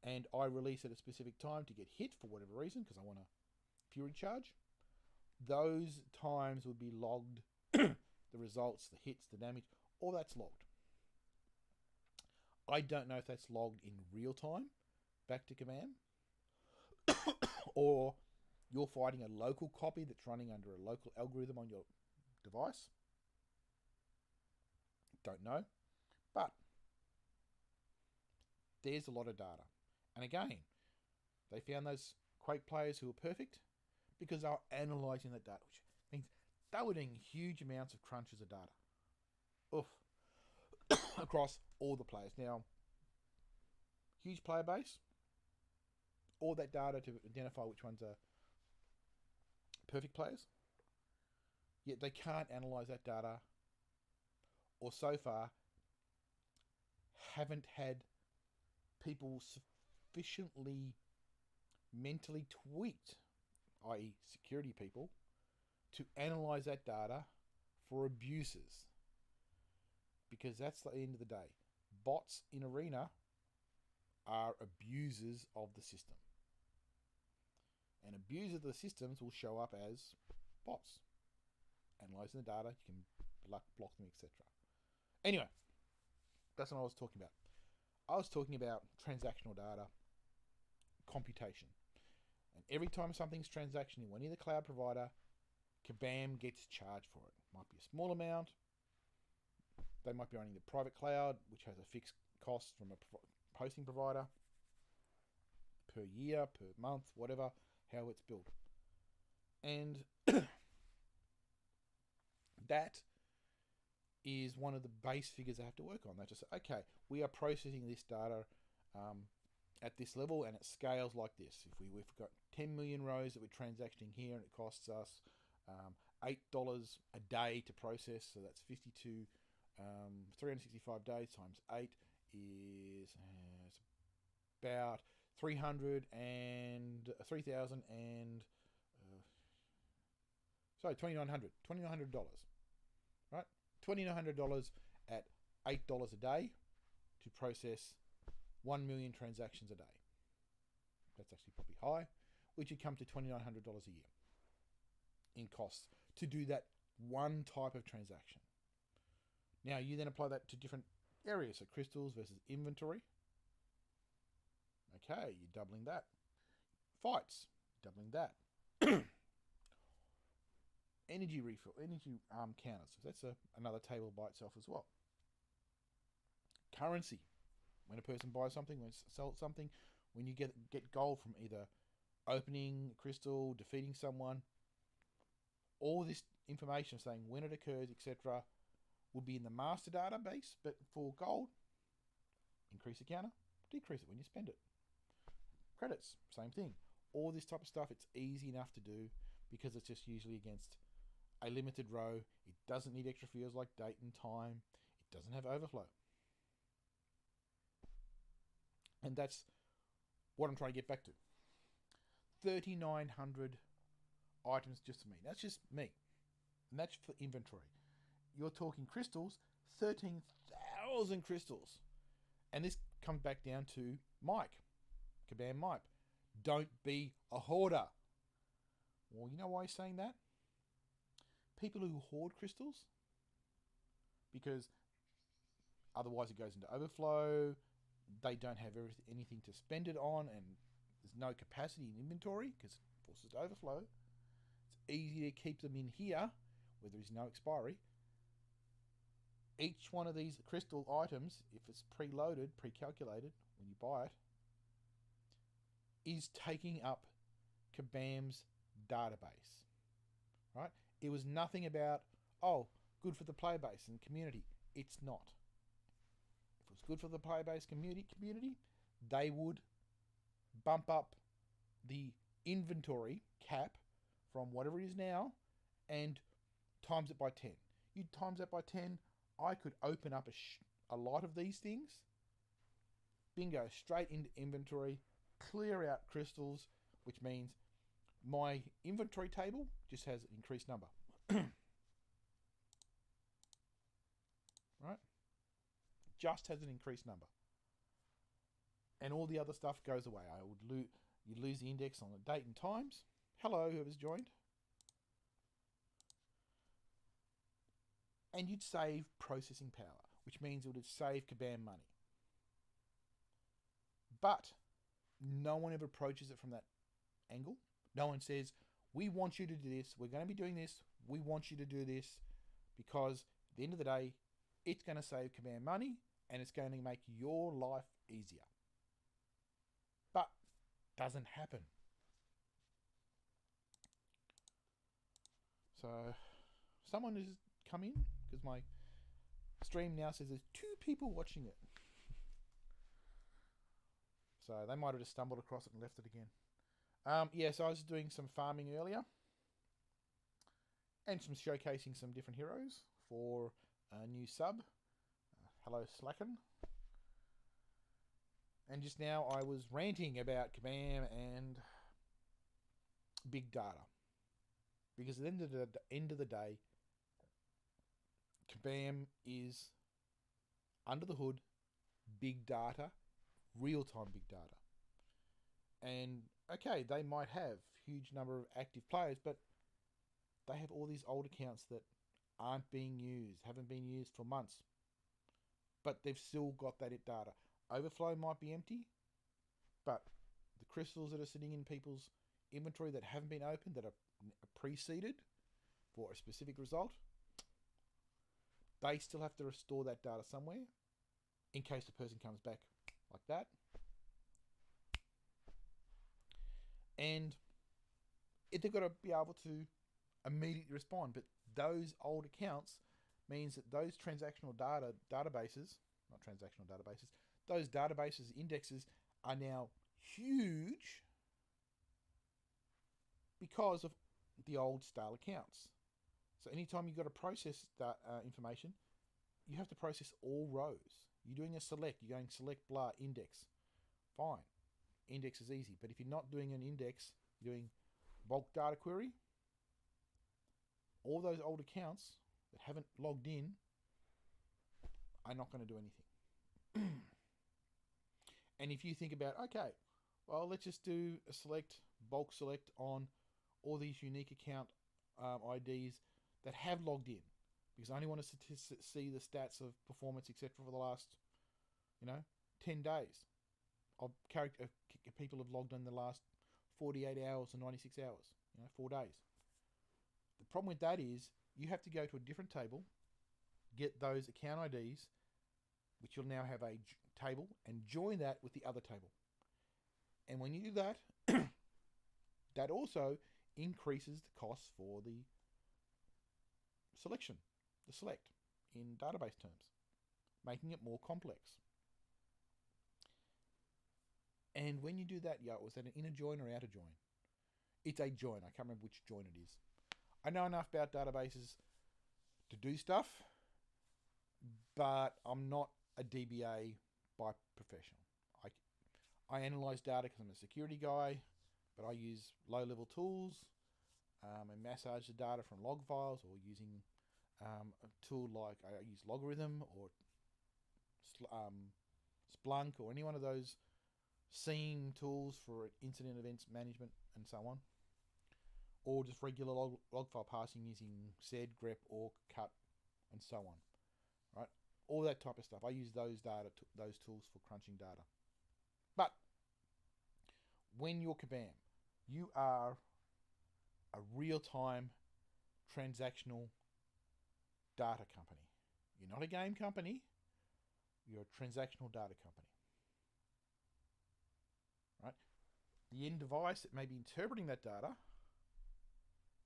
and I release at a specific time to get hit for whatever reason, because I want a Fury charge. Those times would be logged, the results, the hits, the damage, all that's logged. I don't know if that's logged in real time back to command, or you're fighting a local copy that's running under a local algorithm on your device. Don't know. But there's a lot of data. And again, they found those Quake players who were perfect because they were analysing that data, which means they were doing huge amounts of crunches of data. Oof. Across all the players. Now, huge player base, all that data to identify which ones are perfect players, yet they can't analyse that data, or so far haven't had people sufficiently mentally tweaked, i.e. security people, to analyze that data for abuses. Because that's the end of the day. Bots in Arena are abusers of the system. And abusers of the systems will show up as bots. Analyzing the data, you can block them, etc. Anyway, that's what I was talking about. I was talking about transactional data, computation. And every time something's transaction in any of the cloud provider, Kabam gets charged for it. Might be a small amount. They might be running the private cloud, which has a fixed cost from a hosting provider per year, per month, whatever, how it's built. And that is one of the base figures they have to work on. They just say, okay, we are processing this data at this level and it scales like this. If we've got 10 million rows that we're transacting here and it costs us $8 a day to process, so that's 365 days times 8 is about 3,000 and $2,900, right? $2,900 at $8 a day to process 1 million transactions a day. That's actually probably high, which would come to $2,900 a year in costs to do that one type of transaction. Now you then apply that to different areas, so crystals versus inventory. Okay, you're doubling that. Fights, doubling that. Energy refill, energy counters. So that's another table by itself as well. Currency. When a person buys something, when sells something, when you get gold from either opening crystal, defeating someone, all this information saying when it occurs, etc., would be in the master database, but for gold, increase the counter, decrease it when you spend it. Credits, same thing. All this type of stuff, it's easy enough to do because it's just usually against a limited row. It doesn't need extra fields like date and time. It doesn't have overflow. And that's what I'm trying to get back to. 3,900 items just for me. That's just me. And that's for inventory. You're talking crystals, 13,000 crystals. And this comes back down to Mike, Kabam Mike. Don't be a hoarder. Well, you know why he's saying that? People who hoard crystals, because otherwise it goes into overflow, they don't have anything to spend it on, and there's no capacity in inventory because it forces it to overflow. It's easy to keep them in here where there is no expiry. Each one of these crystal items, if it's preloaded, pre-calculated when you buy it, is taking up Kabam's database, right? It was nothing about, oh, good for the player base and community. It's not. If it was good for the player base community, they would bump up the inventory cap from whatever it is now and times it by 10. You times that by 10, I could open up a lot of these things, bingo, straight into inventory, clear out crystals, which means my inventory table just has an increased number. Right? Just has an increased number. And all the other stuff goes away. You lose the index on the date and times. Hello, whoever's joined. And you'd save processing power, which means it would save Kabam money. But no one ever approaches it from that angle. No one says, we want you to do this, we're going to be doing this, we want you to do this, because at the end of the day, it's going to save Kabam money and it's going to make your life easier. But doesn't happen. So someone has come in because my stream now says there's 2 people watching it. So they might have just stumbled across it and left it again. Yeah, so I was doing some farming earlier and some showcasing some different heroes for a new sub. Hello, Slacken. And just now I was ranting about Kabam and big data. Because at the end of the day, Kabam is, under the hood, big data, real-time big data. And, okay, they might have huge number of active players, but they have all these old accounts that aren't being used, haven't been used for months. But they've still got that data. Overflow might be empty, but the crystals that are sitting in people's inventory that haven't been opened, that are pre-seeded for a specific result, they still have to restore that data somewhere in case the person comes back like that. And they've got to be able to immediately respond. But those old accounts means that those transactional databases, not transactional databases, those databases, indexes are now huge because of the old stale accounts. So anytime you've got to process that information, you have to process all rows. You're doing a select, you're going select blah index. Fine. Index is easy. But if you're not doing an index, you're doing bulk data query, all those old accounts that haven't logged in are not going to do anything. And if you think about, okay, well, let's just do a bulk select on all these unique account IDs that have logged in, because I only want to see the stats of performance, etc., for the last, 10 days. Of people have logged in the last 48 hours or 96 hours, 4 days. The problem with that is you have to go to a different table, get those account IDs, which you'll now have a table, and join that with the other table. And when you do that, that also increases the costs for the selection, the select, in database terms, making it more complex. And when you do that, was that an inner join or outer join? It's a join. I can't remember which join it is. I know enough about databases to do stuff, but I'm not a DBA by profession. I analyze data because I'm a security guy, but I use low-level tools and massage the data from log files, or using a tool like I use Logarithm or Splunk or any one of those SIEM tools for incident events management and so on, or just regular log file parsing using sed, grep, awk, cut, and so on. Right, all that type of stuff. I use those tools for crunching data. But when you're Kabam, you are a real-time transactional data company. You're not a game company. You're a transactional data company. Right? The end device that may be interpreting that data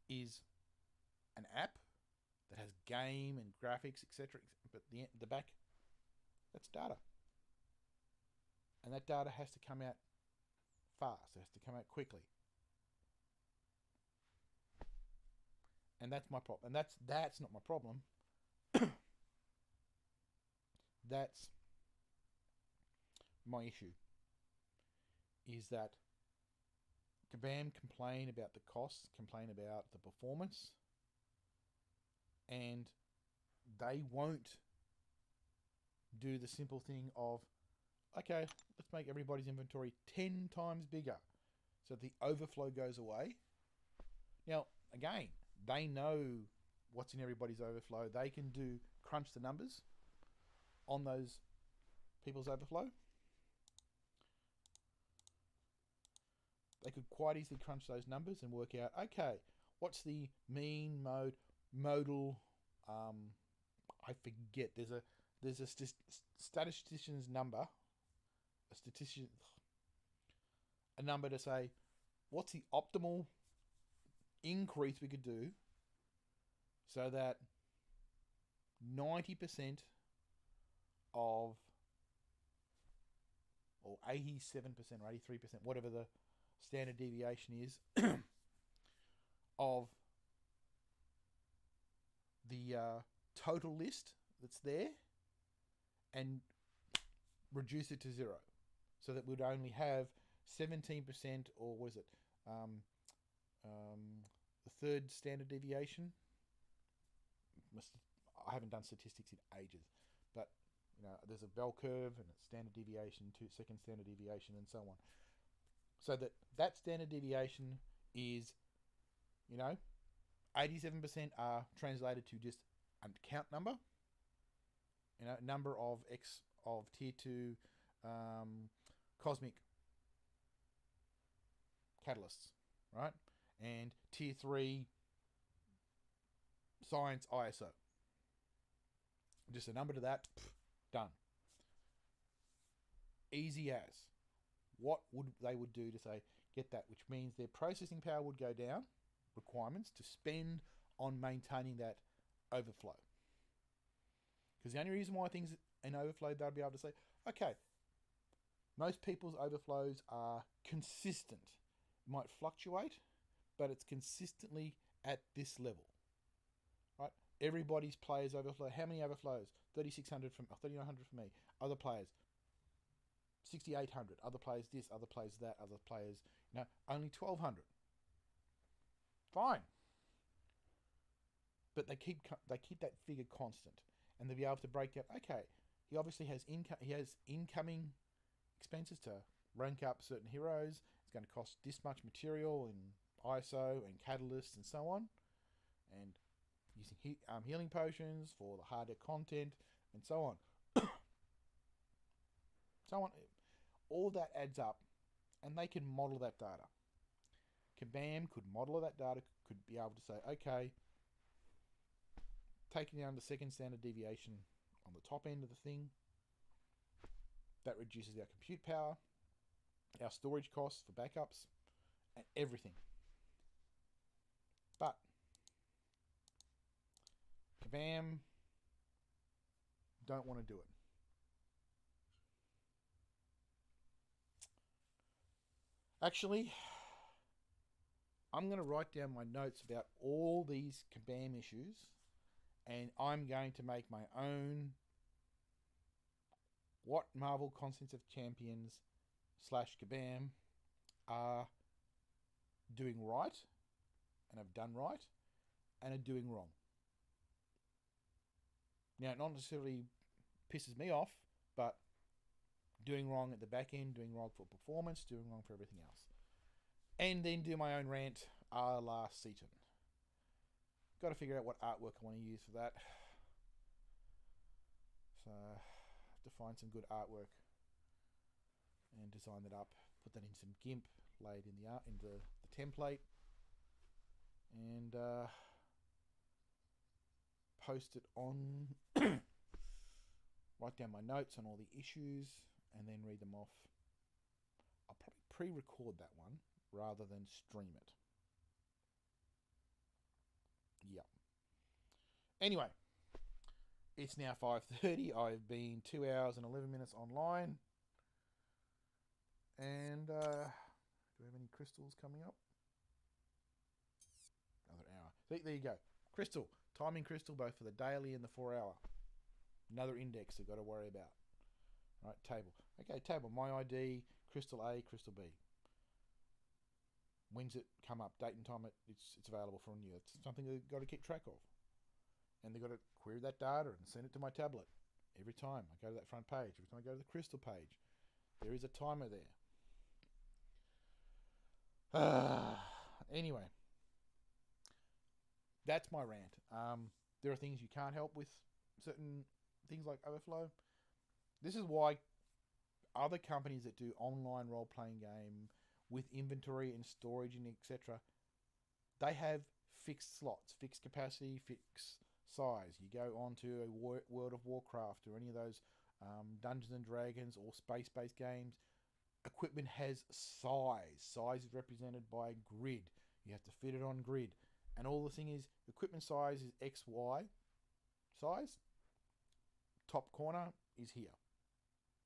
is an app that has game and graphics, etc. But the back, that's data. And that data has to come out fast. It has to come out quickly. And that's my problem. And that's not my problem. That's my issue. Is that Kabam complain about the costs, complain about the performance, and they won't do the simple thing of, okay, let's make everybody's inventory 10 times bigger so the overflow goes away. Now, again, they know what's in everybody's overflow. They can crunch the numbers on those people's overflow. They could quite easily crunch those numbers and work out, okay, what's the mean modal, I forget, there's a statistician's number, a number to say, what's the optimal increase we could do so that 90% of, or 87% or 83%, whatever the standard deviation is, of the total list that's there, and reduce it to 0. so that we'd only have 17%, or what is it? The third standard deviation. I haven't done statistics in ages, but there's a bell curve and it's standard deviation to second standard deviation and so on. So that standard deviation is, 87% are translated to just a count number, number of tier 2 cosmic catalysts, right? And tier 3 science ISO. Just a number to that, done. Easy as. What they would do to say, get that, which means their processing power would go down, requirements to spend on maintaining that overflow. Because the only reason why things in overflow, they'll be able to say, okay, most people's overflows are consistent. It might fluctuate, but it's consistently at this level. Right? Everybody's players overflow. How many overflows? 3,600 from 3,900 for me. Other players, 6,800. Other players this, other players that, other players, only 1,200. Fine. But they keep that figure constant, and they'll be able to break down. Okay, he obviously has income. He has incoming expenses to rank up certain heroes. It's going to cost this much material and ISO and catalysts and so on, and using healing potions for the harder content and so on. So on. All that adds up, and they can model that data. Kabam could model that data, could be able to say, okay, taking down the second standard deviation on the top end of the thing, that reduces our compute power, our storage costs for backups, and everything. But Kabam don't want to do it. Actually, I'm going to write down my notes about all these Kabam issues, and I'm going to make my own what Marvel Constants of Champions / Kabam are doing right, and have done right, and are doing wrong. Now, it not necessarily pisses me off, but doing wrong at the back end, doing wrong for performance, doing wrong for everything else. And then do my own rant a la Seaton. Got to figure out what artwork I want to use for that. So, I have to find some good artwork and design that up. Put that in some GIMP, laid in the template, and post it on. Write down my notes on all the issues, and then read them off. I'll probably pre-record that one rather than stream it. Yeah. Anyway, it's now 5:30. I've been 2 hours and 11 minutes online. And do we have any crystals coming up? Another hour. See, there you go. Crystal. Timing crystal both for the daily and the 4 hour. Another index I've got to worry about. Right, table. Okay, table. My ID, crystal A, crystal B. When's it come up? Date and time it's available for you. It's something they've got to keep track of. And they've got to query that data and send it to my tablet. Every time I go to that front page, every time I go to the crystal page, there is a timer there. Anyway, that's my rant. There are things you can't help with, certain things like overflow. This is why other companies that do online role-playing game with inventory and storage and etc., they have fixed slots, fixed capacity, fixed size. You go onto a World of Warcraft or any of those Dungeons and Dragons or space-based games, equipment has size. Size is represented by a grid. You have to fit it on grid. And all the thing is, equipment size is XY size. Top corner is here.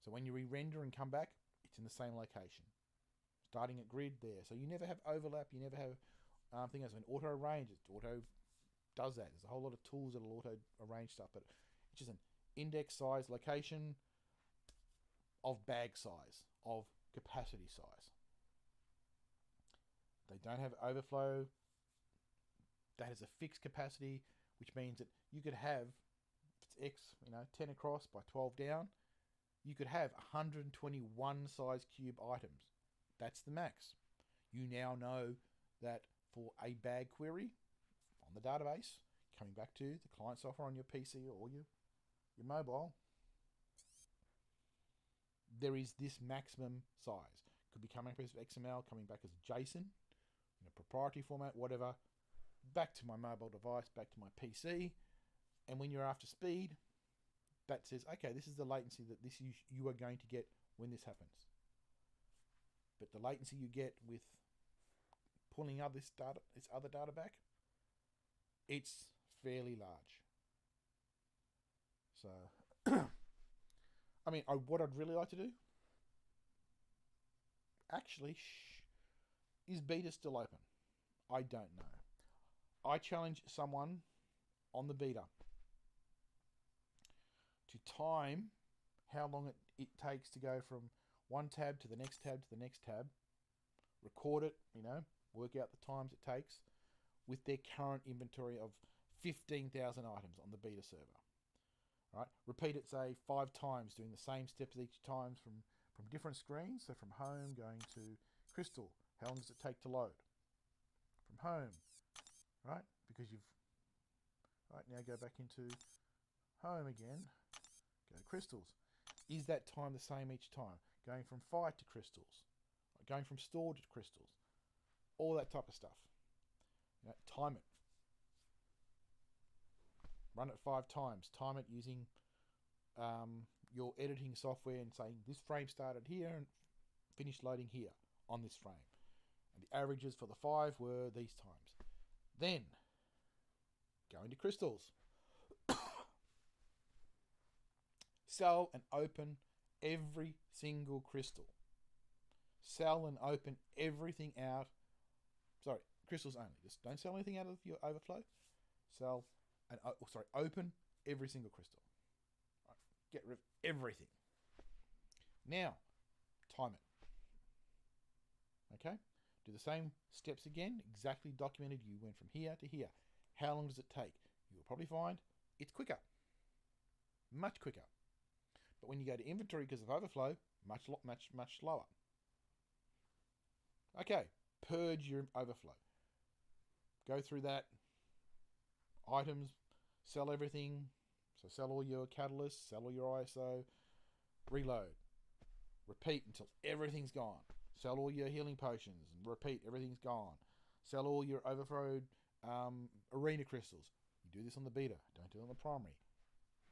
So when you re-render and come back, it's in the same location. Starting at grid there. So you never have overlap. You never have things like an auto arrange. It auto does that. There's a whole lot of tools that will auto arrange stuff, but it's just an index size location of bag size, of capacity size. They don't have overflow. That has a fixed capacity, which means that you could have, if it's X, 10 across by 12 down, you could have 121 size cube items. That's the max. You now know that for a bag query on the database, coming back to the client software on your PC or your mobile, there is this maximum size. Could be coming back as XML, coming back as JSON, in a proprietary format, whatever, back to my mobile device, back to my PC, and when you're after speed, that says, okay, this is the latency that you are going to get when this happens. But the latency you get with pulling out this other data back, it's fairly large. So, I mean, what I'd really like to do, actually, is beta still open? I don't know. I challenge someone on the beta to time how long it takes to go from one tab to the next tab to the next tab, record it, work out the times it takes with their current inventory of 15,000 items on the beta server. Right? Repeat it, say, 5 times, doing the same steps each time from different screens. So from home going to Crystal, how long does it take to load? From home, right? Because now go back into home again, go to Crystals. Is that time the same each time? Going from Fire to Crystals, going from Store to Crystals, all that type of stuff. Time it. Run it 5 times. Time it using your editing software and saying this frame started here and finished loading here on this frame. And the averages for the 5 were these times. Then, go into Crystals. Sell and open every single crystal. Sell and open everything out. Sorry, crystals only. Just don't sell anything out of your overflow. Sell and open every single crystal. Right, get rid of everything. Now, time it. Okay? Do the same steps again, exactly documented. You went from here to here. How long does it take? You'll probably find it's quicker. Much quicker. But when you go to inventory because of overflow, much slower. Okay, purge your overflow. Go through that. Items, sell everything. So sell all your catalysts, sell all your ISO, reload. Repeat until everything's gone. Sell all your healing potions and repeat, everything's gone. Sell all your overflowed arena crystals. You do this on the beta, don't do it on the primary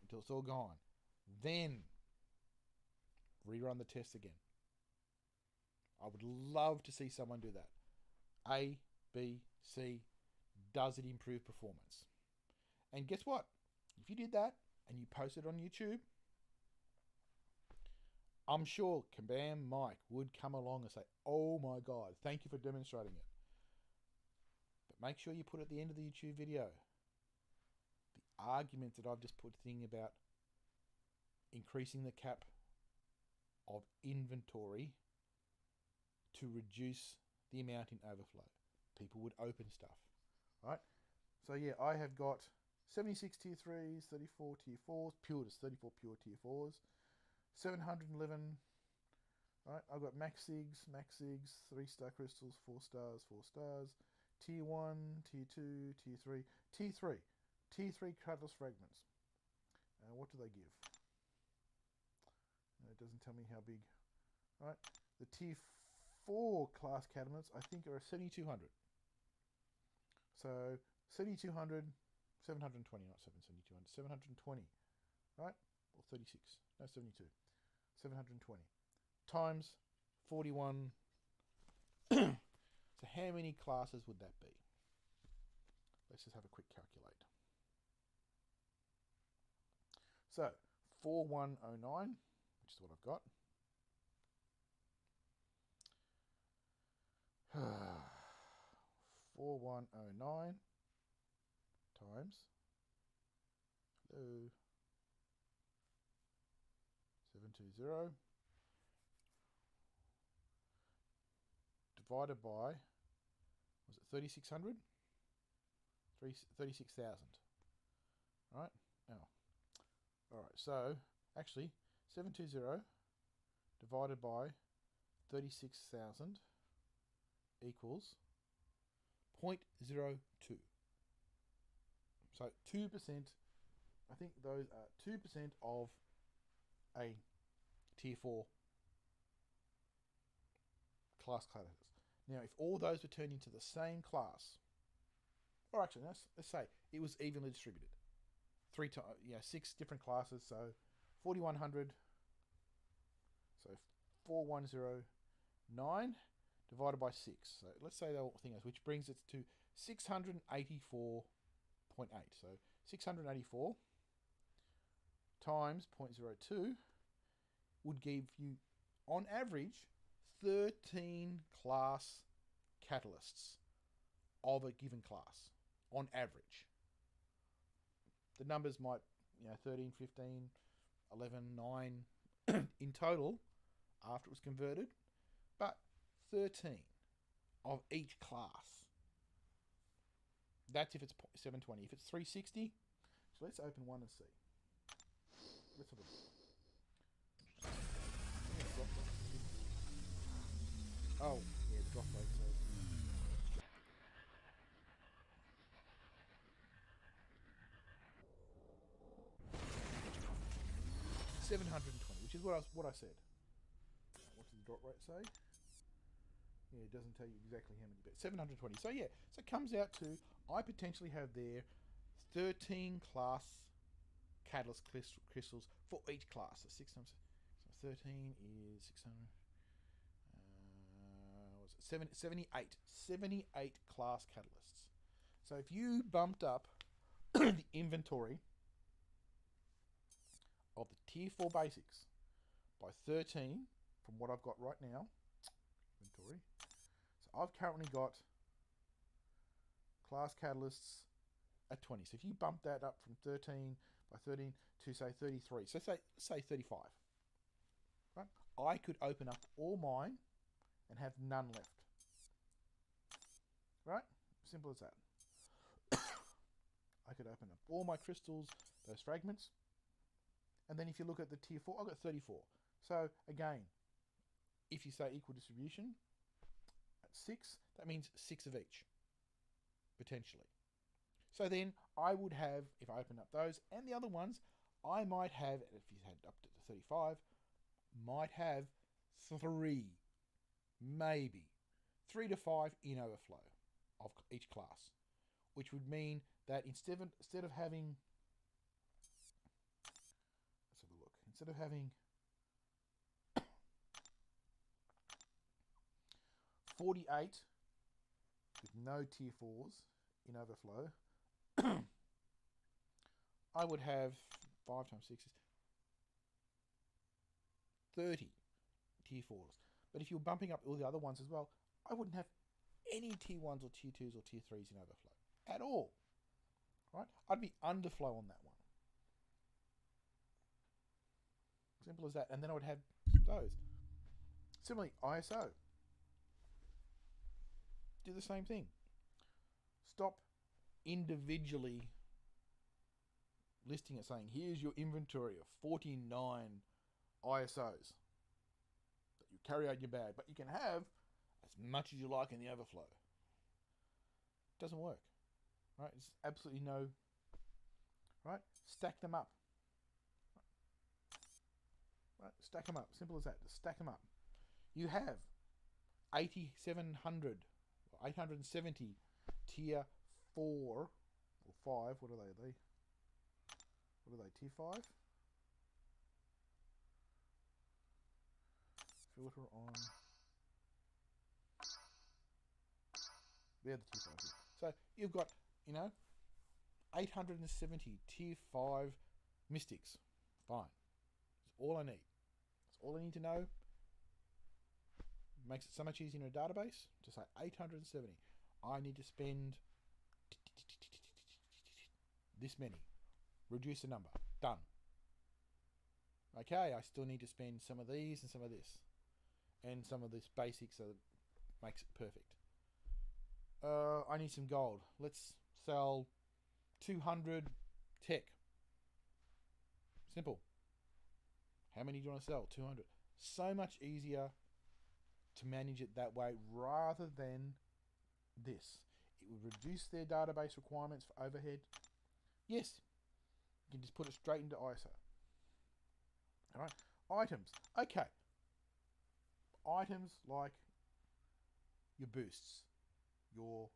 until it's all gone. Then rerun the test again. I would love to see someone do that. A, B, C, does it improve performance? And guess what? If you did that and you post it on YouTube, I'm sure Kabam Mike would come along and say, oh my God, thank you for demonstrating it. But make sure you put at the end of the YouTube video the argument that I've just put thing about increasing the cap of inventory to reduce the amount in overflow. People would open stuff, right? So yeah, I have got 76 tier 3s, 34 tier 4s, pure, 34 pure tier 4s, 711, right? I've got max SIGs, 3-star crystals, 4 stars, 4 stars, tier 1, tier 2, tier 3, tier 3, tier 3 catalyst fragments. What do they give? It doesn't tell me how big, right? The tier 4 class cabinets, I think, are 7,200. So 7,200, 720, not 7,200, 720, right? Or 36, no, 72, 720 times 41. So how many classes would that be? Let's just have a quick calculate. So 4109, which is what I've got. 4109 times 720 divided by, was it 3,600? 36,000. Right? Now, alright, so actually 720 divided by 36,000 equals 0.02. So 2%, I think those are 2% of a tier 4 class catalyst. Now, if all those were turned into the same class, or actually, let's say it was evenly distributed, 6 different classes, so 4,100, so 4,109 divided by 6. So let's say the whole thing is, which brings it to 684.8. So 684 times 0.02 would give you, on average, 13 class catalysts of a given class, on average. The numbers might, 13, 15, 11, 9 in total after it was converted, but 13 of each class. That's if it's 720. If it's 360, so let's open one and see. Let's have a look. Oh, yeah, the drop rate. So 720, which is what I said. What did the drop rate say? Yeah, it doesn't tell you exactly how many, but 720. So yeah, so it comes out to, I potentially have there 13 class catalyst crystals for each class. So 6 times, so 13 is 600. Was it 78? 78 class catalysts. So if you bumped up the inventory of the tier 4 basics by 13 from what I've got right now, inventory. So I've currently got class catalysts at 20. So if you bump that up from 13 by 13 to say 33, so say 35, right? I could open up all mine and have none left. Right? Simple as that. I could open up all my crystals, those fragments, and then if you look at the tier 4, I've got 34. So again, if you say equal distribution at 6, that means 6 of each, potentially. So then I would have, if I open up those and the other ones, I might have, if you had up to 35, might have 3, maybe 3 to 5 in overflow of each class, which would mean that instead of having, let's have a look, instead of having 48 with no tier 4s in overflow, I would have 5 times 6 is 30 tier 4s. But if you're bumping up all the other ones as well, I wouldn't have any tier 1s or tier 2s or tier 3s in overflow at all. Right? I'd be underflow on that one. Simple as that. And then I would have those. Similarly, ISO. Do the same thing. Stop individually listing it, saying, here's your inventory of 49 ISOs that you carry out in your bag, but you can have as much as you like in the overflow. It doesn't work. Right? It's absolutely no. Right? Stack them up. Right? Stack them up. Simple as that. Just stack them up. You have 8,700 or 870 tier 4 or 5. What are they? What are they? Tier 5? Filter on. They're the tier 5. So you've got, 870 tier 5 mystics. Fine. That's all I need. That's all I need to know. Makes it so much easier in a database to say 870. I need to spend this many. Reduce the number. Done. Okay, I still need to spend some of these and some of this. And some of this basics, so Makes it perfect. I need some gold. Let's sell 200 tech. Simple. How many do you want to sell? 200. So much easier to manage it that way rather than this. It would reduce their database requirements for overhead. Yes, you can just put it straight into ISO. Alright, items. Okay. Items like your boosts, your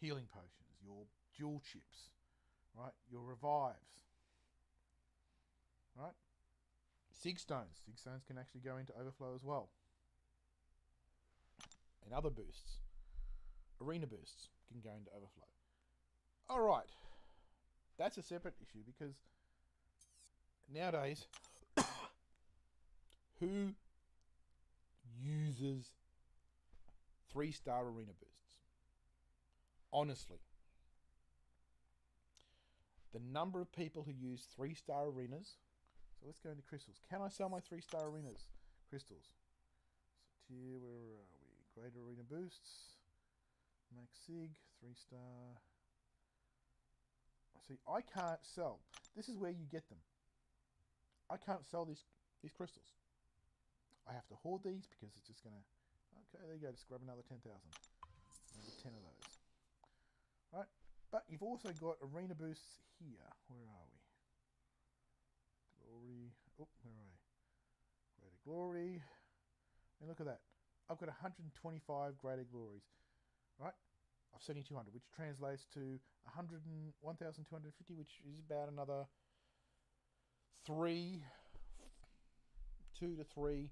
healing potions, your jewel chips, right? Your revives, right? Sig stones. Sig stones can actually go into overflow as well. And other boosts. Arena boosts can go into overflow. Alright. That's a separate issue because nowadays, who uses 3-star arena boosts? Honestly. The number of people who use 3-star arenas. So let's go into crystals. Can I sell my 3-star arenas? Crystals. So tier, where are we? Greater arena boosts. Max Sig, 3-star. See, I can't sell. This is where you get them. I can't sell these crystals. I have to hoard these because it's just going to... Okay, there you go. Just grab another 10,000. Another 10 of those. Right? But you've also got arena boosts here. Where are we? Glory. Oh, where are we? Greater glory. And look at that. I've got 125 greater glories. Right? Of 7,200, which translates to 1,250, which is about another 2 to 3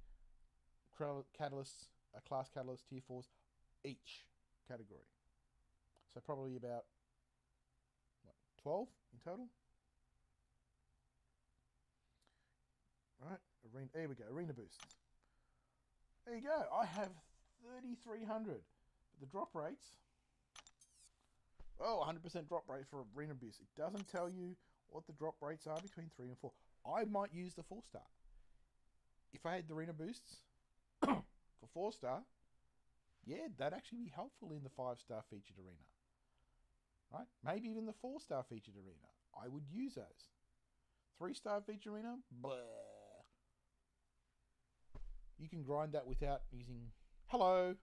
catalysts, class catalyst tier 4s each category. So probably about 12 in total. Right, arena. There we go. Arena boosts. There you go. I have 3,300. But the drop rates. Oh, 100% drop rate for arena boost. It doesn't tell you what the drop rates are between 3 and 4. I might use the 4-star. If I had the arena boosts for 4-star, yeah, that'd actually be helpful in the 5-star featured arena. Right? Maybe even the 4-star featured arena. I would use those. 3-star featured arena, blah. You can grind that without using... Hello!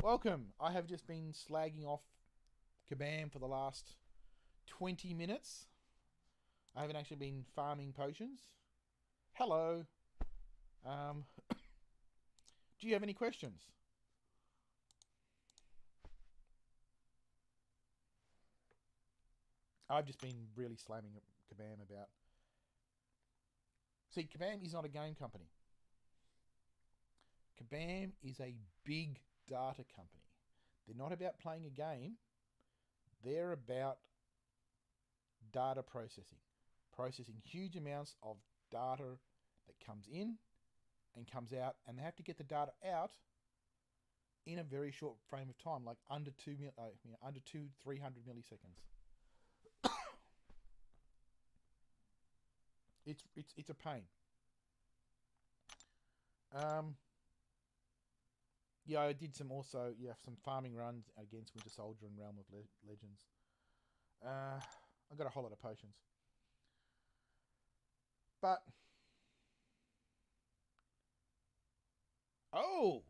Welcome! I have just been slagging off Kabam for the last 20 minutes. I haven't actually been farming potions. Hello! Do you have any questions? I've just been really slamming Kabam about... See, Kabam is not a game company. Kabam is a big data company. They're not about playing a game. They're about data processing. Processing huge amounts of data that comes in and comes out, and they have to get the data out in a very short frame of time, like under 300 milliseconds. It's a pain. Yeah, I did some farming runs against Winter Soldier and Realm of Legends. I got a whole lot of potions. But oh,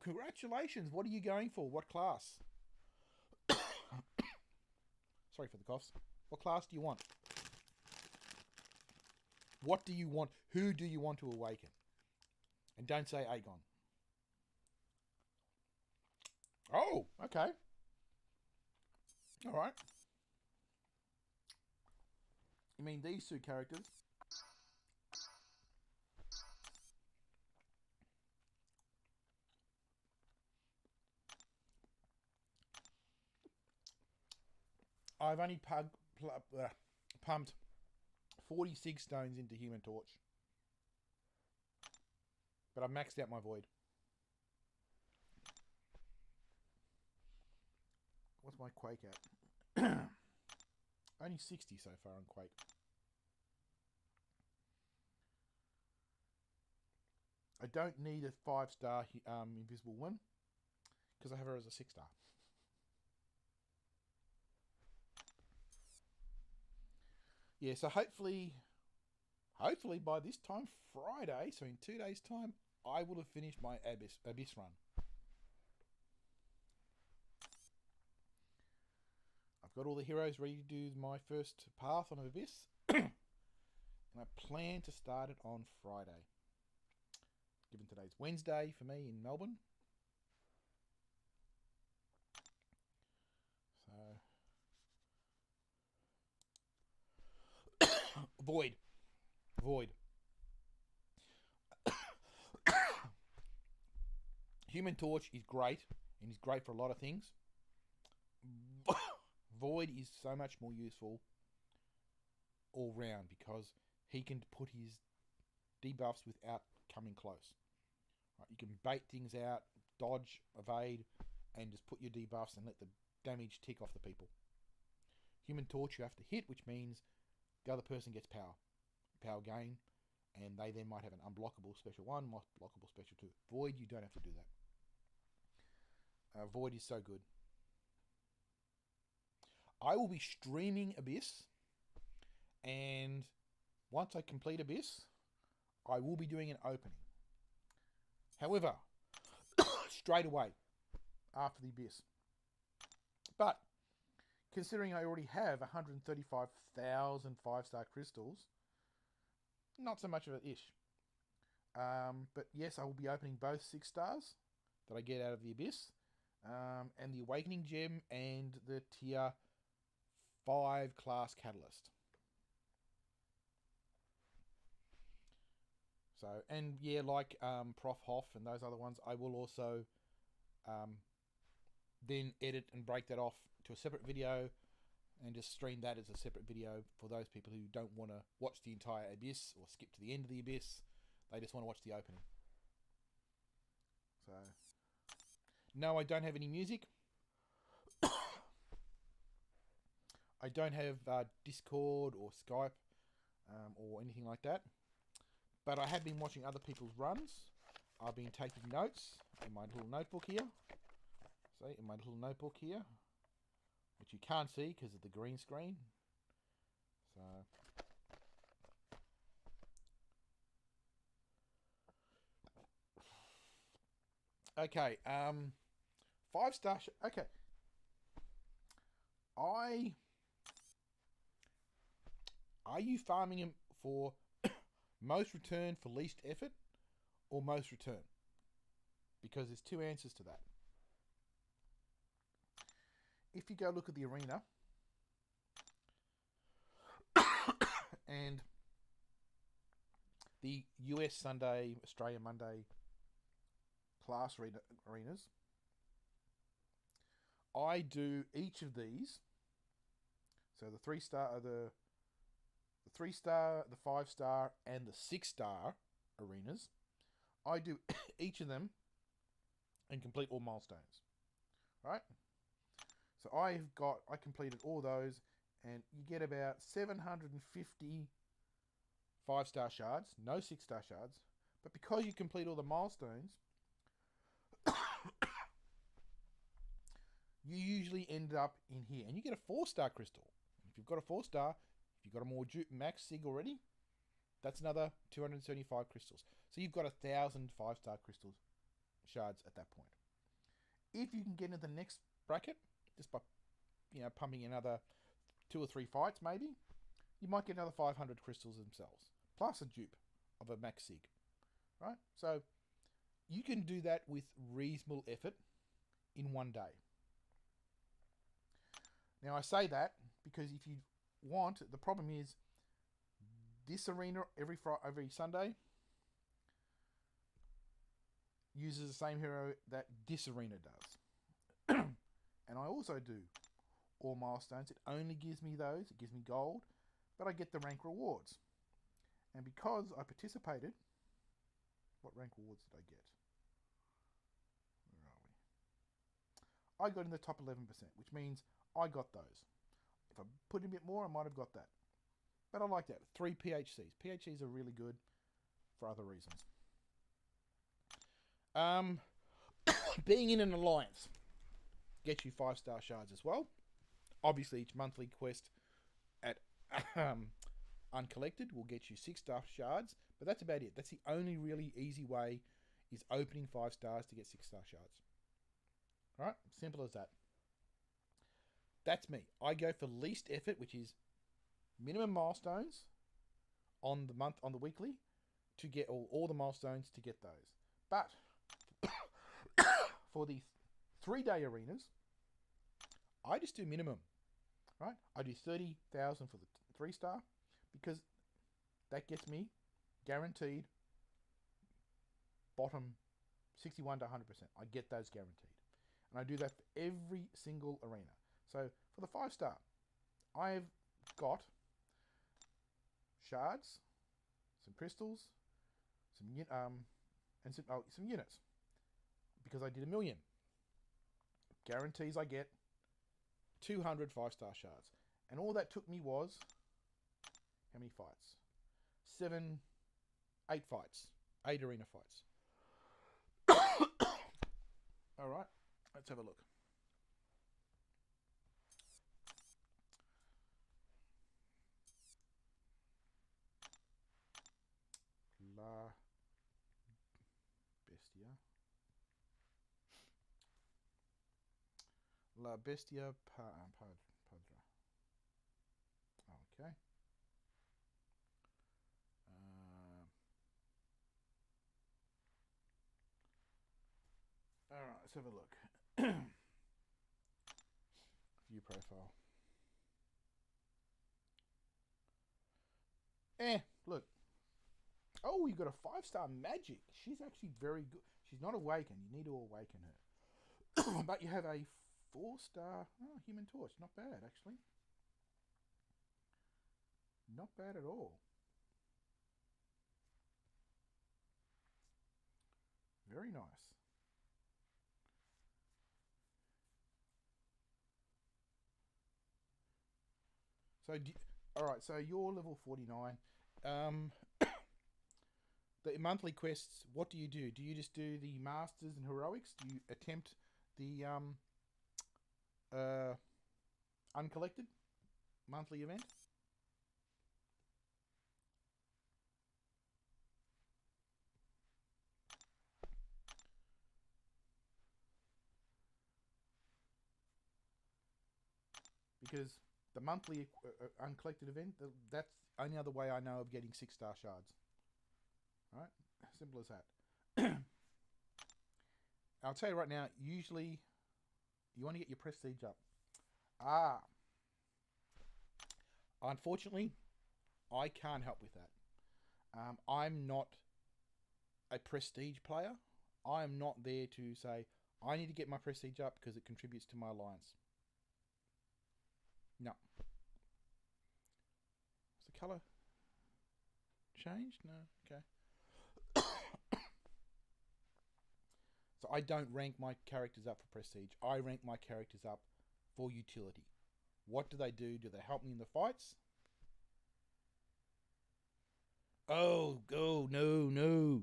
congratulations! What are you going for? What class? Sorry for the coughs. What class do you want? What do you want? Who do you want to awaken? And don't say Aegon. Oh, okay. All right. You mean these two characters? I've only pumped 46 stones into Human Torch. But I've maxed out my Void. What's my Quake at? Only 60 so far on Quake. I don't need a 5-star invisible one because I have her as a 6-star. Yeah, so hopefully by this time Friday, so in 2 days' time, I will have finished my Abyss run. I've got all the heroes ready to do my first path on Abyss, and I plan to start it on Friday. Given today's Wednesday for me in Melbourne. So Void. Human Torch is great, and he's great for a lot of things. Void is so much more useful all round because he can put his debuffs without coming close. Right, you can bait things out, dodge, evade, and just put your debuffs and let the damage tick off the people. Human Torch you have to hit, which means the other person gets power gain, and they then might have an unblockable special 1, blockable special 2. Void, you don't have to do that. Void is so good. I will be streaming Abyss, and once I complete Abyss, I will be doing an opening. However, straight away after the Abyss. But considering I already have 135,000 5-star crystals, not so much of an ish. But yes, I will be opening both 6 stars that I get out of the Abyss, and the Awakening Gem and the Tier 5 class Catalyst. So, and yeah, like Prof Hoff and those other ones, I will also then edit and break that off to a separate video and just stream that as a separate video for those people who don't want to watch the entire Abyss or skip to the end of the Abyss. They just want to watch the opening. So, no, I don't have any music. I don't have Discord or Skype or anything like that. But I have been watching other people's runs. I've been taking notes in my little notebook here. See, in my little notebook here, which you can't see because of the green screen. So, okay, 5-star. Okay, are you farming him for most return for least effort or most return? Because there's 2 answers to that. If you go look at the arena and the US Sunday, Australia Monday class arenas, I do each of these. So the 3-star, the 3-star, the 5-star, and the 6-star arenas. I do each of them and complete all milestones. Right? So I completed all those, and you get about 750 5-star shards, no 6-star shards. But because you complete all the milestones, you usually end up in here, and you get a 4-star crystal. If you've got a 4-star, if you've got a more max sig already, that's another 275 crystals. So you've got 1,000 5-star crystals shards at that point. If you can get into the next bracket, just by pumping another 2 or 3 fights, maybe you might get another 500 crystals themselves, plus a dupe of a max sig, right? So you can do that with reasonable effort in 1 day. Now I say that because if you want, the problem is this arena every Sunday uses the same hero that this arena does. And I also do all milestones. It only gives me those. It gives me gold, but I get the rank rewards. And because I participated, what rank rewards did I get? Where are we? I got in the top 11%, which means I got those. If I put in a bit more, I might have got that. But I like that. 3 PHCs. PHCs are really good for other reasons. Um, being in an alliance gets you 5-star shards as well. Obviously, each monthly quest at uncollected will get you 6-star shards, but that's about it. That's the only really easy way, is opening 5 stars to get 6-star shards. All right, simple as that. That's me. I go for least effort, which is minimum milestones on the weekly, to get all the milestones to get those. But for the 3-day arenas, I just do minimum. Right? I do 30,000 for the 3-star, because that gets me guaranteed bottom 61 to 100%. I get those guaranteed. And I do that for every single arena. So for the 5-star, I've got shards, some crystals, some units, because I did 1 million. Guarantees I get 200 5-star shards. And all that took me was, how many fights? 8 fights. 8 arena fights. Alright, let's have a look. La Bestia. La Bestia Padra. Okay. Alright, let's have a look. View profile. Look. Oh, you've got a 5-star magic. She's actually very good. She's not awakened. You need to awaken her. But you have a 4-star human torch. Not bad, actually. Not bad at all. Very nice. So, alright, so you're level 49. The monthly quests, what do you do? Do you just do the Masters and Heroics? Do you attempt the uncollected monthly event? Because the monthly uncollected event, that's the only other way I know of getting 6-star shards. Alright, simple as that. I'll tell you right now, usually you want to get your prestige up. Unfortunately, I can't help with that. I'm not a prestige player. I am not there to say, I need to get my prestige up because it contributes to my alliance. No. Is the colour changed? No? Okay. So I don't rank my characters up for prestige. I rank my characters up for utility. What do? Do they help me in the fights? Oh, no.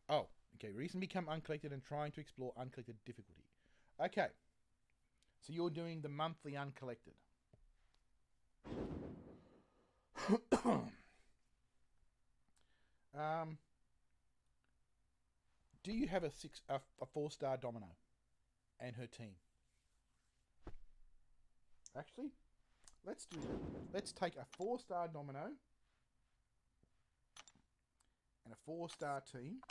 Oh, okay. Recently become uncollected and trying to explore uncollected difficulty. Okay. So you're doing the monthly uncollected. Do you have a 4-star Domino and her team? Actually, let's take a 4-star Domino and a 4-star team.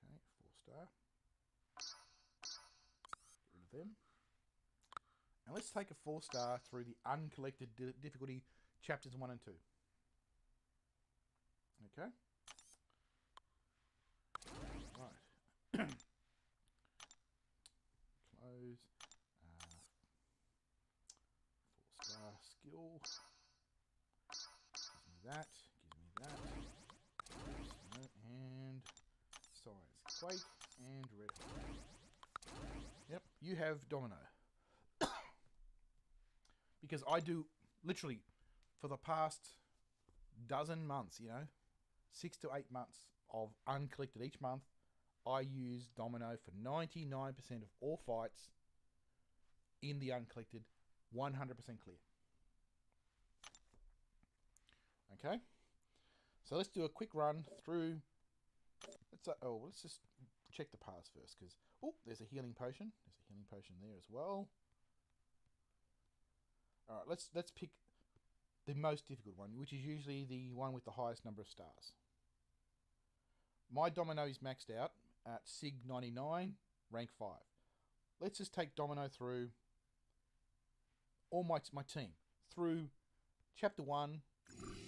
Okay, 4-star. Get rid of them. And let's take a 4-star through the uncollected difficulty chapters 1 and 2. Okay. Right. Close. 4-star skill. Gives me that. And science. Quake and red. Yep, you have Domino. Because I do, literally, for the past dozen months, 6 to 8 months, of uncollected each month, I use Domino for 99% of all fights in the uncollected, 100% clear. Okay, so let's do a quick run through. Let's just check the pass first, because there's a healing potion. There's a healing potion there as well. All right, let's pick the most difficult one, which is usually the one with the highest number of stars. My Domino is maxed out at Sig 99, rank 5. Let's just take Domino through all my team through chapter 1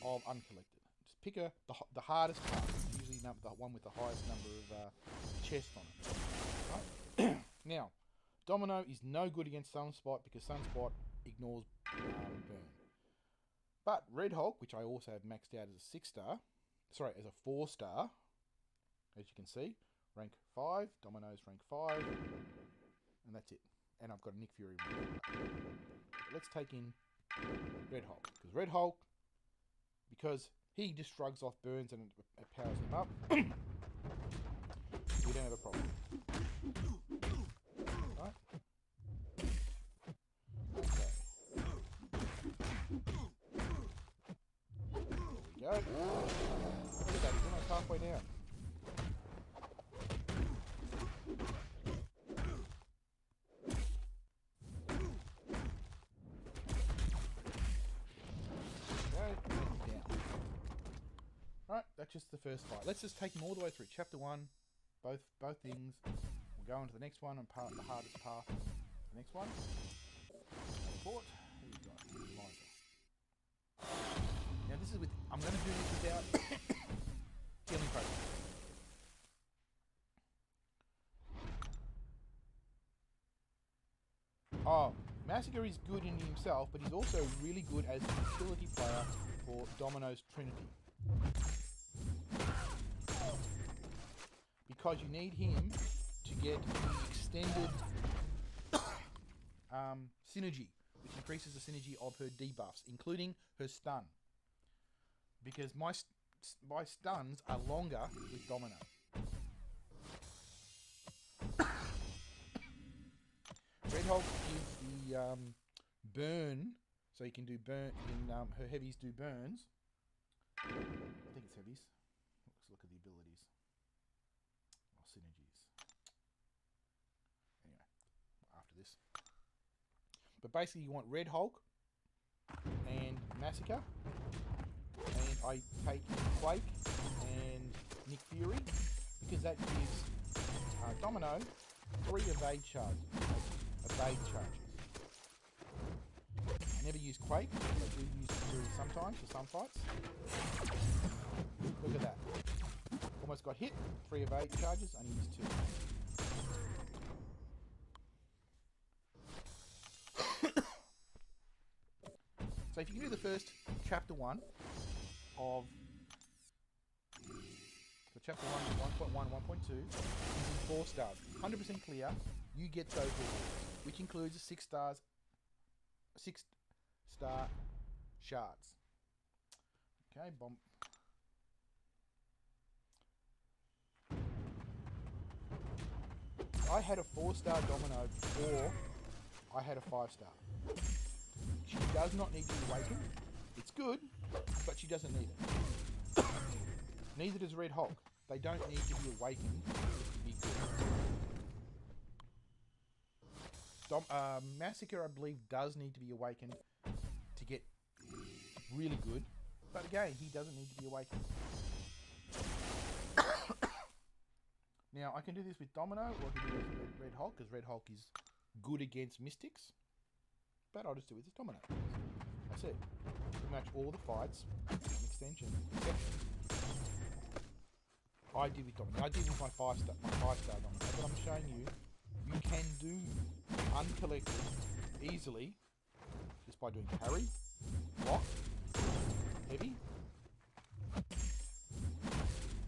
of uncollected. Just pick the hardest part, usually the one with the highest number of chests on it. Right? Now, Domino is no good against Sunspot because Sunspot ignores burn. But Red Hulk, which I also have maxed out as a 6-star, sorry, as a 4-star, as you can see, rank 5, Domino's rank 5, and that's it. And I've got a Nick Fury one. Let's take in Red Hulk, because Red Hulk, because he just shrugs off burns and it powers him up, we don't have a problem. Right? Okay. There we go. Look at that, he's almost halfway down. Right, that's just the first fight. Let's just take him all the way through. Chapter 1, both things. We'll go on to the next one and the hardest path. The next one. Teleport. Who we got? Eliza. Now this is with. I'm going to do this without healing potion. Oh, Massacre is good in himself, but he's also really good as a utility player for Domino's Trinity. Because you need him to get the extended synergy, which increases the synergy of her debuffs, including her stun. Because my stuns are longer with Domino. Red Hulk gives the burn, so you can do burn. Her heavies do burns. I think it's heavies. Let's look at the abilities. Synergies. Anyway, after this. But basically you want Red Hulk and Massacre. And I take Quake and Nick Fury, because that gives Domino 3 evade charges. Evade charges. I never use Quake, but I do use Fury sometimes for some fights. Look at that. Almost got hit, 3 evade charges, only used 2. So if you can do the first chapter 1 of chapter 1, 1.1, 1.2, using 4 stars, 100% clear, you get those rewards, which includes a 6-star shards. Okay, bomb. I had a 4-star Domino before I had a 5-star. She does not need to be awakened. It's good, but she doesn't need it. Neither does Red Hulk. They don't need to be awakened to be good. Massacre, I believe, does need to be awakened to get really good. But again, he doesn't need to be awakened. Now, I can do this with Domino, or I can do this with Red Hulk, because Red Hulk is good against Mystics. But I'll just do it with Domino. That's it. Pretty much all the fights, exceptions, I did with Domino. I did with my 5-star Domino, but I'm showing you, you can do uncollected easily, just by doing parry, block, heavy.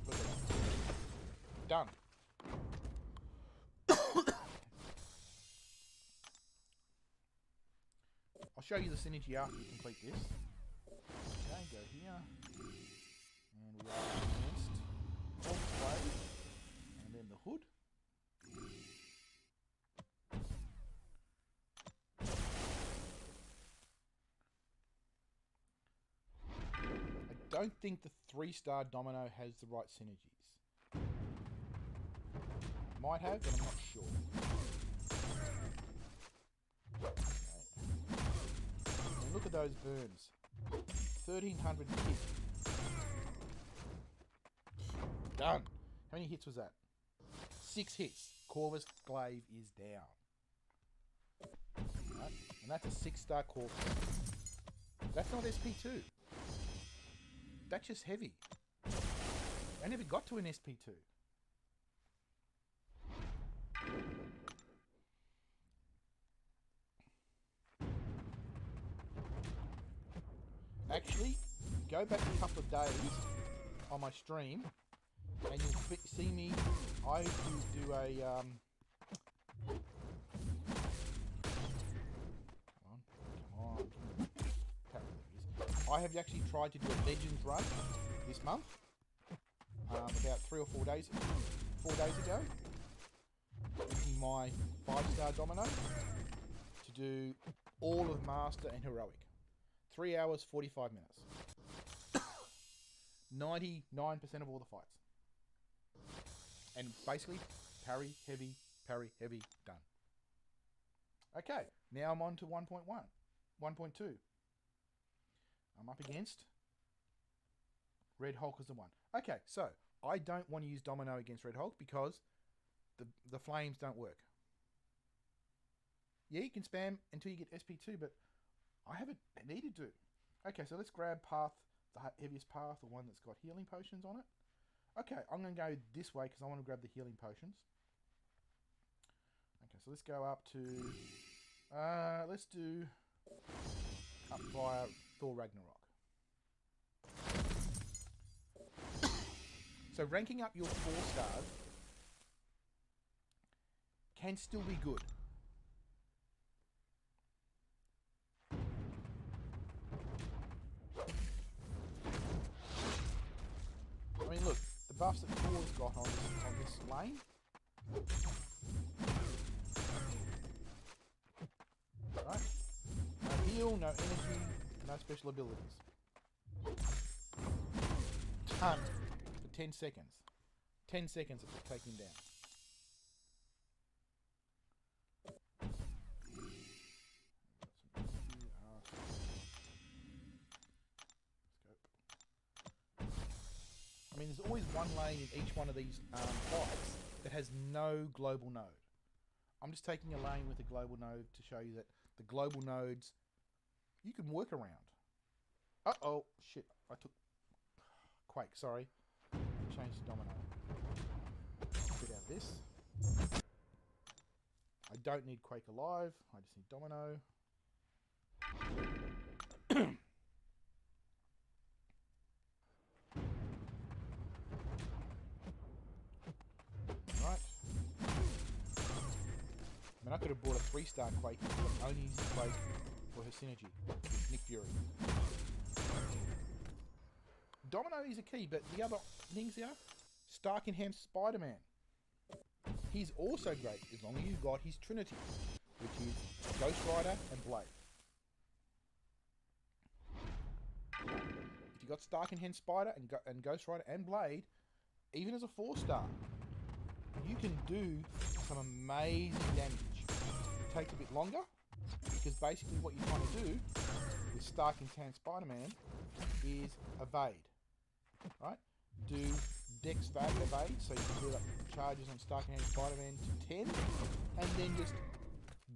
Look at that. Done. I'll show you the synergy after we complete this. Okay, go here. And we are against corpse blade, and then the hood. I don't think the 3-star domino has the right synergies. Might have, but I'm not sure. Okay. And look at those burns. 1,300 hits. Done. How many hits was that? 6 hits. Corvus Glaive is down. Right. And that's a 6-star Corvus. That's not SP2. That's just heavy. I never got to an SP2. Actually, go back a couple of days on my stream, and you'll see me. I do a come on. I have actually tried to do a Legends run this month, about 3 or 4 days ago, using my 5-star domino to do all of Master and Heroic. 3 hours, 45 minutes. 99% of all the fights. And basically, parry, heavy, done. Okay, now I'm on to 1.1. 1.2. I'm up against Red Hulk as the one. Okay, so I don't want to use Domino against Red Hulk because the flames don't work. Yeah, you can spam until you get SP2, but I haven't needed to. Okay, so let's grab path, the heaviest path, the one that's got healing potions on it. Okay, I'm going to go this way because I want to grab the healing potions. Okay, so let's go up to... let's do... up via Thor Ragnarok. So ranking up your 4 stars can still be good. I mean, look, the buffs that Thor's got on this lane. Right? No heal, no energy, no special abilities. Done. For 10 seconds. 10 seconds it will take him down. I mean, there's always one lane in each one of these fights that has no global node. I'm just taking a lane with a global node to show you that the global nodes you can work around. Uh-oh, shit, I took Quake, sorry. Change to Domino. Get out of this. I don't need Quake alive, I just need Domino. Right. I mean, I could have bought a 3-star Quake, but I'm only using Quake for her synergy with Nick Fury. Domino is a key, but the other things here, Stark Enhanced Spider-Man. He's also great as long as you've got his Trinity, which is Ghost Rider and Blade. If you've got Stark Enhanced Spider and Ghost Rider and Blade, even as a 4-star, you can do some amazing damage. It takes a bit longer, because basically what you're trying to do with Stark Enhanced Spider-Man is evade. Right? Do Dex evade, so you can build up charges on Stark Enhanced Spider-Man to 10, and then just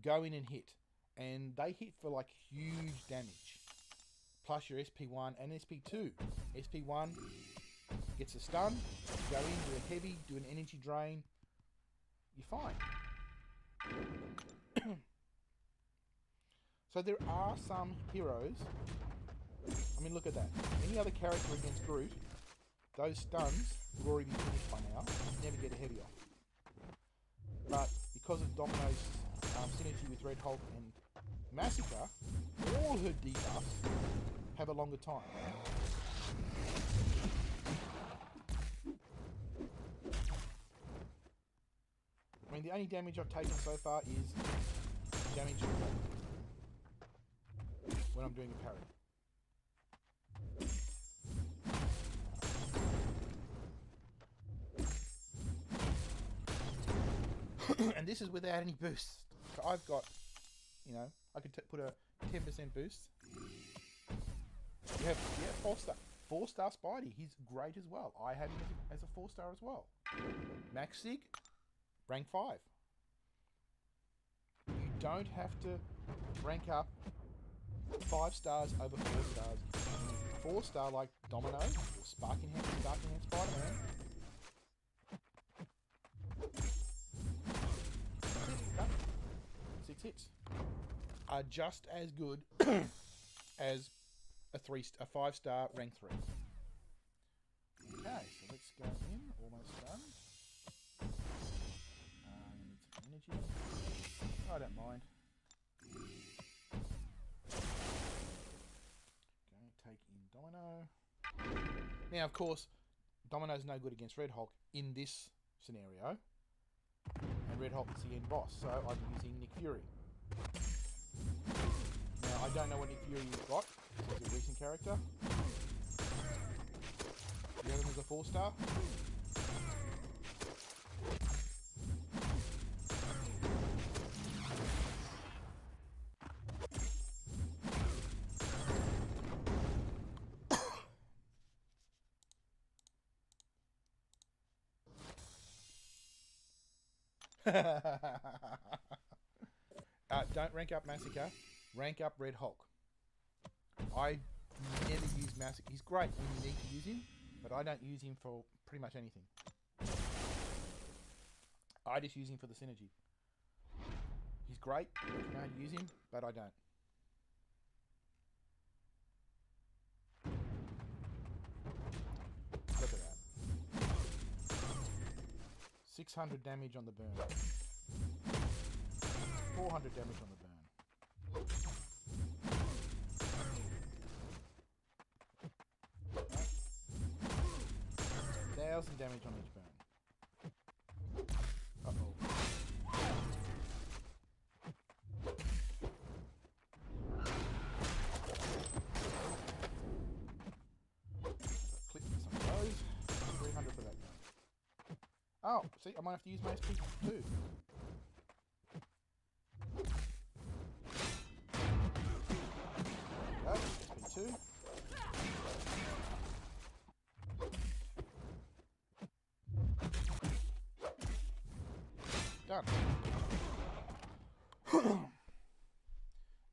go in and hit. And they hit for like huge damage. Plus your SP1 and SP2. SP1 gets a stun, go in, do a heavy, do an energy drain, you're fine. So there are some heroes, I mean look at that, any other character against Groot, those stuns would already be finished by now, you'd never get a heavy off. But because of Domino's synergy with Red Hulk and Massacre, all her debuffs have a longer time. I mean, the only damage I've taken so far is damage to block when I'm doing a parry. And this is without any boosts. So I've got, you know, I could put a 10% boost. You have, yeah, 4-star Spidey. He's great as well. I had him as a 4-star as well. Max Sig, rank 5. You don't have to rank up 5 stars over 4 stars. 4-star like Domino or Spark Enhanced Spider-Man. 6 hits are just as good as a 5-star rank 3. Okay, so let's go in. Almost done. Need some energy. I don't mind. Okay, take in Domino. Now, of course, Domino's no good against Red Hulk in this scenario. And Red Hulk is the end boss, so I'm using Nick Fury. Now, I don't know what Nick Fury you've got. He's a recent character. You have him as a 4-star. Don't rank up Massacre. Rank up Red Hulk. I never use Massacre. He's great when you need to use him, but I don't use him for pretty much anything. I just use him for the synergy. He's great. I know how to use him, but I don't. Look at that. 600 damage on the burn. 400 damage on the burn. 1,000 damage on each burn. Uh-oh. Click for some of those. 300 for that burn. Oh, see, I might have to use my SP too. SP2. Done.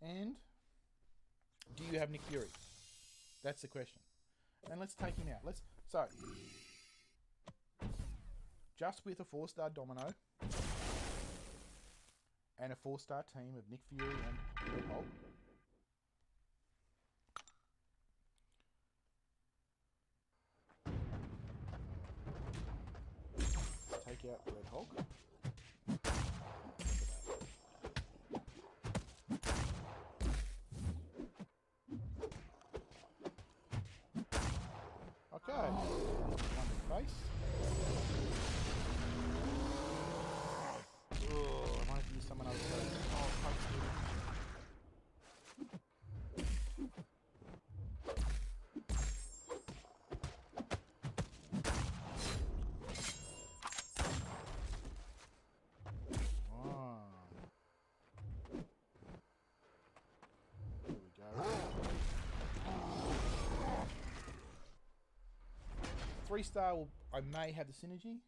And do you have Nick Fury? That's the question. And let's take him out. So just with a 4-star Domino and a 4-star team of Nick Fury and Red Hulk. Let's take out Red Hulk. Okay. On the face. Oh, I might have to use someone else. Here we go. 3-star, I may have the synergy.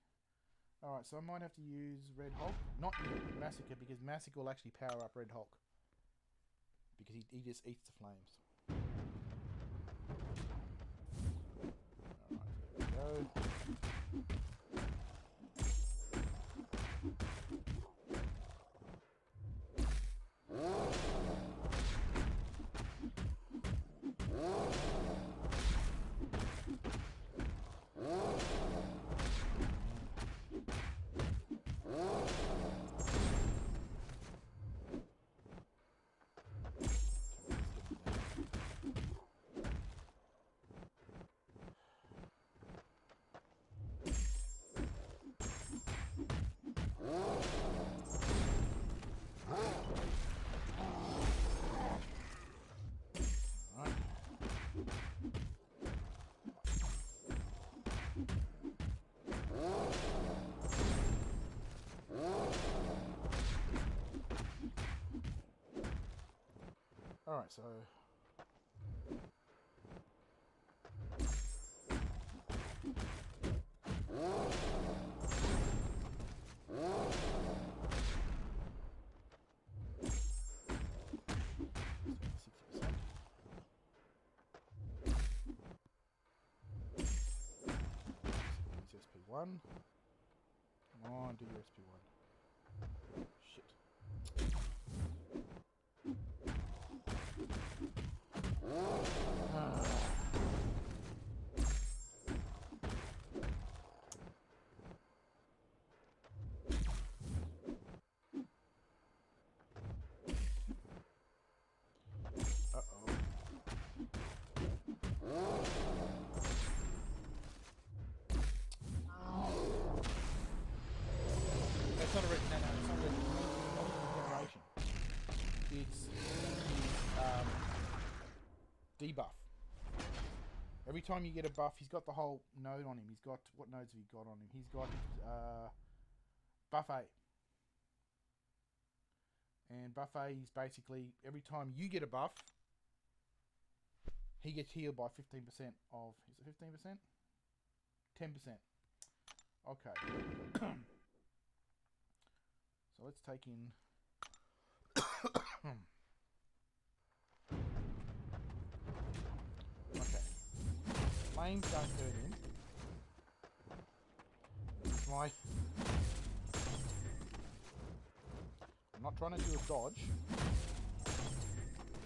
Alright, so I might have to use Red Hulk. Not Massacre, because Massacre will actually power up Red Hulk. Because he just eats the flames. Alright, there we go. Alright, so... SP1. Come on, do your SP1. Shit. It's not a regeneration. It's debuff. Every time you get a buff, he's got the whole node on him. He's got, what nodes have he got on him? He's got buff A. And buff A is basically, every time you get a buff, he gets healed by 15% of, is it 15%? 10%. Okay. So let's take in... Okay. Flames don't hurt him. It's my... I'm not trying to do a dodge.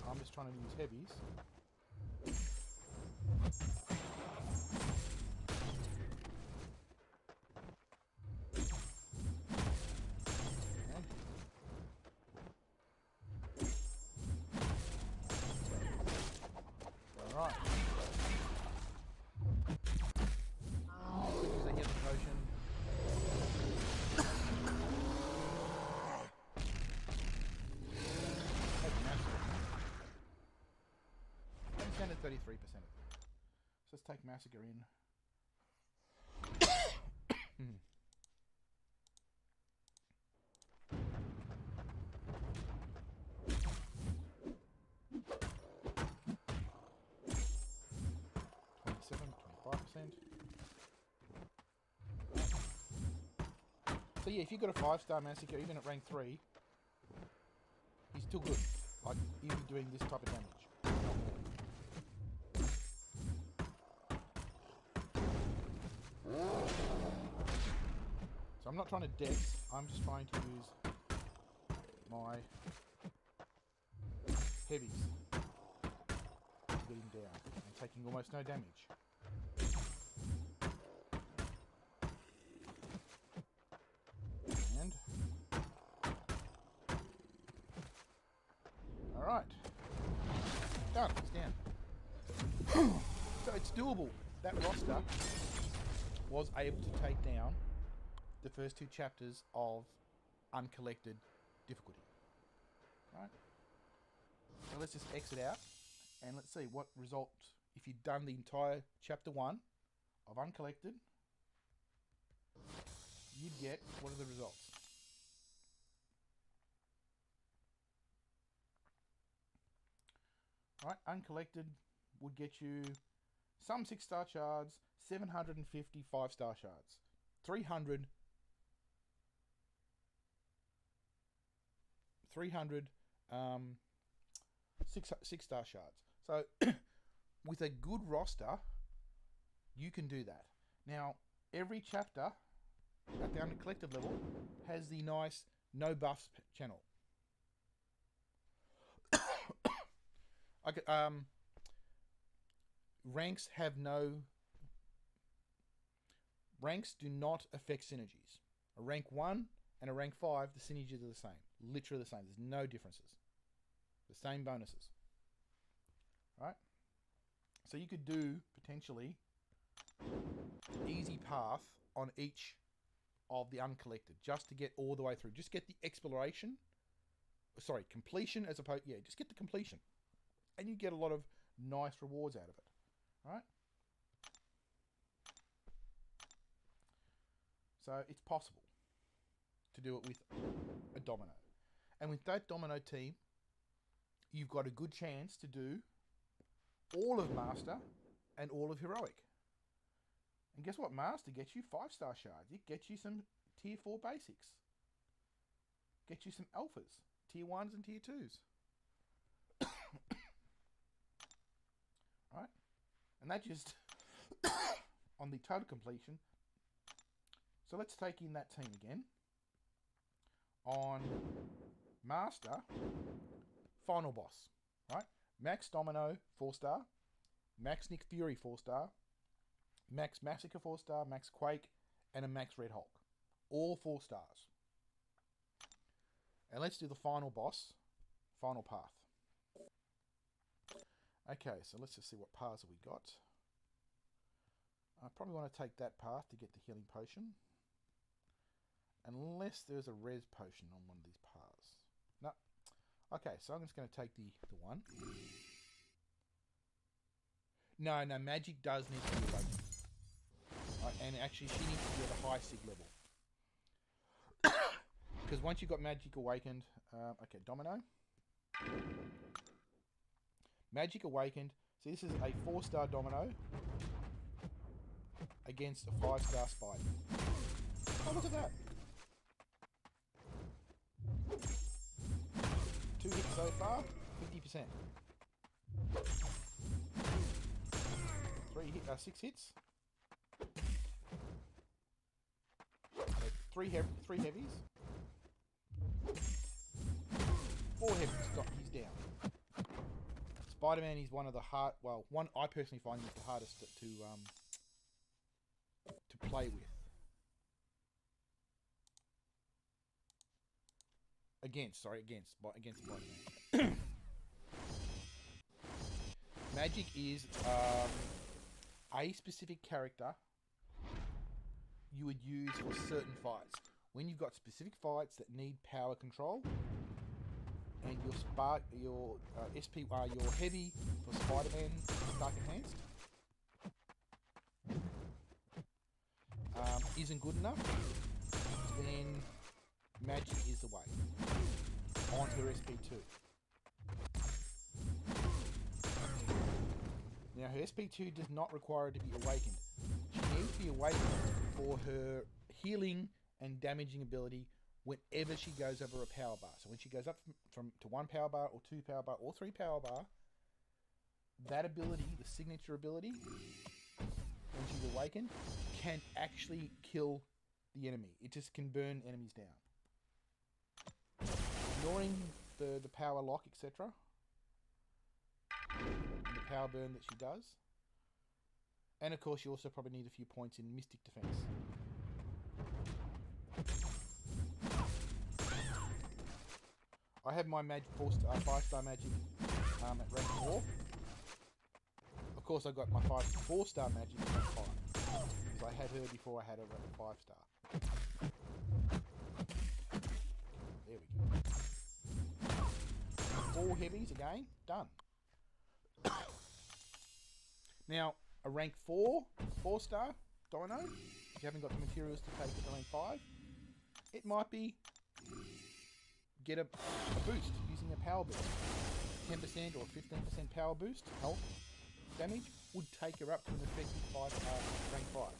I'm just trying to use heavies. Right. Could use a healing potion. I'm down to 33% of it. So let's take Massacre in. So yeah, if you've got a 5-star Massacre, even at rank 3, he's still good. Like, even doing this type of damage. So I'm not trying to dex, I'm just trying to use my heavies to get him down. I'm taking almost no damage. Alright. Done. It's down. So it's doable. That roster was able to take down the first 2 chapters of uncollected difficulty. Right? So let's just exit out and let's see what result, if you'd done the entire chapter 1 of uncollected, you'd get, what are the results? Right, uncollected would get you some 6-star shards, 750 5-star shards, 300 6-star shards. So with a good roster, you can do that. Now, every chapter at the uncollected level has the nice no buffs channel. Okay, ranks do not affect synergies. A rank 1 and a rank 5, the synergies are the same. Literally the same. There's no differences. The same bonuses. Right? So you could do, potentially, easy path on each of the uncollected, just to get all the way through. Just get the exploration. Sorry, completion as opposed... Yeah, just get the completion. And you get a lot of nice rewards out of it. Right? So it's possible to do it with a domino. And with that domino team, you've got a good chance to do all of Master and all of Heroic. And guess what? Master gets you 5-star shards. It gets you some tier 4 basics. Gets you some alphas, tier 1s and tier 2s. Right? And that just on the total completion. So let's take in that team again. On Master, final boss, right? Max Domino, 4-star. Max Nick Fury, 4-star. Max Massacre, 4-star. Max Quake, and a Max Red Hulk. All 4 stars. And let's do the final boss, final path. Okay, so let's just see what paths have we got. I probably want to take that path to get the healing potion. Unless there's a res potion on one of these paths. No. Okay, so I'm just going to take the one. No, Magic does need to be awakened. Right, and actually she needs to be at a high sig level. Because once you've got Magic awakened... okay, Domino. Magic awakened. So this is a 4-star Domino against a 5-star Spider. Oh, look at that. 2 hits so far, 50%. 6 hits. So 3 heavies. 4 heavies. Stop. He's down. Spider-Man is one of the hard. Well, one I personally find is the hardest to play with. Against Spider-Man. Magic is a specific character you would use for certain fights. When you've got specific fights that need power control, and your your heavy for Spider-Man Stark Enhanced isn't good enough, then Magic is the way on her SP2. Now her SP2 does not require her to be awakened. She needs to be awakened for her healing and damaging ability whenever she goes over a power bar. So when she goes up to 1 power bar or 2 power bar or 3 power bar, that ability, the signature ability, when she's awakened, can actually kill the enemy. It just can burn enemies down. Ignoring the power lock, etc. The power burn that she does. And of course you also probably need a few points in Mystic Defense. I have my 5-star Magic at rank 4. Of course I got my 4-star Magic at rank 5. Because I had her before I had her at 5-star. There we go. 4 heavies again, done. Now, a rank 4-star Domino, if you haven't got the materials to take it to rank 5, it might be get a boost using a power boost. 10% or 15% power boost, health damage, would take her up to an effective 5-star rank 5.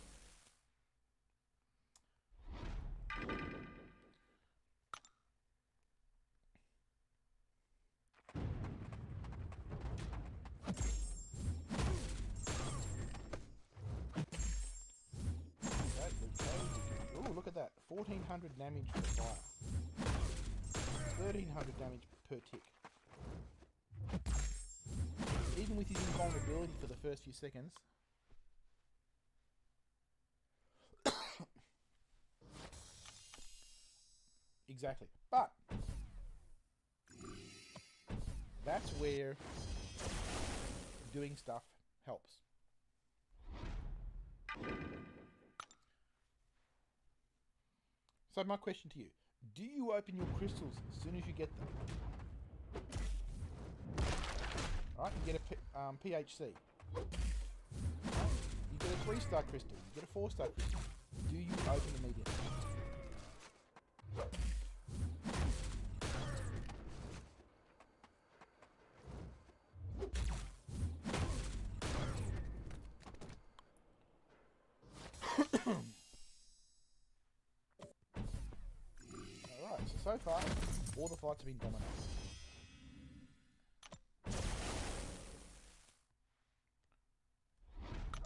Oh, look at that. 1400 damage per fire. 1300 damage per tick. Even with his invulnerability for the first few seconds. Exactly. But that's where doing stuff helps. So my question to you, do you open your crystals as soon as you get them? Alright, you get a PHC. You get a 3-star crystal, you get a 4-star crystal. Do you open immediately? so far, all the fights have been domino.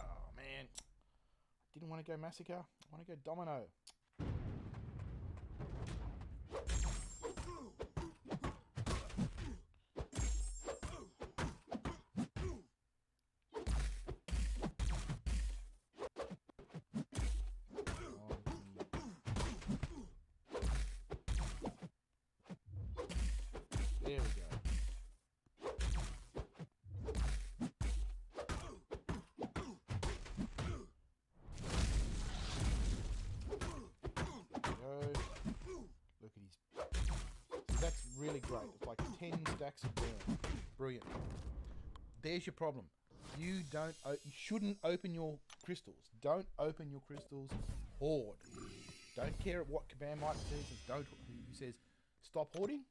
Oh man, I didn't want to go massacre. I want to go domino. There we go. Look at his... See, that's really great. It's like 10 stacks of burn. Brilliant. There's your problem. You shouldn't open your crystals. Don't open your crystals. Hoard. Don't care what command Mike says. He says, stop hoarding.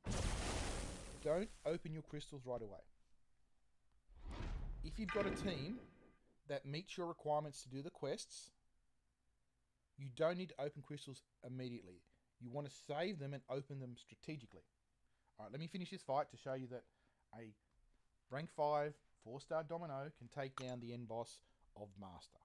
Don't open your crystals right away. If you've got a team that meets your requirements to do the quests, you don't need to open crystals immediately. You want to save them and open them strategically. Alright, let me finish this fight to show you that a rank 5 4-star domino can take down the end boss of Master.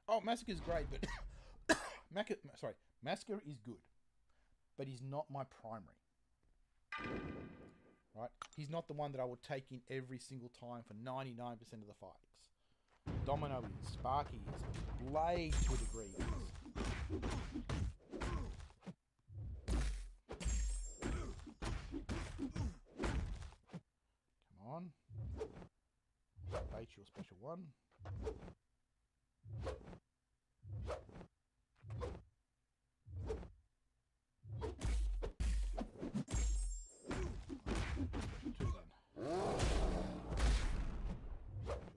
Oh, Massacre is great, but Massacre is good, but he's not my primary. Right? He's not the one that I would take in every single time for 99% of the fights. Domino is, Sparky is, Blade to a degree is. Come on. Bait your special one.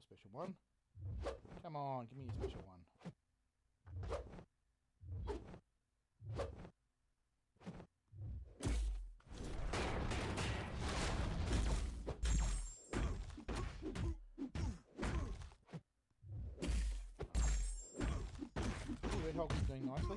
Special one. Come on, give me a special one. Red Hulk is doing nicely.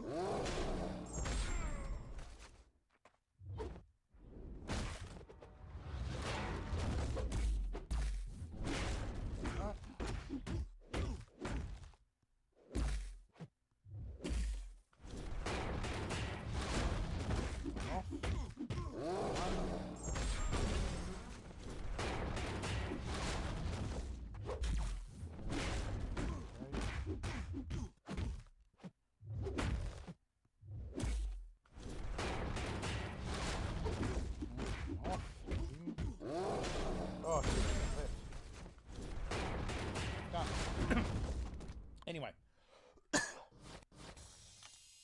Anyway,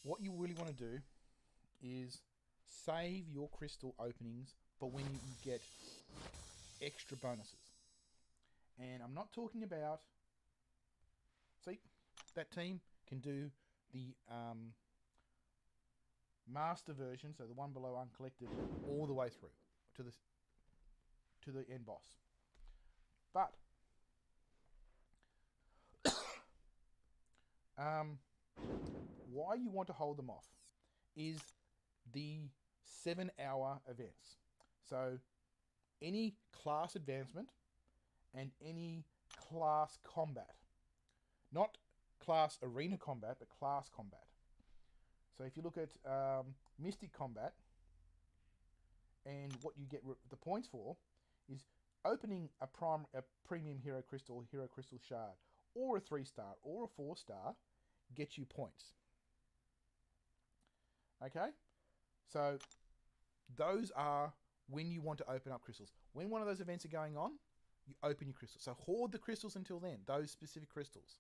what you really want to do is save your crystal openings for when you get extra bonuses. And I'm not talking about... See, that team can do the master version, so the one below uncollected, all the way through to the end boss. But why you want to hold them off is the 7-hour events. So any class advancement and any class combat. Not class arena combat, but class combat. So if you look at Mystic Combat, and what you get the points for is opening a premium hero crystal shard, or a 3-star, or a 4-star, gets you points. Okay? So those are when you want to open up crystals. When one of those events are going on, you open your crystals. So hoard the crystals until then, those specific crystals.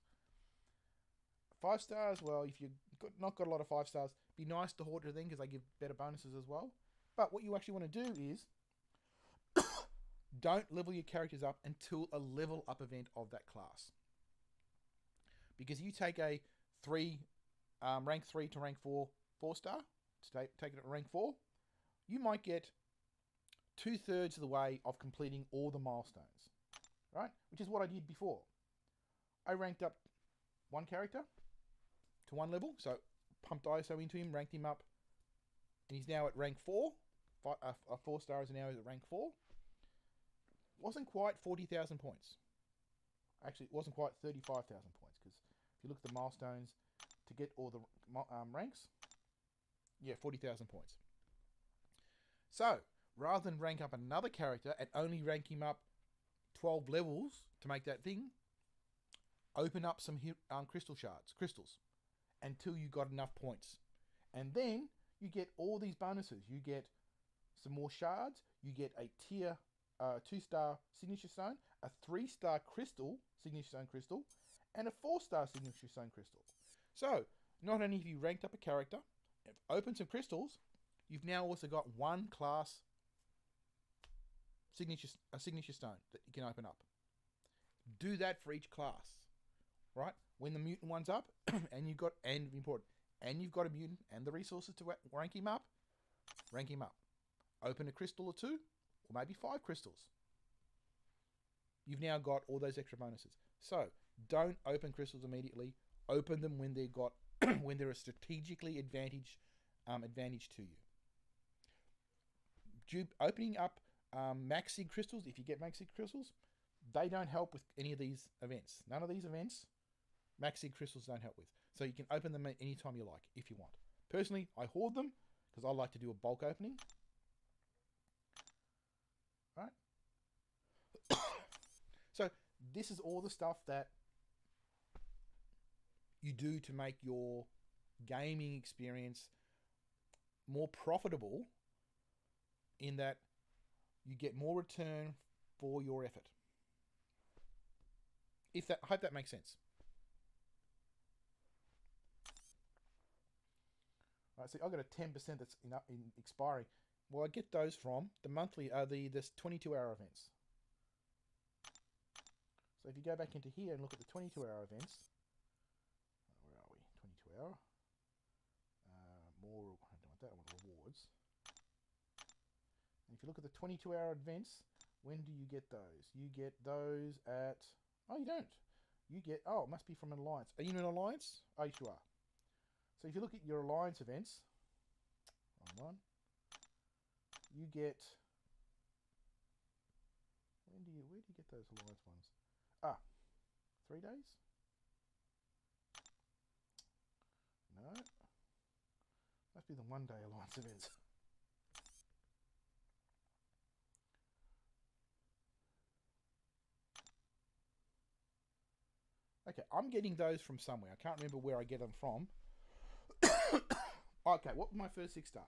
5 stars, well, if you've not got a lot of 5 stars, be nice to hoard it then because they give better bonuses as well. But what you actually want to do is don't level your characters up until a level up event of that class. Because you take a rank 3 to rank 4 4-star, take it at rank 4, you might get 2/3 of the way of completing all the milestones, right? Which is what I did before. I ranked up one character to one level, so pumped ISO into him, ranked him up, and he's now at rank 4. A 4-star is now at rank 4. Wasn't quite 40,000 points. Actually, it wasn't quite 35,000 points, because if you look at the milestones to get all the ranks, yeah, 40,000 points. So, rather than rank up another character and only rank him up 12 levels to make that thing, open up some crystals, until you got enough points. And then you get all these bonuses. You get some more shards, you get a tier 2-star signature stone, a 3-star signature stone crystal, and a 4-star signature stone crystal. So, not only have you ranked up a character, opened some crystals, you've now also got one class signature stone that you can open up. Do that for each class, right? When the mutant one's up, and you've got a mutant and the resources to rank him up, Open a crystal or 2, or maybe 5 crystals. You've now got all those extra bonuses. So don't open crystals immediately. Open them when they've got when they're a strategically advantage to you. Opening up max sig crystals, if you get max sig crystals, they don't help with any of these events. None of these events, max sig crystals don't help with. So you can open them at any time you like, if you want. Personally, I hoard them because I like to do a bulk opening. Right? So this is all the stuff that you do to make your gaming experience more profitable, in that you get more return for your effort. I hope that makes sense. Right, so I've got a 10% that's in expiring. Well, I get those from the monthly, this 22-hour events. So if you go back into here and look at the 22-hour events, where are we? 22-hour. More, I don't want that, I want rewards. And if you look at the 22-hour events, when do you get those? You get those at... Oh, you don't. You get... Oh, it must be from an alliance. Are you in an alliance? Oh, yes, you are. So if you look at your alliance events, wrong one, you get... Where do you get those alliance ones? 3 days? No. Must be the 1 day alliance events. Okay, I'm getting those from somewhere. I can't remember where I get them from. Okay, what was my first 6-star?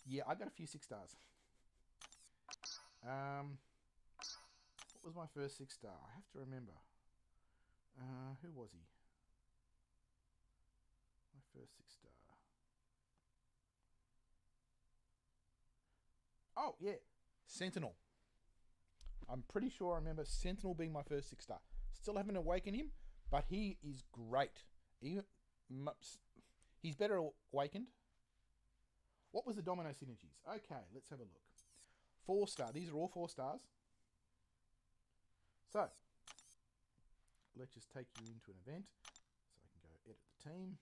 Yeah, I got a few 6-stars. What was my first 6-star? I have to remember. Who was he? My first 6-star. Oh, yeah. Sentinel. I'm pretty sure I remember Sentinel being my first 6-star. Still haven't awakened him, but he is great. He's better awakened. What was the domino synergies? Okay, let's have a look. 4-star. These are all 4 stars. So, let's just take you into an event. So I can go edit the team.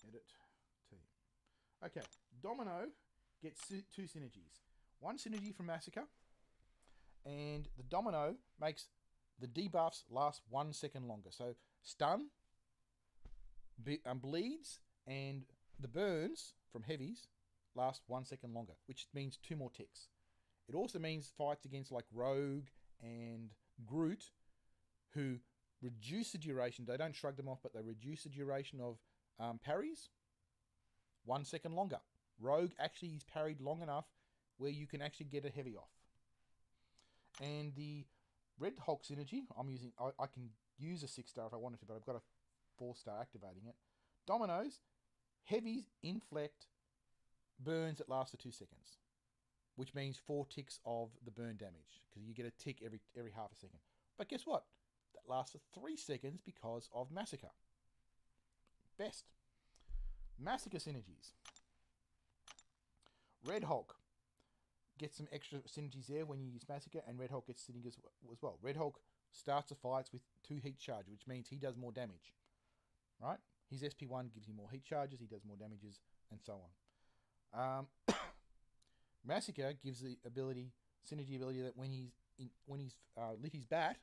Edit team. Okay, Domino gets 2 synergies. One synergy from Massacre, and the Domino makes the debuffs last 1 second longer. So stun, bleeds, and the burns from heavies last 1 second longer, which means 2 more ticks. It also means fights against like Rogue and Groot, who reduce the duration. They don't shrug them off, but they reduce the duration of parries 1 second longer. Rogue actually is parried long enough where you can actually get a heavy off. And the Red Hulk synergy, I can use a 6-star if I wanted to, but I've got a 4-star activating it. Dominoes Heavies inflict burns that last for 2 seconds, which means 4 ticks of the burn damage, because you get a tick every half a second. But guess what? That lasts for 3 seconds because of Massacre. Best. Massacre synergies. Red Hulk gets some extra synergies there when you use Massacre, and Red Hulk gets synergies as well. Red Hulk starts the fights with 2 heat charges, which means he does more damage. Right? His SP1 gives you more heat charges, he does more damages, and so on. Massacre gives the synergy ability that when he's lit his bat,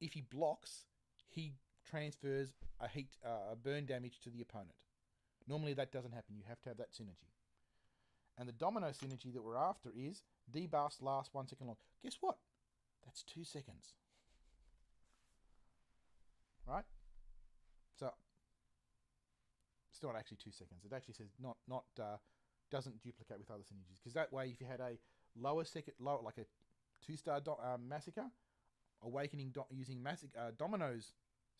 if he blocks, he transfers a burn damage to the opponent. Normally that doesn't happen. You have to have that synergy. And the domino synergy that we're after is debuffs last 1 second long. Guess what? That's 2 seconds. Right? So it's not actually 2 seconds. It actually says doesn't duplicate with other synergies, because that way, if you had a lower like a 2-star Massacre, Awakening using Domino's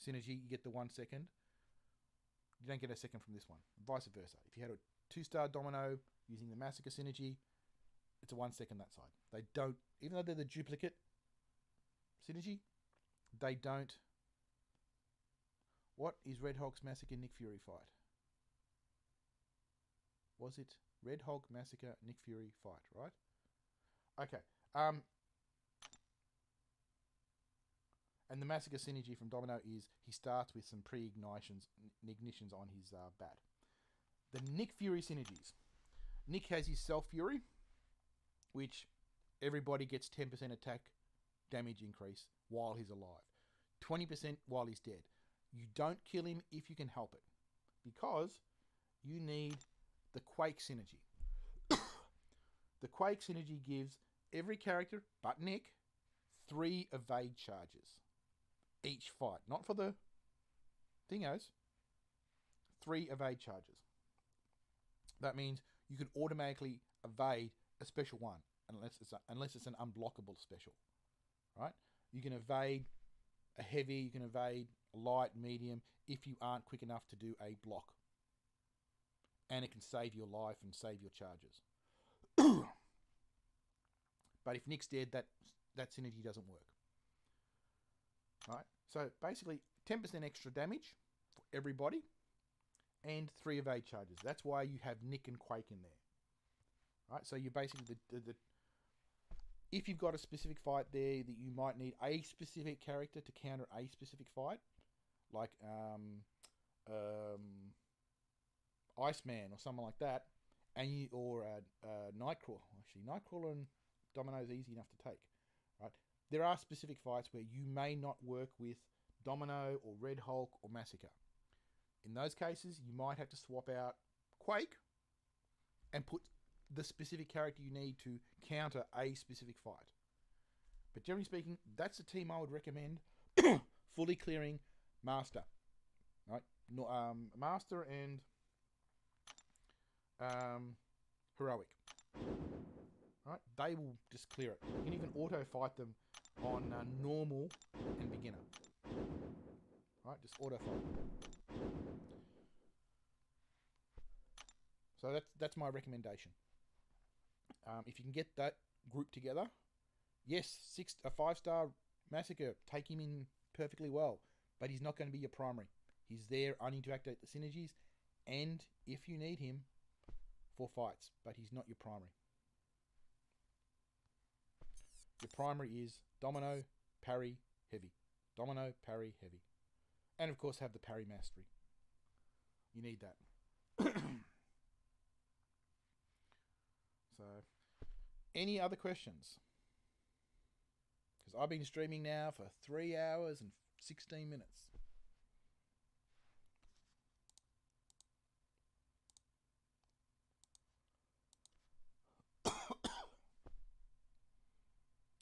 synergy, you get the 1 second. You don't get a second from this one. Vice versa. If you had a 2-star Domino using the Massacre synergy, it's a 1 second that side. They don't, even though they're the duplicate synergy, they don't. What is Red Hulk's Massacre Nick Fury fight? Was it Red Hulk Massacre Nick Fury fight, right? Okay. And the Massacre synergy from Domino is he starts with some ignitions on his bat. The Nick Fury synergies. Nick has his Self Fury, which everybody gets 10% attack damage increase while he's alive. 20% while he's dead. You don't kill him if you can help it, because you need the Quake synergy. The Quake synergy gives every character but Nick 3 evade charges each fight. Not for the thingos. 3 evade charges. That means you can automatically evade a special one unless it's an unblockable special. Right? You can evade a heavy, you can evade a light, medium, if you aren't quick enough to do a block. And it can save your life and save your charges. But if Nick's dead, that synergy doesn't work. Right? So basically 10% extra damage for everybody and 3 evade charges. That's why you have Nick and Quake in there. Right? So you're basically if you've got a specific fight there that you might need a specific character to counter a specific fight, like Iceman or something like that, or Nightcrawler. Actually, Nightcrawler and Domino is easy enough to take. Right? There are specific fights where you may not work with Domino or Red Hulk or Massacre. In those cases, you might have to swap out Quake and put the specific character you need to counter a specific fight. But generally speaking, that's the team I would recommend fully clearing Master. Right? Master and Heroic. Right? They will just clear it. You can even auto fight them on normal and beginner. Right? Just auto fight. So that's my recommendation. If you can get that group together, yes, a 5-star Massacre, take him in perfectly well, but he's not going to be your primary. He's there only to activate the synergies, and if you need him for fights, but he's not your primary. Your primary is Domino, Parry, Heavy. Domino, Parry, Heavy. And of course have the Parry Mastery. You need that. So, any other questions? Because I've been streaming now for 3 hours and 16 minutes.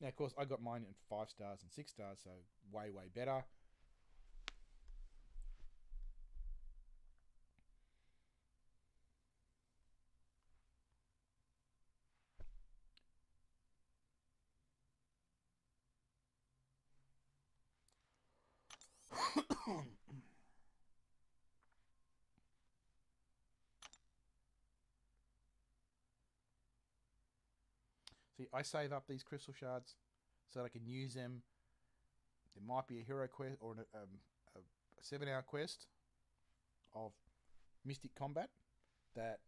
Now, of course, I got mine at 5 stars and 6 stars, so way, way better. See, I save up these crystal shards so that I can use them. There might be a hero quest or a 7-hour quest of Mystic Combat that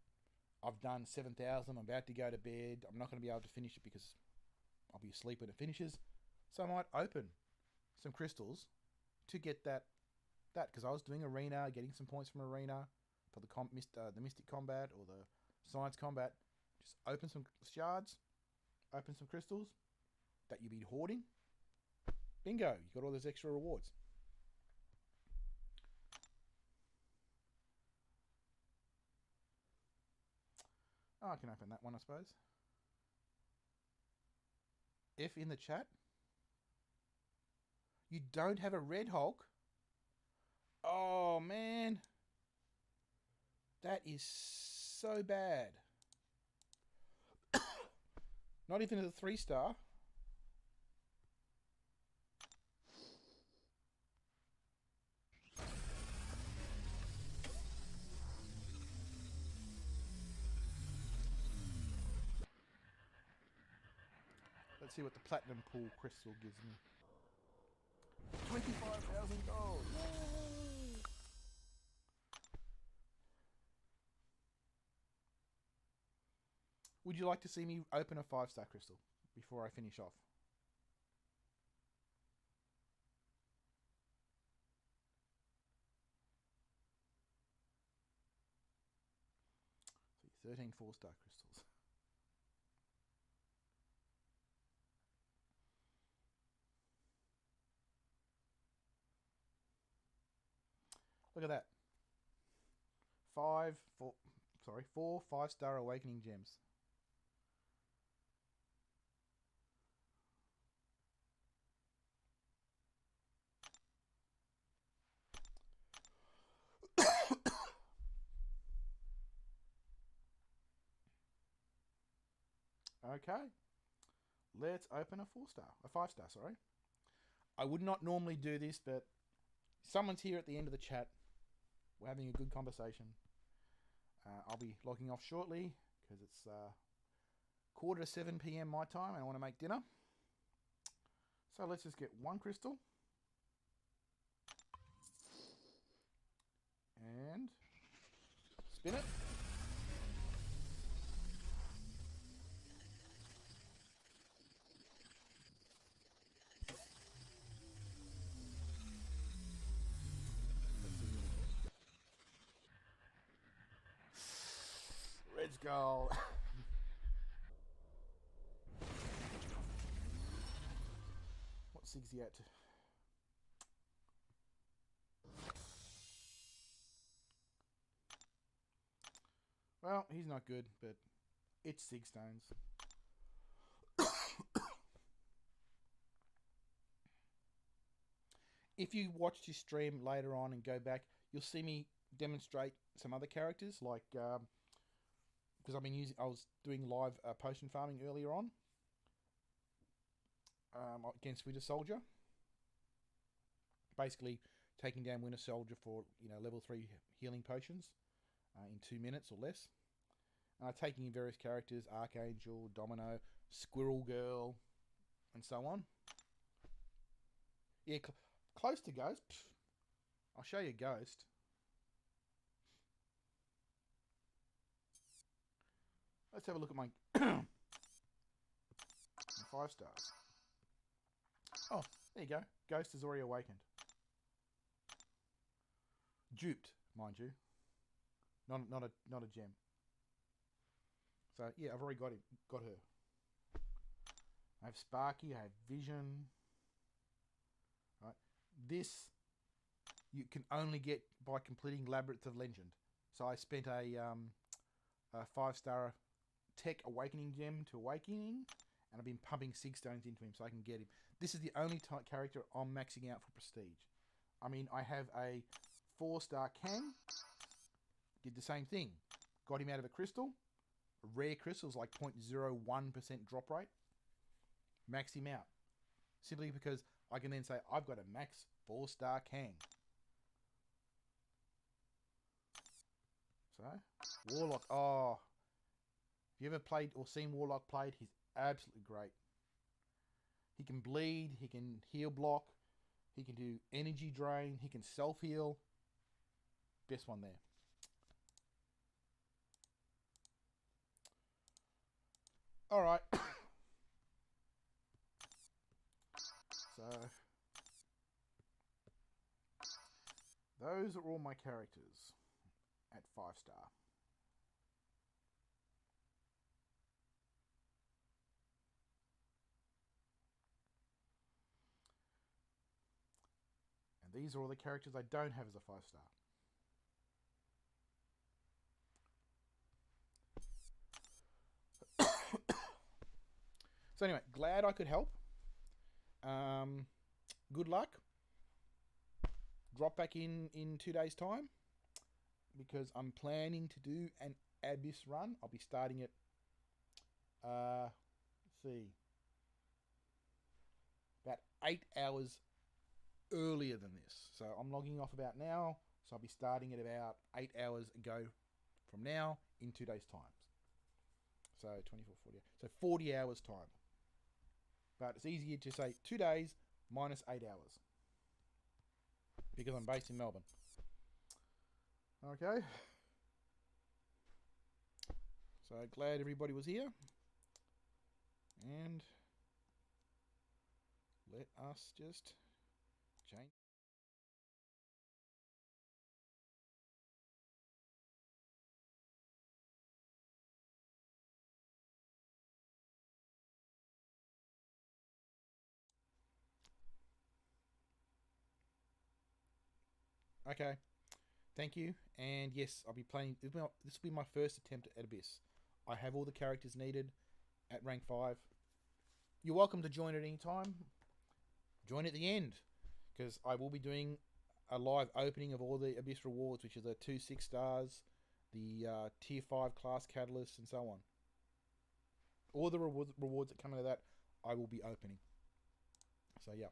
I've done 7,000. I'm about to go to bed. I'm not going to be able to finish it because I'll be asleep when it finishes. So I might open some crystals to get that because I was doing arena, getting some points from arena for the Mystic Combat or the Science Combat. Just open some shards, open some crystals that you'll be hoarding. Bingo, you got all those extra rewards. Oh, I can open that one, I suppose. If in the chat you don't have a Red Hulk, oh man, that is so bad. Not even a 3-star. Let's see what the platinum pool crystal gives me. 25,000 gold. Yay! Would you like to see me open a 5-star crystal before I finish off? See, 13 4-star crystals. Look at that. 4 5-star awakening gems. Okay. Let's open a 4-star. A 5-star, sorry. I would not normally do this, but someone's here at the end of the chat. We're having a good conversation. I'll be logging off shortly because it's 6:45 p.m. my time and I want to make dinner. So let's just get one crystal. And spin it. Let's go. What's Sigsy at? Well, he's not good, but it's Sig Stones. If you watch this stream later on and go back, you'll see me demonstrate some other characters, like because I was doing live potion farming earlier on against Winter Soldier. Basically, taking down Winter Soldier for level 3 healing potions in 2 minutes or less. Taking in various characters, Archangel, Domino, Squirrel Girl, and so on. Yeah, close to Ghost. I'll show you Ghost. Let's have a look at my 5 stars. Oh, there you go. Ghost has already awakened. Duped, mind you. Not a gem. So yeah, I've already got her. I have Sparky, I have Vision. Right. This you can only get by completing Labyrinth of Legend. So I spent a 5-star Tech Awakening gem to Awakening, and I've been pumping Sig Stones into him so I can get him. This is the only character I'm maxing out for Prestige. I mean, I have a 4-star Kang. Did the same thing. Got him out of a crystal. A rare crystal is like 0.01% drop rate. Max him out. Simply because I can then say, I've got a max 4-star Kang. So, Warlock. Oh, if you ever played or seen Warlock played, he's absolutely great. He can bleed, he can heal block, he can do energy drain, he can self-heal. Best one there. Alright. So, those are all my characters at 5-star. And these are all the characters I don't have as a 5-star. So anyway, glad I could help. Good luck. Drop back in 2 days' time, because I'm planning to do an Abyss run. I'll be starting it, let's see, about 8 hours earlier than this. So I'm logging off about now, so I'll be starting it about 8 hours ago from now in 2 days' time. So 24, 40, so 40 hours time. But it's easier to say 2 days minus 8 hours, because I'm based in Melbourne. Okay. So glad everybody was here. And let us just change. Okay. Thank you. And yes, I'll be playing. This will be my first attempt at Abyss. I have all the characters needed at rank 5. You're welcome to join at any time. Join at the end, because I will be doing a live opening of all the Abyss rewards, which are the 2 6-stars, the tier 5 class catalysts, and so on. All the rewards that come out of that, I will be opening. So yeah.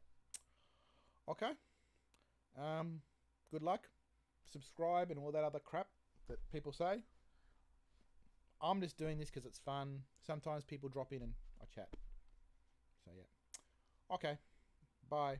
Okay. Good luck. Subscribe and all that other crap that people say. I'm just doing this because it's fun. Sometimes people drop in and I chat. So yeah. Okay. Bye.